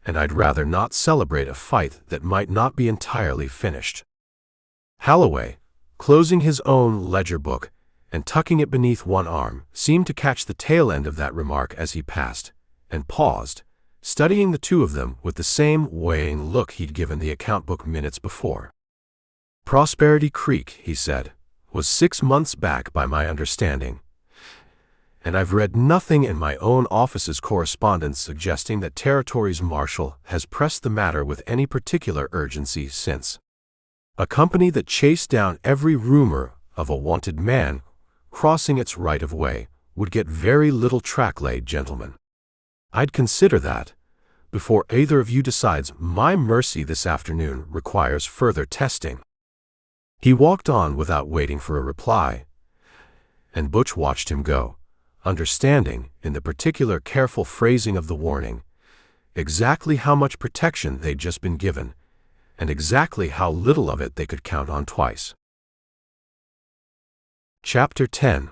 and I'd rather not celebrate a fight that might not be entirely finished." Holloway, closing his own ledger book and tucking it beneath one arm, seemed to catch the tail end of that remark as he passed, and paused, studying the two of them with the same weighing look he'd given the account book minutes before. "Prosperity Creek," he said, "was 6 months back by my understanding, and I've read nothing in my own office's correspondence suggesting that Territories Marshal has pressed the matter with any particular urgency since. A company that chased down every rumor of a wanted man crossing its right-of-way would get very little track laid, gentlemen. I'd consider that, before either of you decides my mercy this afternoon requires further testing." He walked on without waiting for a reply, and Butch watched him go, understanding, in the particular careful phrasing of the warning, exactly how much protection they'd just been given, and exactly how little of it they could count on twice. Chapter 10.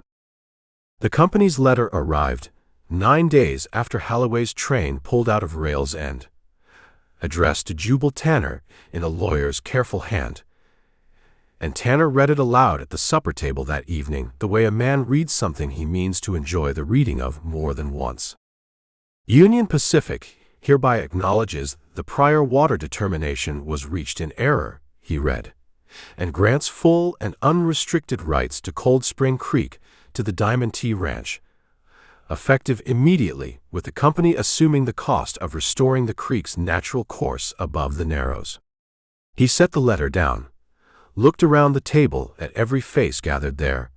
The company's letter arrived 9 days after Holloway's train pulled out of Rails End, addressed to Jubal Tanner in a lawyer's careful hand, and Tanner read it aloud at the supper table that evening the way a man reads something he means to enjoy the reading of more than once. "Union Pacific hereby acknowledges the prior water determination was reached in error," he read, "and grants full and unrestricted rights to Cold Spring Creek to the Diamond T Ranch, effective immediately, with the company assuming the cost of restoring the creek's natural course above the Narrows." He set the letter down, looked around the table at every face gathered there,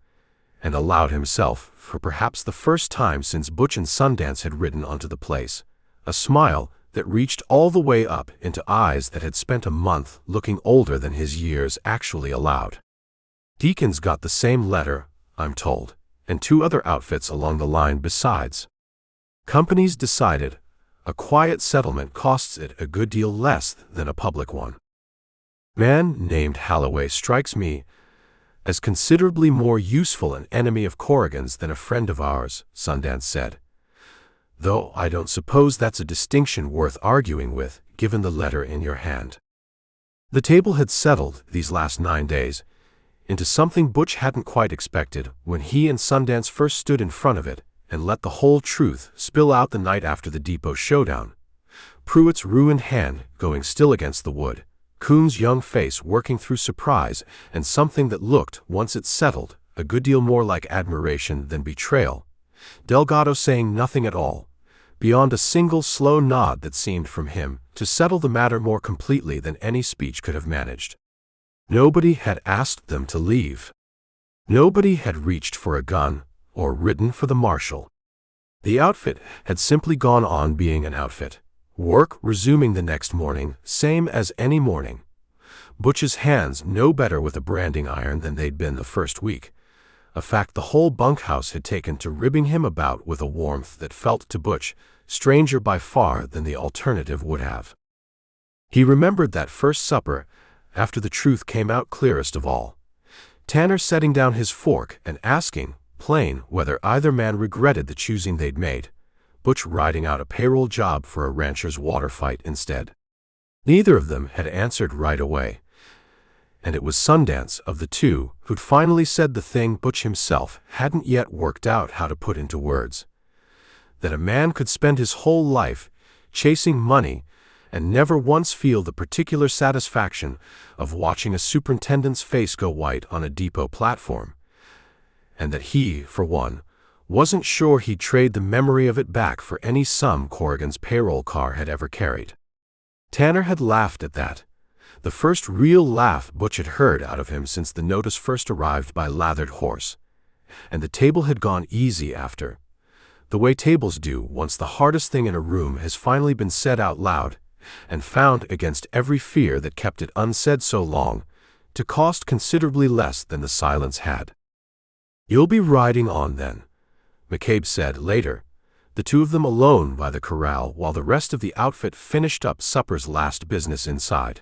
and allowed himself, for perhaps the first time since Butch and Sundance had ridden onto the place, a smile that reached all the way up into eyes that had spent a month looking older than his years actually allowed. "Deacon's got the same letter, I'm told, and 2 other outfits along the line besides. Companies decided a quiet settlement costs it a good deal less than a public one. Man named Holloway strikes me as considerably more useful an enemy of Corrigan's than a friend of ours," Sundance said, "though I don't suppose that's a distinction worth arguing with, given the letter in your hand." The table had settled, these last 9 days, into something Butch hadn't quite expected when he and Sundance first stood in front of it and let the whole truth spill out the night after the depot showdown. Pruitt's ruined hand going still against the wood, Coon's young face working through surprise, and something that looked, once it settled, a good deal more like admiration than betrayal. Delgado saying nothing at all, beyond a single slow nod that seemed from him to settle the matter more completely than any speech could have managed. Nobody had asked them to leave. Nobody had reached for a gun or ridden for the marshal. The outfit had simply gone on being an outfit. Work resuming the next morning, same as any morning. Butch's hands no better with a branding iron than they'd been the first week, a fact the whole bunkhouse had taken to ribbing him about with a warmth that felt to Butch stranger by far than the alternative would have. He remembered that first supper, after the truth came out clearest of all. Tanner setting down his fork and asking, plain, whether either man regretted the choosing they'd made. Butch riding out a payroll job for a rancher's water fight instead. Neither of them had answered right away, And it was Sundance, of the two, who'd finally said the thing Butch himself hadn't yet worked out how to put into words. That a man could spend his whole life chasing money and never once feel the particular satisfaction of watching a superintendent's face go white on a depot platform. And that he, for one, wasn't sure he'd trade the memory of it back for any sum Corrigan's payroll car had ever carried. Tanner had laughed at that, the first real laugh Butch had heard out of him since the notice first arrived by Lathered Horse, and the table had gone easy after, the way tables do once the hardest thing in a room has finally been said out loud, and found, against every fear that kept it unsaid so long, to cost considerably less than the silence had. "You'll be riding on then," McCabe said later, the two of them alone by the corral while the rest of the outfit finished up supper's last business inside,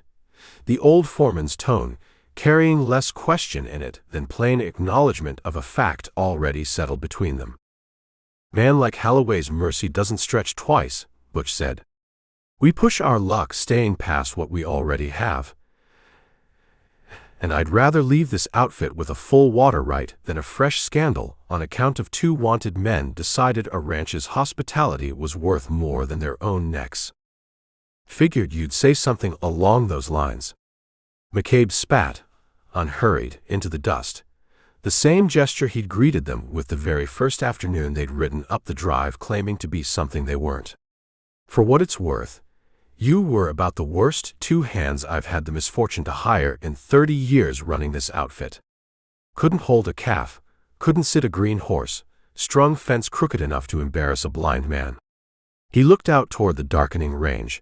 the old foreman's tone carrying less question in it than plain acknowledgement of a fact already settled between them. "Man like Holloway's mercy doesn't stretch twice," Butch said. "We push our luck staying past what we already have. And I'd rather leave this outfit with a full water right than a fresh scandal on account of two wanted men decided a ranch's hospitality was worth more than their own necks." "Figured you'd say something along those lines." McCabe spat, unhurried, into the dust, the same gesture he'd greeted them with the very first afternoon they'd ridden up the drive claiming to be something they weren't. "For what it's worth, you were about the worst two hands I've had the misfortune to hire in 30 years running this outfit. Couldn't hold a calf, couldn't sit a green horse, strung fence crooked enough to embarrass a blind man." He looked out toward the darkening range,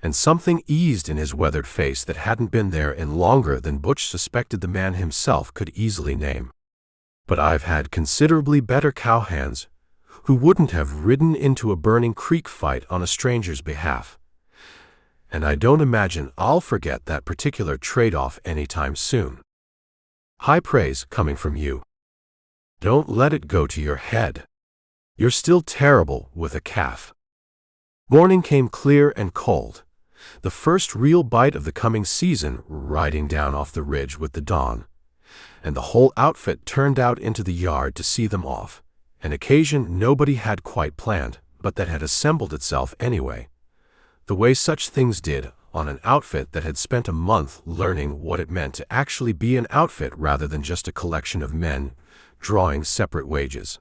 and something eased in his weathered face that hadn't been there in longer than Butch suspected the man himself could easily name. "But I've had considerably better cowhands who wouldn't have ridden into a burning creek fight on a stranger's behalf. And I don't imagine I'll forget that particular trade-off anytime soon." "High praise coming from you. Don't let it go to your head. You're still terrible with a calf." Morning came clear and cold, the first real bite of the coming season riding down off the ridge with the dawn, and the whole outfit turned out into the yard to see them off, an occasion nobody had quite planned, but that had assembled itself anyway, the way such things did on an outfit that had spent a month learning what it meant to actually be an outfit rather than just a collection of men drawing separate wages.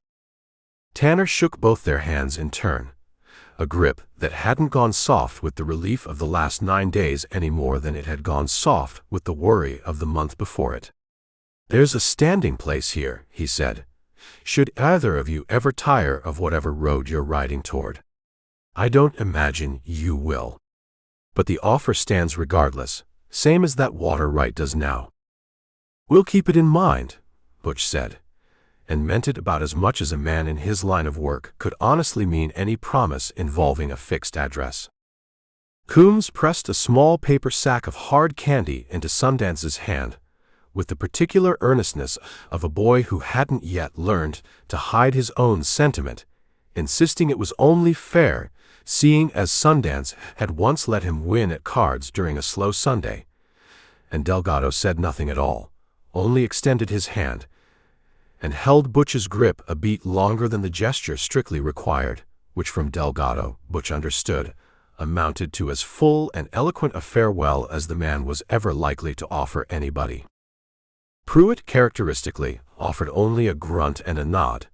Tanner shook both their hands in turn, a grip that hadn't gone soft with the relief of the last 9 days any more than it had gone soft with the worry of the month before it. "There's a standing place here," he said, "should either of you ever tire of whatever road you're riding toward. I don't imagine you will. But the offer stands regardless, same as that water right does now." "We'll keep it in mind," Butch said, and meant it about as much as a man in his line of work could honestly mean any promise involving a fixed address. Coombs pressed a small paper sack of hard candy into Sundance's hand, with the particular earnestness of a boy who hadn't yet learned to hide his own sentiment, insisting it was only fair, seeing as Sundance had once let him win at cards during a slow Sunday. And Delgado said nothing at all, only extended his hand, and held Butch's grip a beat longer than the gesture strictly required, which from Delgado, Butch understood, amounted to as full and eloquent a farewell as the man was ever likely to offer anybody. Pruitt characteristically offered only a grunt and a nod,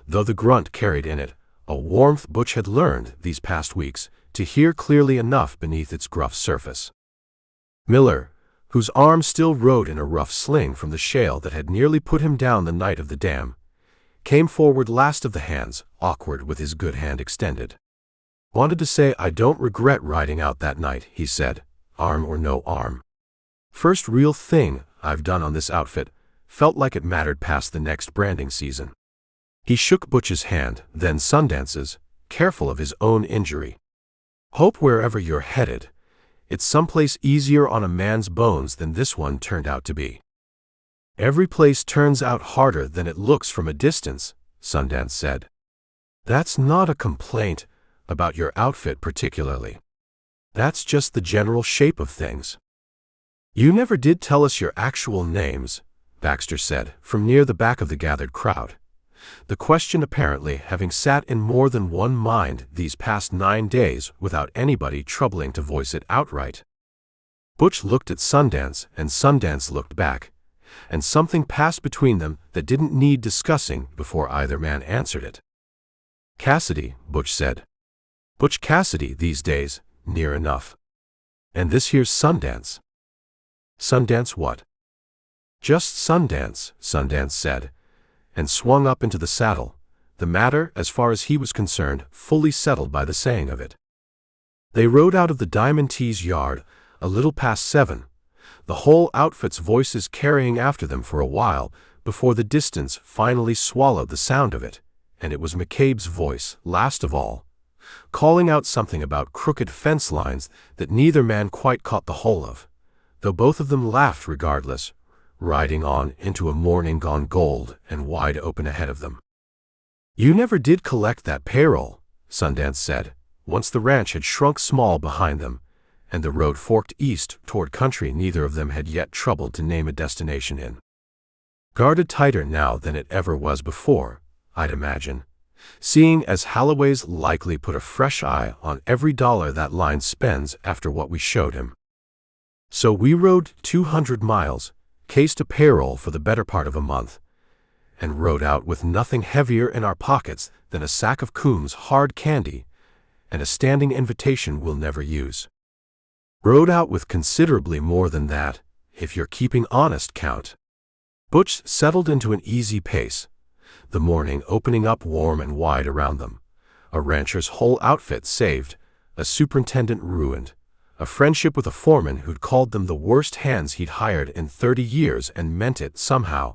though the grunt carried in it a warmth Butch had learned these past weeks to hear clearly enough beneath its gruff surface. Miller, whose arm still rode in a rough sling from the shale that had nearly put him down the night of the dam, came forward last of the hands, awkward with his good hand extended. "Wanted to say I don't regret riding out that night," he said, arm or no arm. "First real thing I've done on this outfit, felt like it mattered past the next branding season." He shook Butch's hand, then Sundance's, careful of his own injury. "Hope wherever you're headed, it's someplace easier on a man's bones than this one turned out to be." "Every place turns out harder than it looks from a distance," Sundance said. "That's not a complaint about your outfit particularly. That's just the general shape of things." "You never did tell us your actual names," Baxter said, from near the back of the gathered crowd, the question apparently having sat in more than one mind these past 9 days without anybody troubling to voice it outright. Butch looked at Sundance, and Sundance looked back, and something passed between them that didn't need discussing before either man answered it. "Cassidy," Butch said. "Butch Cassidy these days, near enough. And this here's Sundance." "Sundance what?" "Just Sundance," Sundance said, and swung up into the saddle, the matter, as far as he was concerned, fully settled by the saying of it. They rode out of the Diamond T's yard a little past 7, the whole outfit's voices carrying after them for a while before the distance finally swallowed the sound of it, and it was McCabe's voice, last of all, calling out something about crooked fence lines that neither man quite caught the whole of, though both of them laughed regardless, riding on into a morning gone gold and wide open ahead of them. "You never did collect that payroll," Sundance said, once the ranch had shrunk small behind them, and the road forked east toward country neither of them had yet troubled to name a destination in. "Guarded tighter now than it ever was before, I'd imagine, seeing as Holloway's likely put a fresh eye on every dollar that line spends after what we showed him. So we rode 200 miles, cased a payroll for the better part of a month, and rode out with nothing heavier in our pockets than a sack of Coombs hard candy and a standing invitation we'll never use. Rode out with considerably more than that, if you're keeping honest count." Butch settled into an easy pace, the morning opening up warm and wide around them, a rancher's whole outfit saved, a superintendent ruined, a friendship with a foreman who'd called them the worst hands he'd hired in 30 years and meant it, somehow,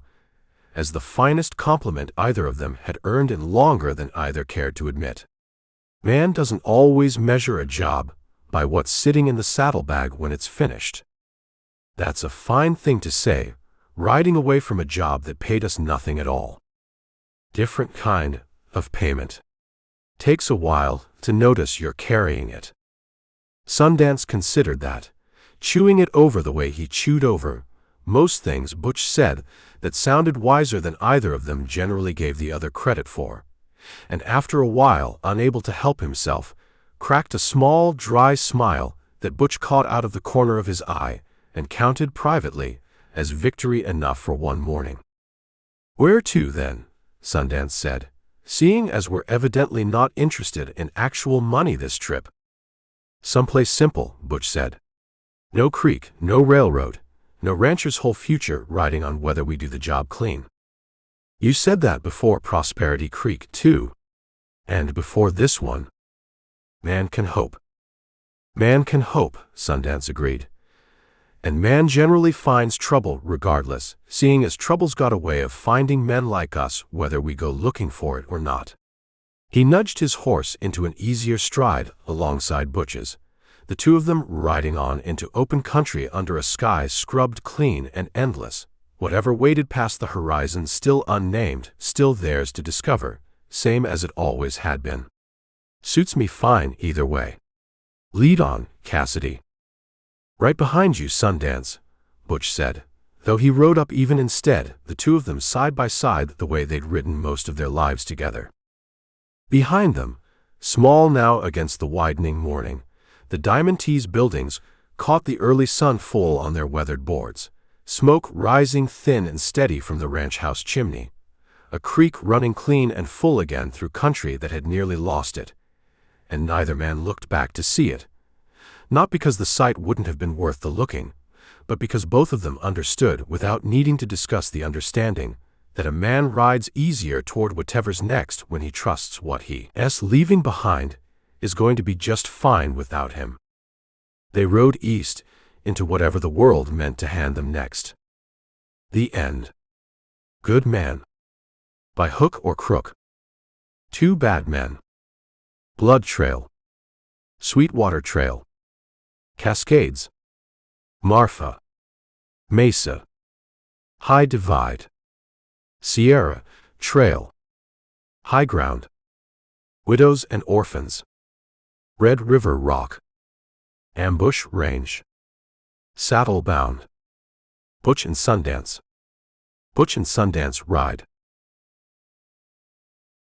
as the finest compliment either of them had earned in longer than either cared to admit. Man doesn't always measure a job by what's sitting in the saddlebag when it's finished. That's a fine thing to say, riding away from a job that paid us nothing at all. Different kind of payment. Takes a while to notice you're carrying it. Sundance considered that, chewing it over the way he chewed over most things Butch said that sounded wiser than either of them generally gave the other credit for, and after a while, unable to help himself, cracked a small, dry smile that Butch caught out of the corner of his eye and counted privately as victory enough for one morning. "Where to, then?" Sundance said, "seeing as we're evidently not interested in actual money this trip." "Someplace simple," Butch said. "No creek, no railroad, no rancher's whole future riding on whether we do the job clean." "You said that before Prosperity Creek, too. And before this one." "Man can hope." "Man can hope," Sundance agreed. "And man generally finds trouble regardless, seeing as trouble's got a way of finding men like us whether we go looking for it or not." He nudged his horse into an easier stride alongside Butch's, the two of them riding on into open country under a sky scrubbed clean and endless, whatever waited past the horizon still unnamed, still theirs to discover, same as it always had been. "Suits me fine either way. Lead on, Cassidy." "Right behind you, Sundance," Butch said, though he rode up even instead, the two of them side by side the way they'd ridden most of their lives together. Behind them, small now against the widening morning, the Diamond T's buildings caught the early sun full on their weathered boards, smoke rising thin and steady from the ranch house chimney, a creek running clean and full again through country that had nearly lost it, and neither man looked back to see it, not because the sight wouldn't have been worth the looking, but because both of them understood, without needing to discuss the understanding, that a man rides easier toward whatever's next when he trusts what he's leaving behind is going to be just fine without him. They rode east into whatever the world meant to hand them next. The end. Good man. By hook or crook. Two bad men. Blood Trail. Sweetwater Trail. Cascades. Marfa. Mesa. High Divide. Sierra Trail. High Ground. Widows and Orphans. Red River Rock. Ambush Range. Saddle Bound. Butch and Sundance. Butch and Sundance ride.